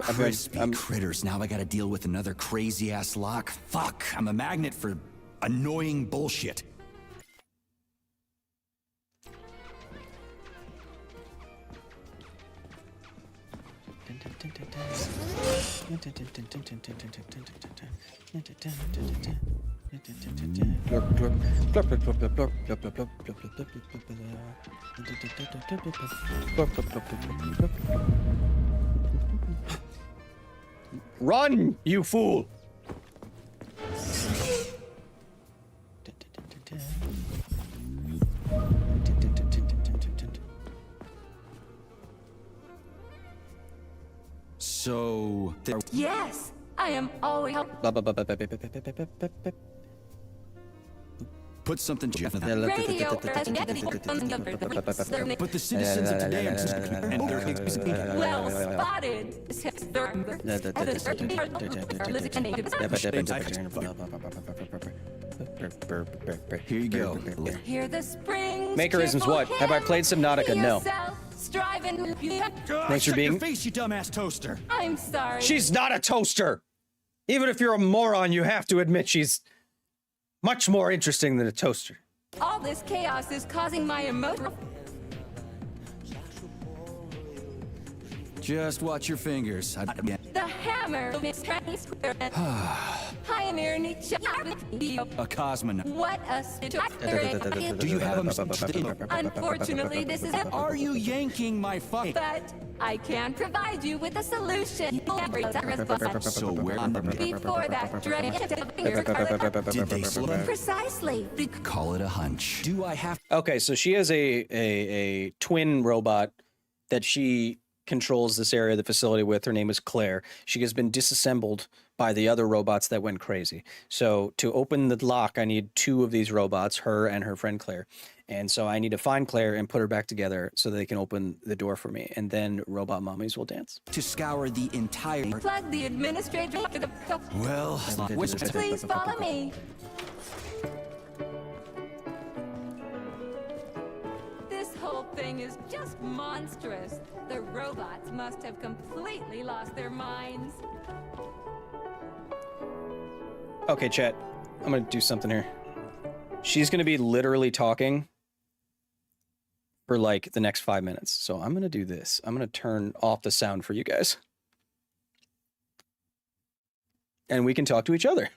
Crispy critters. Now I gotta deal with another crazy-ass lock. Fuck, I'm a magnet for annoying bullshit. Run, you fool! So... Yes, I am always. Put something to Radio. But the citizens of today are just... Well spotted. Here you go. Hear the springs. Makerisms what? Have I played Subnautica? No. Thanks for being... Your face, you dumbass toaster. I'm sorry. She's not a toaster! Even if you're a moron, you have to admit she's much more interesting than a toaster. All this chaos is causing my emotion. Just watch your fingers. The hammer. Pioneer Nietzsche. A cosmonaut. What a stupid. Do you have Unfortunately, this is a... Are you yanking my fuck? But I can provide you with a solution. So where Before that did they slow? Precisely. Call it a hunch. Do I have Okay, so she has a twin robot that she controls this area of the facility with. Her name is Claire. She has been disassembled by the other robots that went crazy. So to open the lock, I need 2 of these robots, her and her friend Claire. And so I need to find Claire and put her back together so they can open the door for me. And then robot mummies will dance. to scour the entire... Plug the administrator to the... Well, Please follow me. This whole thing is just monstrous. The robots must have completely lost their minds. Okay, chat. I'm going to do something here. She's going to be literally talking for like the next 5 minutes. So I'm going to do this. I'm going to turn off the sound for you guys. And we can talk to each other.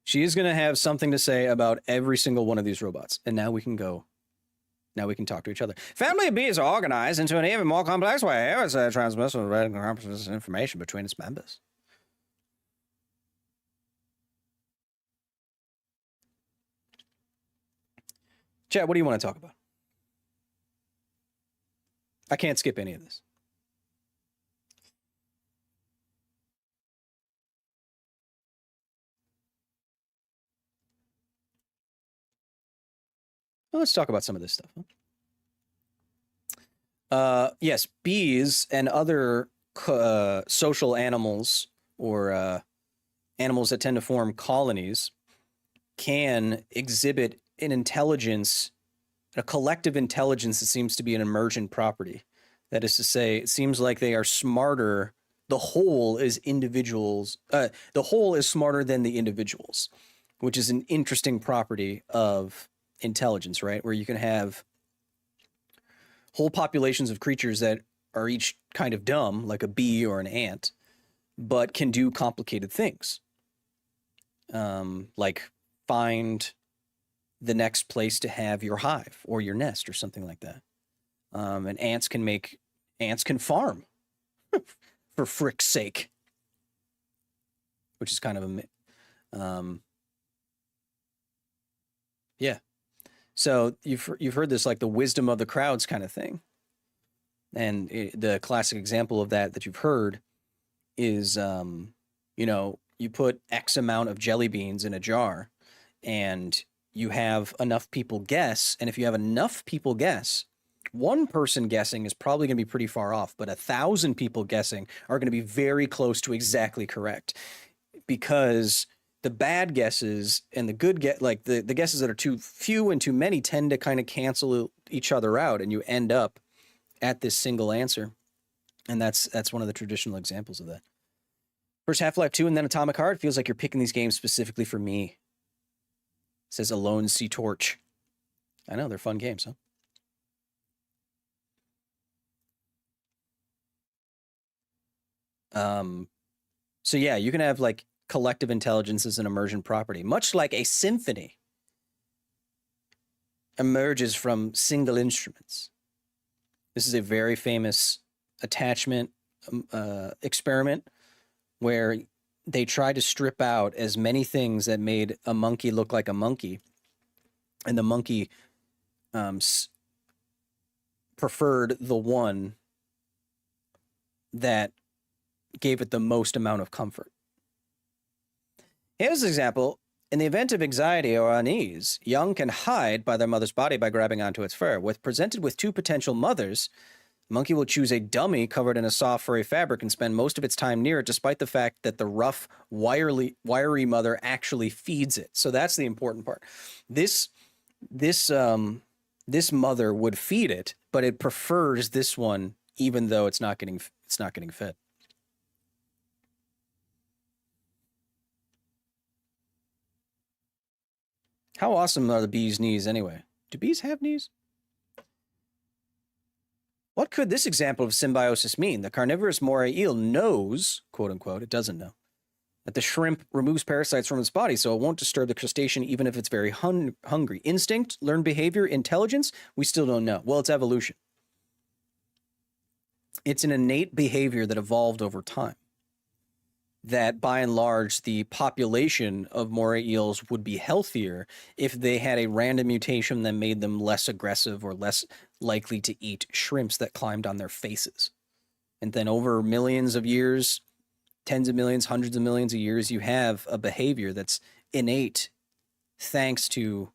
She is going to have something to say about every single one of these robots. And now we can go. Now we can talk to each other. Family of bees are organized into an even more complex way. It's a transmission of information between its members. Chat, what do you want to talk about? I can't skip any of this. Well, let's talk about some of this stuff. Yes, bees and other social animals or animals that tend to form colonies can exhibit an intelligence, a collective intelligence that seems to be an emergent property. That is to say, it seems like they are smarter. The whole is individuals. The whole is smarter than the individuals, which is an interesting property of intelligence, right? Where you can have whole populations of creatures that are each kind of dumb, like a bee or an ant, but can do complicated things. Like find the next place to have your hive or your nest or something like that. And ants can farm for frick's sake, which is kind of a, yeah. So you've heard this, like the wisdom of the crowds kind of thing. And the classic example of that you've heard is, you know, you put X amount of jelly beans in a jar and you have enough people guess. And if you have enough people guess, one person guessing is probably going to be pretty far off, but 1,000 people guessing are going to be very close to exactly correct, because the bad guesses and the good like the guesses that are too few and too many tend to kind of cancel each other out, and you end up at this single answer. And that's one of the traditional examples of that. First Half-Life 2 and then Atomic Heart. Feels like you're picking these games specifically for me. Says Alone Sea Torch. I know, they're fun games, huh? So yeah, you can have like collective intelligence as an emergent property, much like a symphony emerges from single instruments. This is a very famous attachment experiment where they tried to strip out as many things that made a monkey look like a monkey, and the monkey preferred the one that gave it the most amount of comfort. Here's an example. In the event of anxiety or unease, young can hide by their mother's body by grabbing onto its fur. With presented with 2 potential mothers, the monkey will choose a dummy covered in a soft furry fabric and spend most of its time near it, despite the fact that the rough, wiry mother actually feeds it. So that's the important part. This mother would feed it, but it prefers this one, even though it's not getting fed. How awesome are the bees' knees anyway? Do bees have knees? What could this example of symbiosis mean? The carnivorous moray eel knows, quote unquote, it doesn't know, that the shrimp removes parasites from its body, so it won't disturb the crustacean even if it's very hungry. Instinct, learned behavior, intelligence, we still don't know. Well, it's evolution. It's an innate behavior that evolved over time. That by and large, the population of moray eels would be healthier if they had a random mutation that made them less aggressive or less likely to eat shrimps that climbed on their faces. And then over millions of years, tens of millions, hundreds of millions of years, you have a behavior that's innate thanks to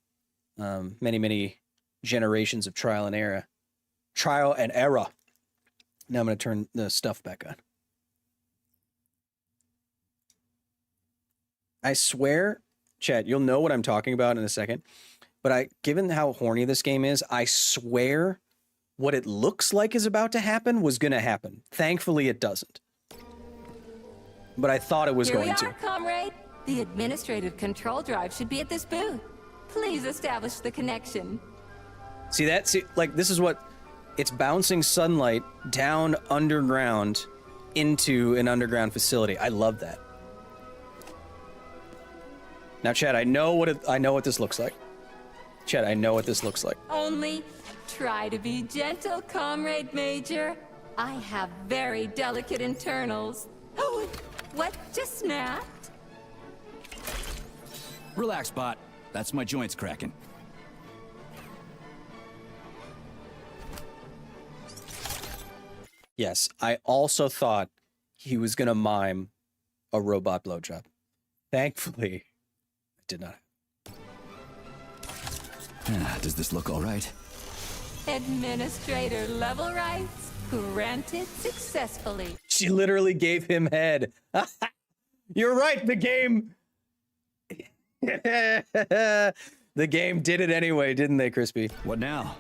many, many generations of trial and error. Trial and error. Now I'm going to turn the stuff back on. I swear, chat, you'll know what I'm talking about in a second, but given how horny this game is, I swear what it looks like is about to happen was going to happen. Thankfully, it doesn't. But I thought it was going to. Here we are, comrade. The administrative control drive should be at this booth. Please establish the connection. See that? See, like, this is what... It's bouncing sunlight down underground into an underground facility. I love that. Now, Chad, I know what this looks like. Chad, I know what this looks like. Only try to be gentle, Comrade Major. I have very delicate internals. Oh, what just snapped? Relax, bot. That's my joints cracking. Yes, I also thought he was going to mime a robot blowjob. Thankfully, it did not. Does this look all right? Administrator level rights granted successfully. She literally gave him head. You're right, the game... the game did it anyway, didn't they, Crispy? What now?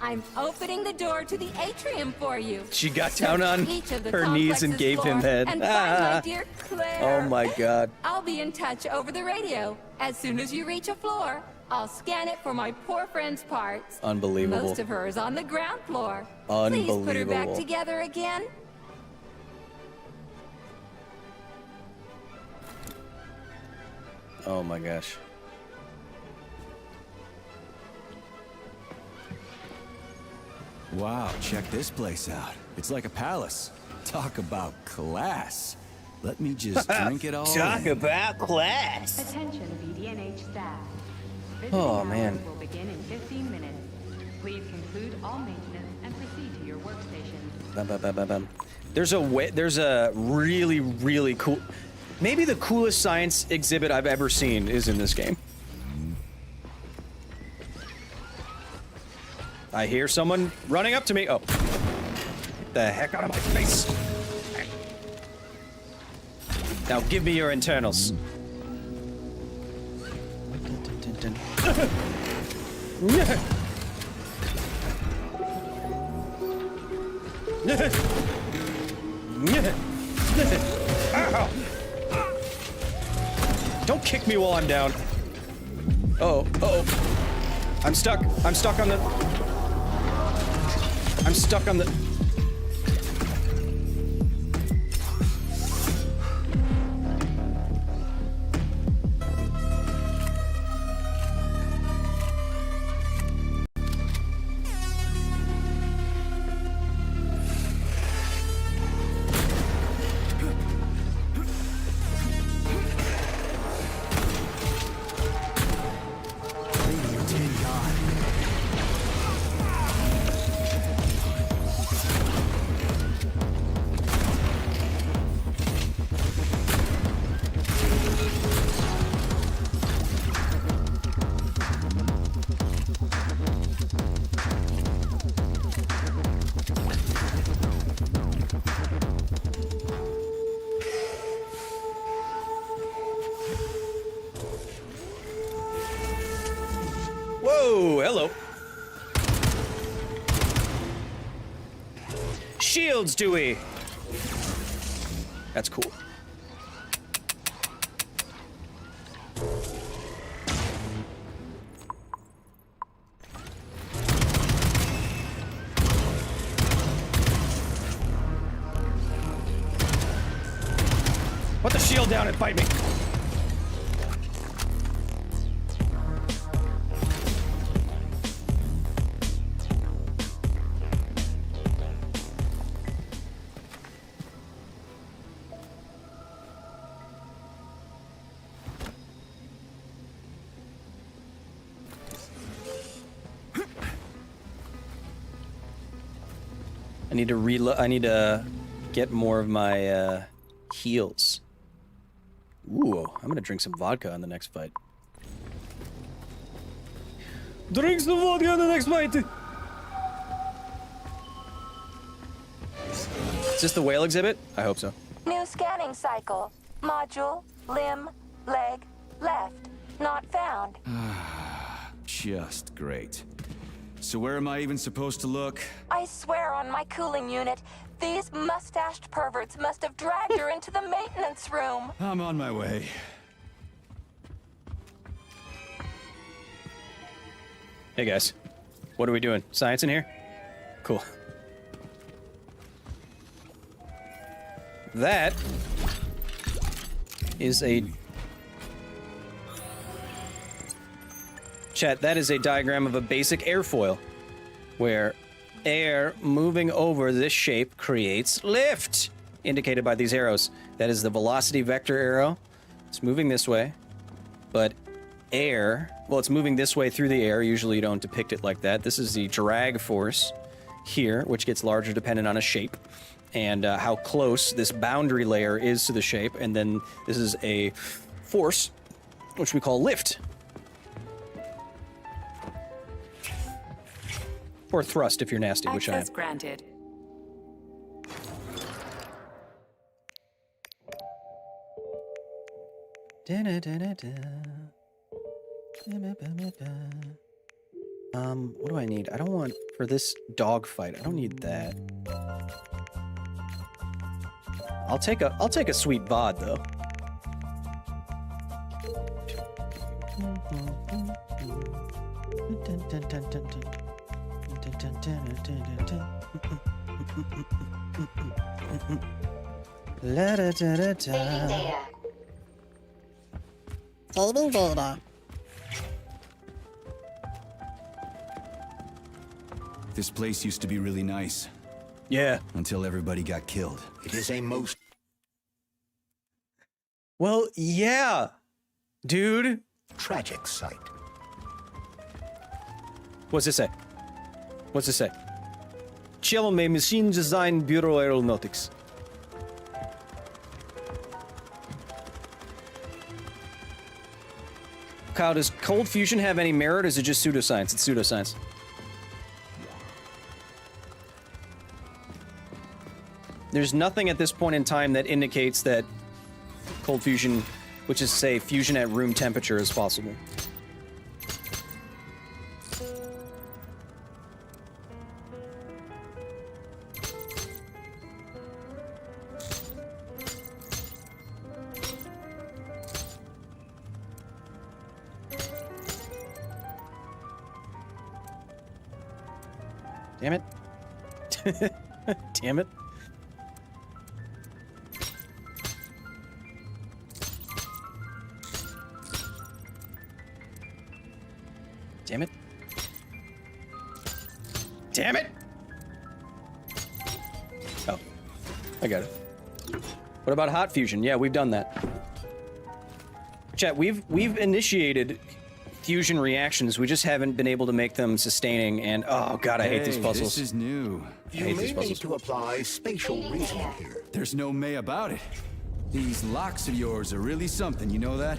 I'm opening the door to the atrium for you. She got down on her knees and gave him head. And find my dear Claire. Oh my god. I'll be in touch over the radio. As soon as you reach a floor, I'll scan it for my poor friend's parts. Unbelievable. Most of her is on the ground floor. Unbelievable. Please put her back together again. Oh my gosh. Wow, check this place out. It's like a palace. Talk about class. Let me just drink it all Talk in. about class. Attention VDNH staff. Oh, man. Will begin in 15 minutes. Please conclude all maintenance and proceed to your workstation. Bum, bum, bum, bum, bum. There's a really, really cool... Maybe the coolest science exhibit I've ever seen is in this game. I hear someone running up to me. Oh. Get the heck out of my face. Now give me your internals. Don't kick me while I'm down. Oh, uh-oh. I'm stuck. I'm stuck on the... I'm stuck on the... Whoa, hello. Shields, Dewey. That's cool. kneel down and fight me. I need to reload. I need to get more of my heals. Ooh, I'm gonna drink some vodka on the next fight. Drink some vodka on the next fight. Is this the whale exhibit? I hope so. New scanning cycle. Module, limb, leg, left. Not found. Just great. So where am I even supposed to look? I swear on my cooling unit, these mustached perverts must have dragged her into the maintenance room. I'm on my way. Hey guys, what are we doing? Science in here? Cool. That is a... Chat, that is a diagram of a basic airfoil, where air moving over this shape creates lift, indicated by these arrows. That is the velocity vector arrow. It's moving this way, but air, well, it's moving this way through the air. Usually you don't depict it like that. This is the drag force here, which gets larger dependent on a shape, and how close this boundary layer is to the shape. And then this is a force, which we call lift. Or thrust if you're nasty, which I am. Access granted. What do I need? I don't want, for this dogfight, I don't need that. I'll take a sweet VOD though. La da da da da. Saving data. This place used to be really nice. Yeah. Until everybody got killed. It is a most... Well, yeah, dude. Tragic sight. What's this say? What's this say? Chelme Machine Design Bureau Aeronautics. Kyle, does cold fusion have any merit, or is it just pseudoscience? It's pseudoscience. There's nothing at this point in time that indicates that cold fusion, which is, say, fusion at room temperature, is possible. Damn it. Damn it. Damn it. Damn it! Oh, I got it. What about hot fusion? Yeah, we've done that. Chat, we've initiated fusion reactions. We just haven't been able to make them sustaining, and oh god, I hate these puzzles. This is new. You may need to apply spatial reasoning here. There's no may about it. These locks of yours are really something, you know that?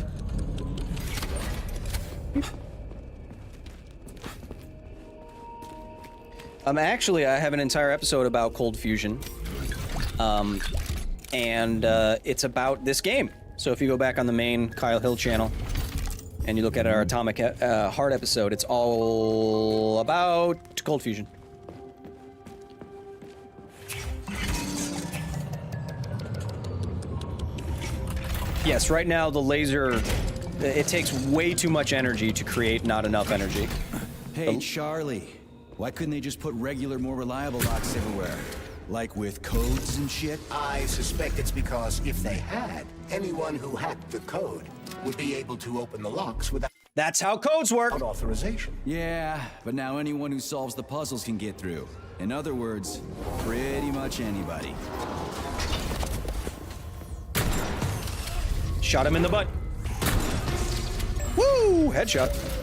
Actually, I have an entire episode about cold fusion. And it's about this game. So if you go back on the main Kyle Hill channel and you look at our Atomic Heart episode, it's all about cold fusion. Yes, right now the laser, it takes way too much energy to create not enough energy. Hey, Charlie. Why couldn't they just put regular, more reliable locks everywhere? Like with codes and shit? I suspect it's because if they had, anyone who hacked the code would be able to open the locks without... That's how codes work. Authorization. Yeah, but now anyone who solves the puzzles can get through. In other words, pretty much anybody. Shot him in the butt. Woo! Headshot.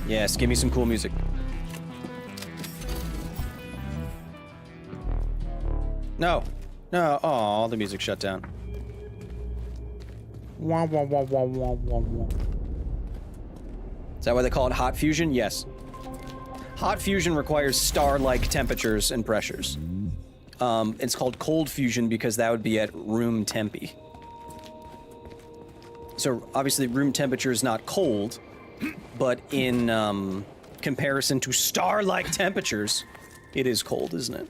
Yes, give me some cool music. No. No. Oh, the music shut down. Wah, wah, wah, wah, wah, wah, wah. Is that why they call it hot fusion? Yes. Hot fusion requires star-like temperatures and pressures. It's called cold fusion because that would be at room tempi. So obviously room temperature is not cold, but in comparison to star-like temperatures, it is cold, isn't it?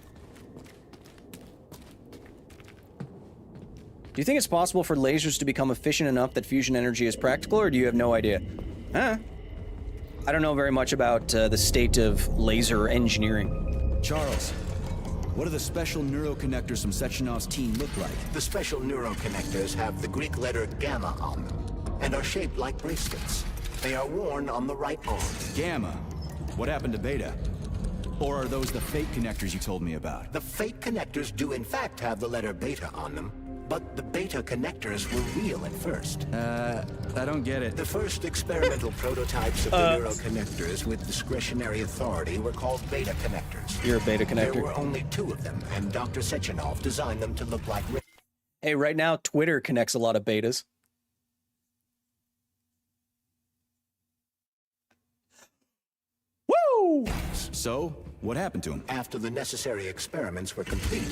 Do you think it's possible for lasers to become efficient enough that fusion energy is practical, or do you have no idea? Huh? I don't know very much about the state of laser engineering. Charles, what do the special neuroconnectors from Sechenov's team look like? The special neuroconnectors have the Greek letter gamma on them and are shaped like bracelets. They are worn on the right arm. Gamma? What happened to beta? Or are those the fake connectors you told me about? The fake connectors do in fact have the letter beta on them, but the beta connectors were real at first. I don't get it. The first experimental prototypes of the neuroconnectors with discretionary authority were called beta connectors. You're a beta connector. There were only 2 of them, and Dr. Sechenov designed them to look like... Hey, right now, Twitter connects a lot of betas. Woo! So, what happened to him? After the necessary experiments were complete,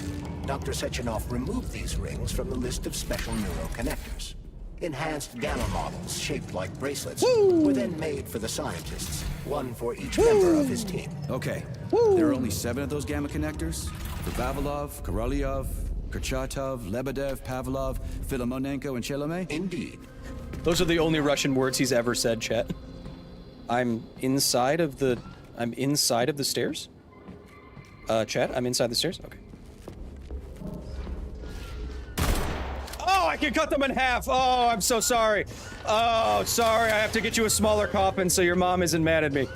Dr. Sechenov removed these rings from the list of special neuroconnectors. Enhanced gamma models shaped like bracelets were then made for the scientists, one for each member of his team. Okay, there are only 7 of those gamma connectors? For Vavilov, Korolyov, Kurchatov, Lebedev, Pavlov, Filimonenko, and Chelome? Indeed. Those are the only Russian words he's ever said, chat. I'm inside of the stairs? Chat, I'm inside the stairs? Okay. Oh, I can cut them in half! Oh, I'm so sorry. Oh, sorry, I have to get you a smaller coffin so your mom isn't mad at me.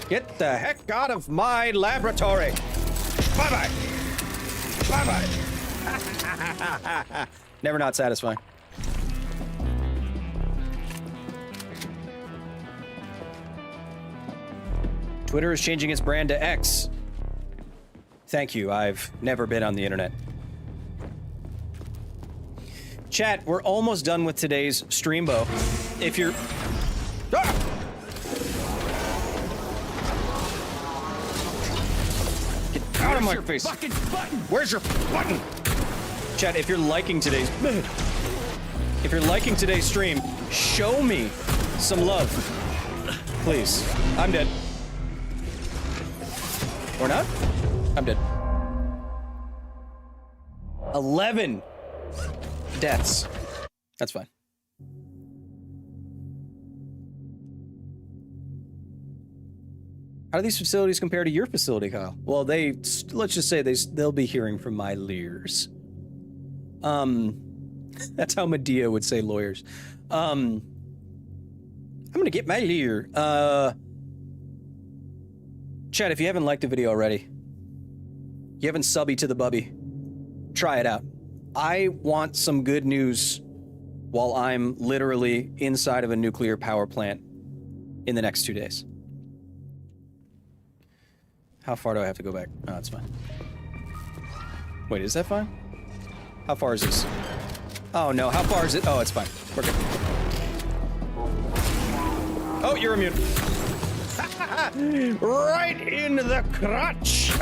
Get the heck out of my laboratory! Bye-bye! Bye-bye! Never not satisfying. Twitter is changing its brand to X. Thank you, I've never been on the internet. Chat, we're almost done with today's streambo. If you're... Ah! Get out of my face. Where's your button? Chat, if you're liking today's... If you're liking today's stream, show me some love. Please. I'm dead. Or not? I'm dead. 11 deaths. That's fine. How do these facilities compare to your facility, Kyle? Well, let's just say they'll be hearing from my lawyers. That's how Medea would say lawyers. I'm gonna get my lawyer. Chat, if you haven't liked the video already, you haven't subbied to the bubby, try it out. I want some good news while I'm literally inside of a nuclear power plant in the next 2 days. How far do I have to go back? Oh, that's fine. Wait, is that fine? How far is this? Oh no, how far is it? Oh, it's fine. We're good. Oh, you're immune. Right in the crotch!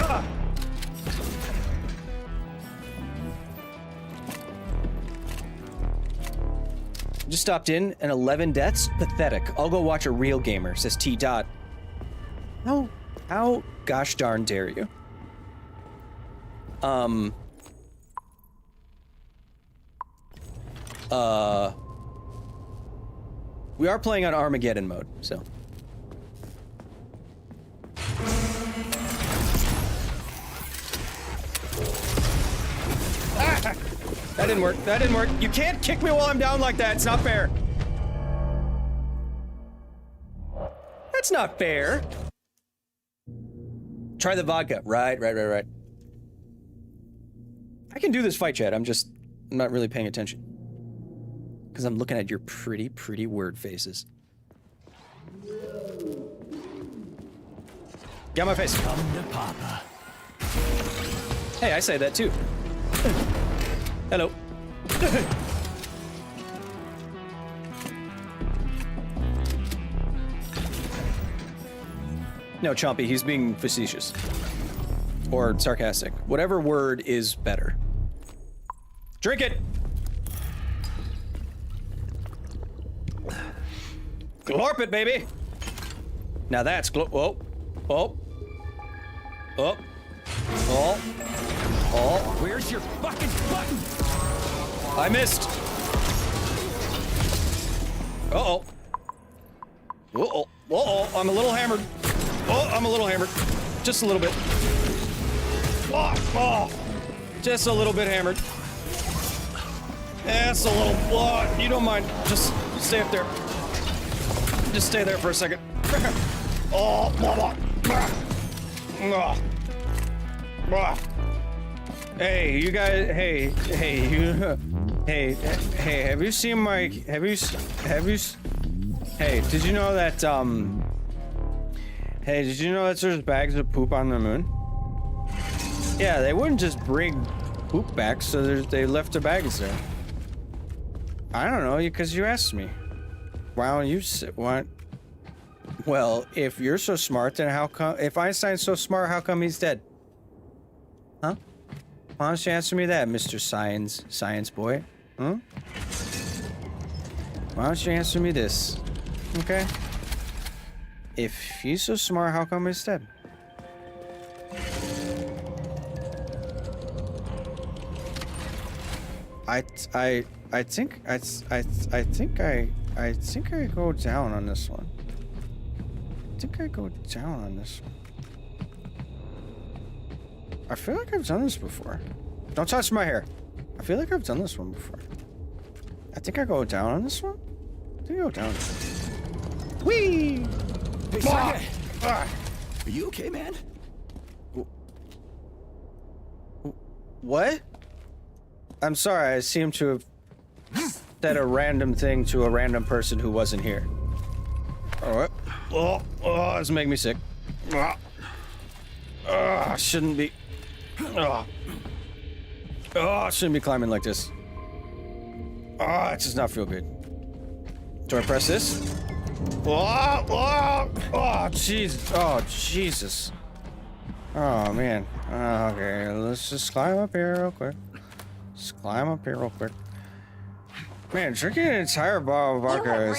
Just stopped in and 11 deaths? Pathetic. I'll go watch a real gamer, says T. Dot. How gosh darn dare you? We are playing on Armageddon mode, so. Ah! That didn't work. That didn't work. You can't kick me while I'm down like that. It's not fair. That's not fair. Try the vodka. Right. I can do this fight chat. I'm not really paying attention. Because I'm looking at your pretty word faces. Get out my face. Come to Papa. Hey, I say that too. Hello. No, Chompy, he's being facetious. Or sarcastic. Whatever word is better. Drink it! Glorp it, baby! Now that's oh. Where's your fucking button? I missed. Uh-oh. I'm a little hammered. I'm a little hammered. Just a little bit. Just a little bit hammered. That's a little, you don't mind. Just stay up there. Just stay there for a second. Hey, you guys, hey, have you seen my, hey, did you know that, hey, did you know that there's bags of poop on the moon? Yeah, they wouldn't just bring poop back, so they left the bags there. I don't know, because you asked me. Why don't you what? Well, if you're so smart, then how come, if Einstein's so smart, how come he's dead? Huh? Why don't you answer me that, Mr. Science boy? Hmm? Why don't you answer me this? Okay? If he's so smart, how come he's dead? I think I go down on this one. I feel like I've done this before. Don't touch my hair. I feel like I've done this one before. I think I go down on this one. I think I go down. Whee! Hey, Sergey! Are you okay, man? What? I'm sorry, I seem to have said a random thing to a random person who wasn't here. Alright. This make me sick. Shouldn't be. Shouldn't be climbing like this. It does not feel good. Do I press this? Jesus. Oh, Jesus. Oh, man. Okay, let's just climb up here real quick. Man, drinking an entire bottle of vodka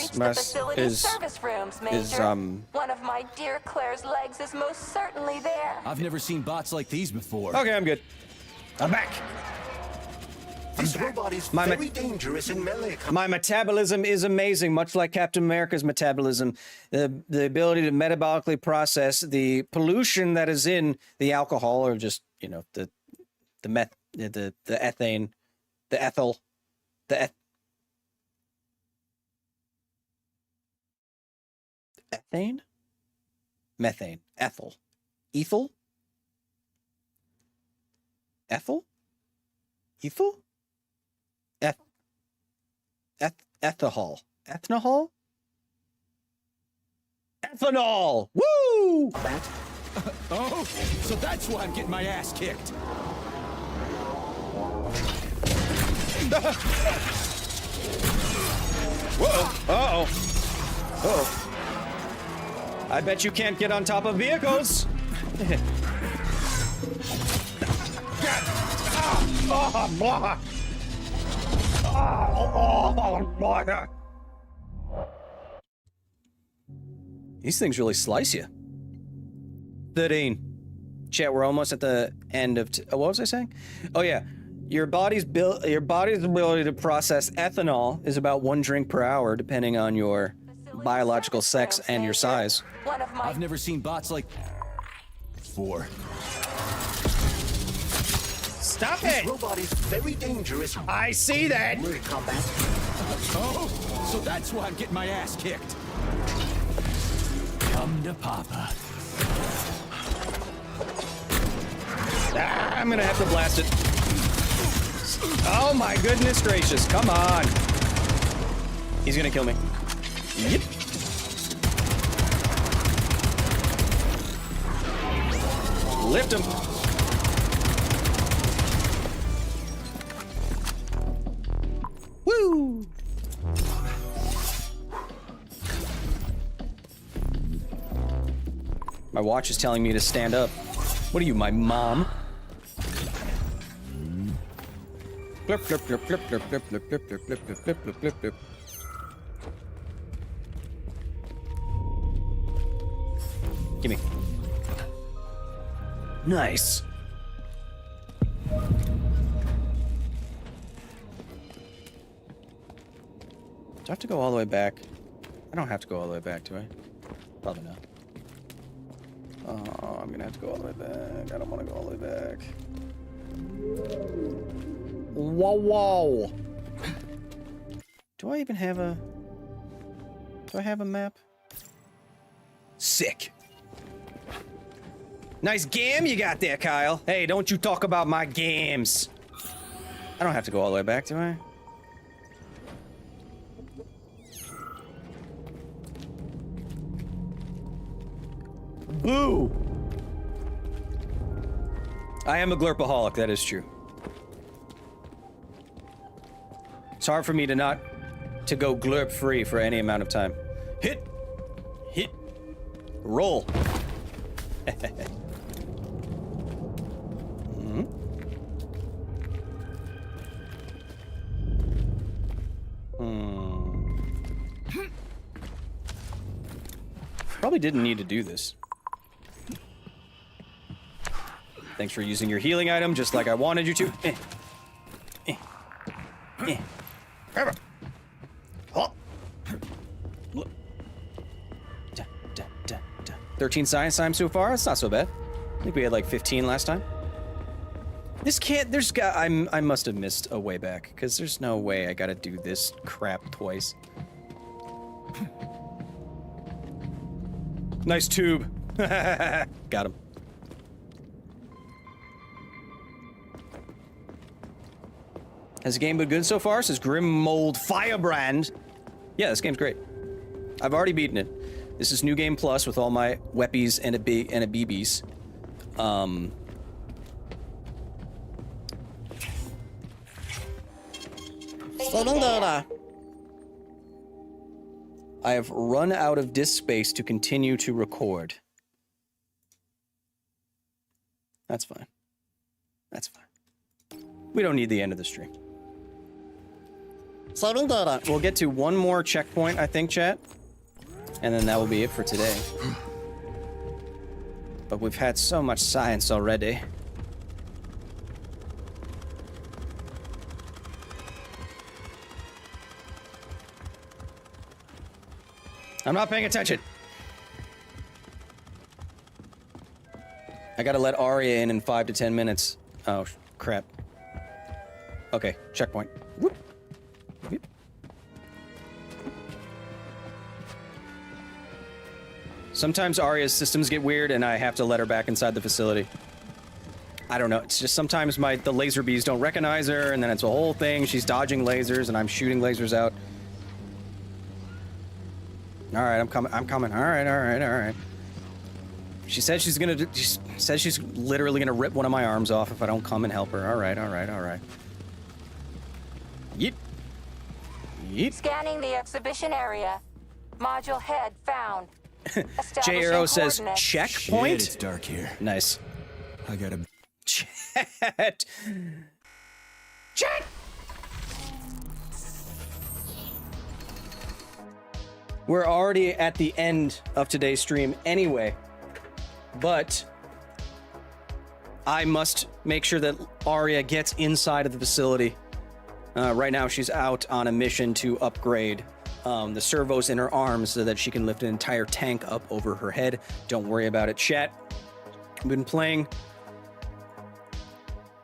is One of my dear Claire's legs is most certainly there. I've never seen bots like these before. Okay, I'm good. I'm back. This robot is very dangerous in melee combat. My metabolism is amazing, much like Captain America's metabolism. The ability to metabolically process the pollution that is in the alcohol, or just, you know, the ethane, the ethyl, ethane? Methane. Ethyl. Ethyl? Ethyl? Ethyl? Ethahol. Ethanol? Ethanol! Woo! Oh, so that's why I'm getting my ass kicked. Whoa! Uh-oh. Uh-oh. I bet you can't get on top of vehicles. These things really slice you. 13. Chat, we're almost at the end of. What was I saying? Oh yeah, your body's ability to process ethanol is about 1 drink per hour, depending on your biological sex and your size. I've never seen bots like 4. Stop This it! robot is very dangerous. I see that. Combat. Oh, so that's why I'm getting my ass kicked. Come to Papa. I'm gonna have to blast it. Oh my goodness gracious! Come on. He's gonna kill me. Yep. Lift him. Woo! My watch is telling me to stand up. What are you, my mom? Blip, blip, blip, blip, blip, blip, blip, blip, blip, blip, blip, blip, blip, blip, blip. Gimme. Nice. Do I have to go all the way back? I don't have to go all the way back, do I? Probably not. Oh, I'm gonna have to go all the way back. I don't want to go all the way back. Whoa, whoa. Do I even have a... Do I have a map? Sick. Nice game you got there, Kyle. Hey, don't you talk about my games. I don't have to go all the way back, do I? Boo! I am a glurpaholic, that is true. It's hard for me to not to go glurp free for any amount of time. Hit! Hit! Roll! Hmm? Probably didn't need to do this. Thanks for using your healing item, just like I wanted you to. 13 science time so far. That's not so bad. I think we had like 15 last time. This can't. There's got. I must have missed a way back because there's no way I gotta do this crap twice. Nice tube. Got him. Has the game been good so far? Says Grim Mold Firebrand. Yeah, this game's great. I've already beaten it. This is New Game Plus with all my weppies and a BBs. I have run out of disk space to continue to record. That's fine. That's fine. We don't need the end of the stream. We'll get to one more checkpoint, I think, chat. And then that will be it for today. But we've had so much science already. I'm not paying attention. I gotta let Arya in 5 to 10 minutes. Oh, crap. Okay, checkpoint. Whoop. Whoop. Sometimes Arya's systems get weird and I have to let her back inside the facility. I don't know, it's just sometimes the laser bees don't recognize her and then it's a whole thing. She's dodging lasers and I'm shooting lasers out. All right, I'm coming. All right. She said she's literally gonna rip one of my arms off if I don't come and help her. All right. Yeet. Yeet. Scanning the exhibition area. Module head found. J Arrow says checkpoint. Shit, it's dark here. Nice. I gotta. Chat. Chat. We're already at the end of today's stream anyway, but I must make sure that Arya gets inside of the facility. Right now, she's out on a mission to upgrade the servos in her arms so that she can lift an entire tank up over her head. Don't worry about it, chat. I've been playing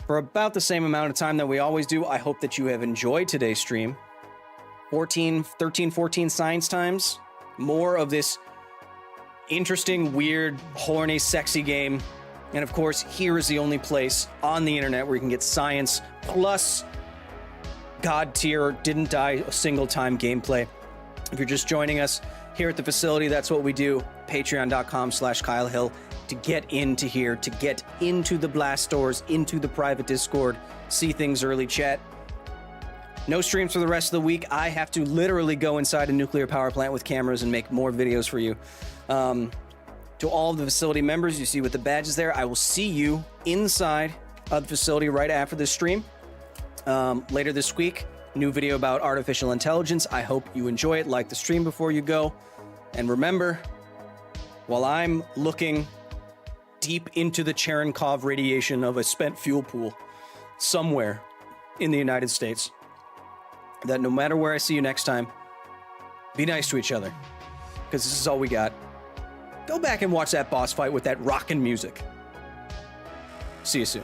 for about the same amount of time that we always do. I hope that you have enjoyed today's stream. 14 science times. More of this interesting, weird, horny, sexy game. And of course, here is the only place on the internet where you can get science plus God tier, didn't die a single time gameplay. If you're just joining us here at the facility, that's what we do. Patreon.com/Kyle Hill to get into here, to get into the blast doors, into the private Discord, see things early, chat. No streams for the rest of the week. I have to literally go inside a nuclear power plant with cameras and make more videos for you. To all of the facility members, you see with the badges there, I will see you inside of the facility right after this stream. Later this week, new video about artificial intelligence. I hope you enjoy it. Like the stream before you go. And remember, while I'm looking deep into the Cherenkov radiation of a spent fuel pool somewhere in the United States, that no matter where I see you next time, be nice to each other, because this is all we got. Go back and watch that boss fight with that rockin' music. See you soon.